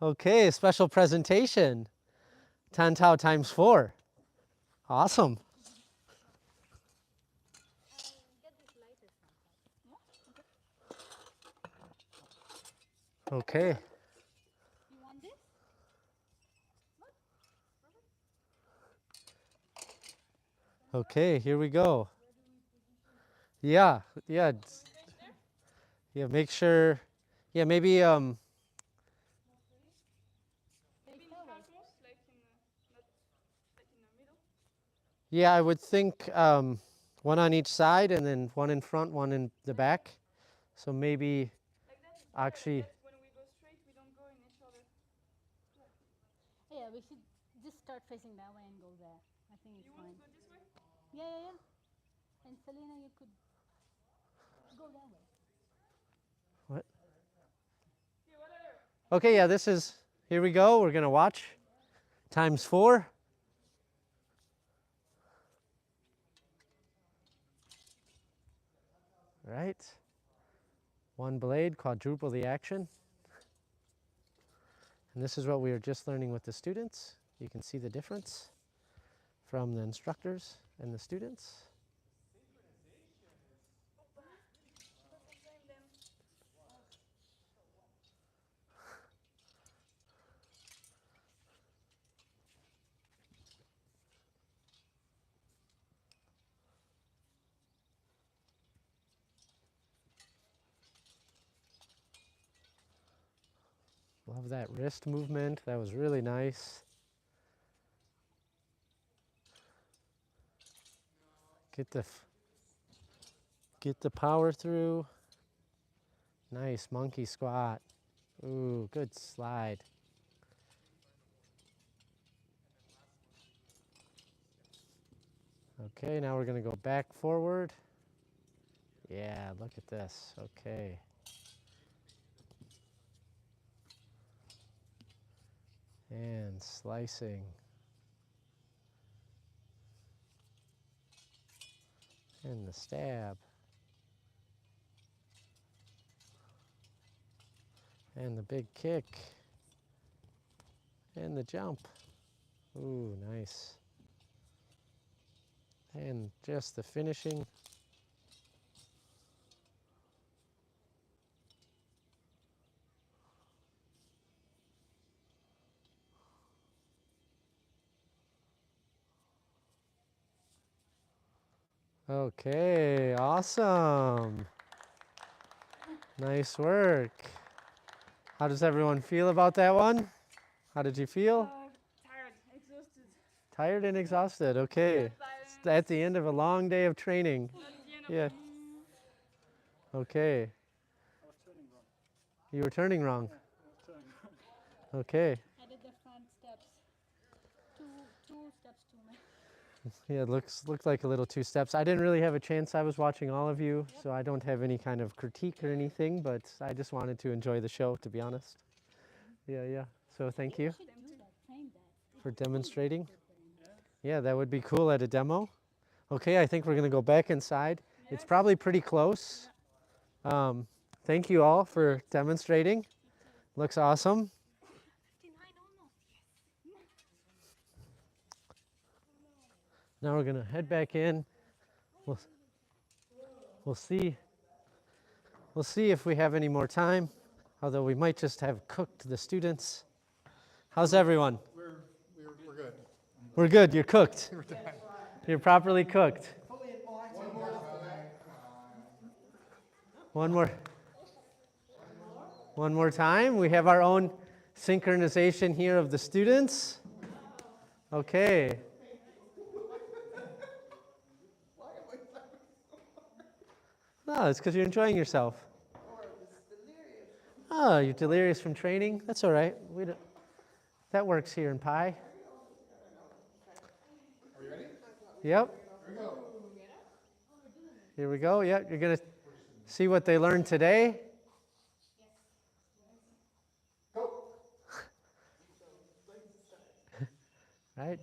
Okay, special presentation. Tan Tao times 4. Awesome. Okay. You want this? Okay, here we go. Yeah, yeah. Yeah, make sure. Yeah, maybe Maybe in cosmos, like in not like in the middle. yeah, I would think one on each side and then one in front, one in the back. So maybe Like that is better. Akshi. That when we go straight, we don't go in each other. Yeah, we should just start facing that way and go there. I think it's You want fine. to go this way? Yeah. And Selena, you could go that way. What? Yeah, whatever. Okay, yeah, this is, here we go. We're going to watch times 4. Right. One blade, quadruple the action. And this is what we were just learning with the students. You can see the difference from the instructors and the students. Love that wrist movement. That was really nice. Get the power through. Nice monkey squat. Ooh, good slide. Okay, now we're going to go back forward. Yeah, look at this. Okay. And slicing. And the stab. And the big kick. And the jump. Ooh, nice. And just the finishing. Okay, awesome. Nice work. How does everyone feel about that one? How did you feel? Tired, exhausted. Tired and exhausted. Okay. It's at the end of a long day of training. Not the end of Yeah. Okay. I was turning wrong. You were turning wrong. I was turning wrong. Okay. I did the front steps. Two steps too many. Yeah, it looked like a little 2 steps. I didn't really have a chance. I was watching all of you, so I don't have any kind of critique or anything, but I just wanted to enjoy the show, to be honest. Yeah. So thank you Should do that, train that. for demonstrating. Yeah, that would be cool at a demo. Okay, I think we're going to go back inside. It's probably pretty close. Thank you all for demonstrating. Looks awesome. Now we're going to head back in. We'll see if we have any more time, although we might just have cooked the students. How's everyone? We're good. We're good. You're cooked. You're properly cooked. One more time. We have our own synchronization here of the students. Okay. No, it's because you're enjoying yourself. Oh, you're delirious from training? That's all right. That works here in Pi. Are you ready? Yep. Here we go. Here we go. Yep. You're going to see what they learned today. Go. Right?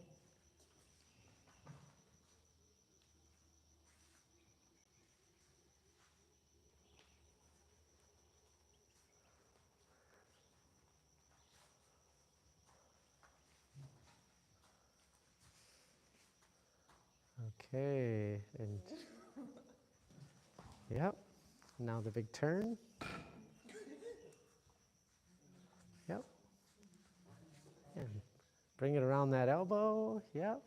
Okay. And yep. Now the big turn. Yep. And bring it around that elbow. Yep.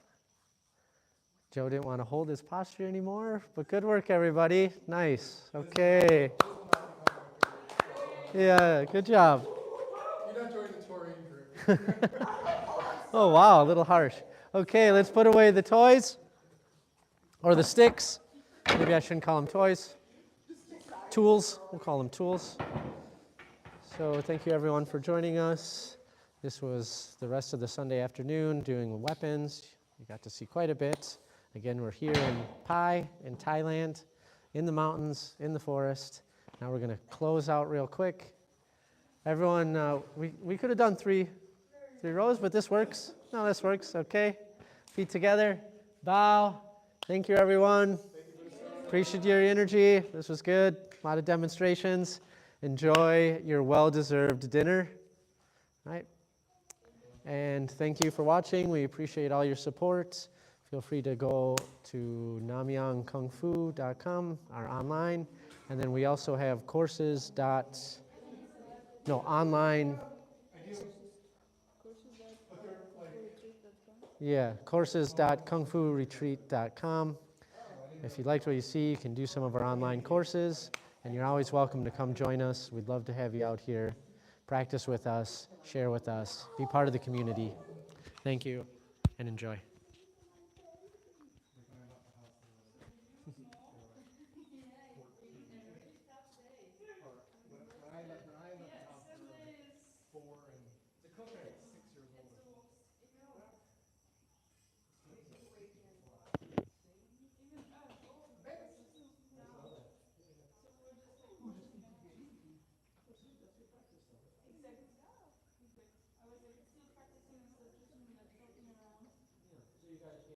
Joe didn't want to hold his posture anymore, but good work, everybody. Nice. Okay. Yeah, good job. You're not joining the touring group. Oh, wow, a little harsh. Okay, let's put away the toys or the sticks. Maybe I shouldn't call them toys. Tools. We'll call them tools. So thank you, everyone, for joining us. This was the rest of the Sunday afternoon doing weapons. You got to see quite a bit. Again, we're here in Pai, in Thailand, in the mountains, in the forest. Now we're going to close out real quick. Everyone, we could have done three rows, but this works. No, this works. Okay. Feet together. Bow. Thank you, everyone. Appreciate your energy. This was good. A lot of demonstrations. Enjoy your well-deserved dinner. Right? And thank you for watching. We appreciate all your support. Feel free to go to namyangkungfu.com, our online. And then we also have online. Yeah, courses.kungfuretreat.com. If you liked what you see, you can do some of our online courses. And you're always welcome to come join us. We'd love to have you out here. Practice with us, share with us, be part of the community. Thank you, and enjoy.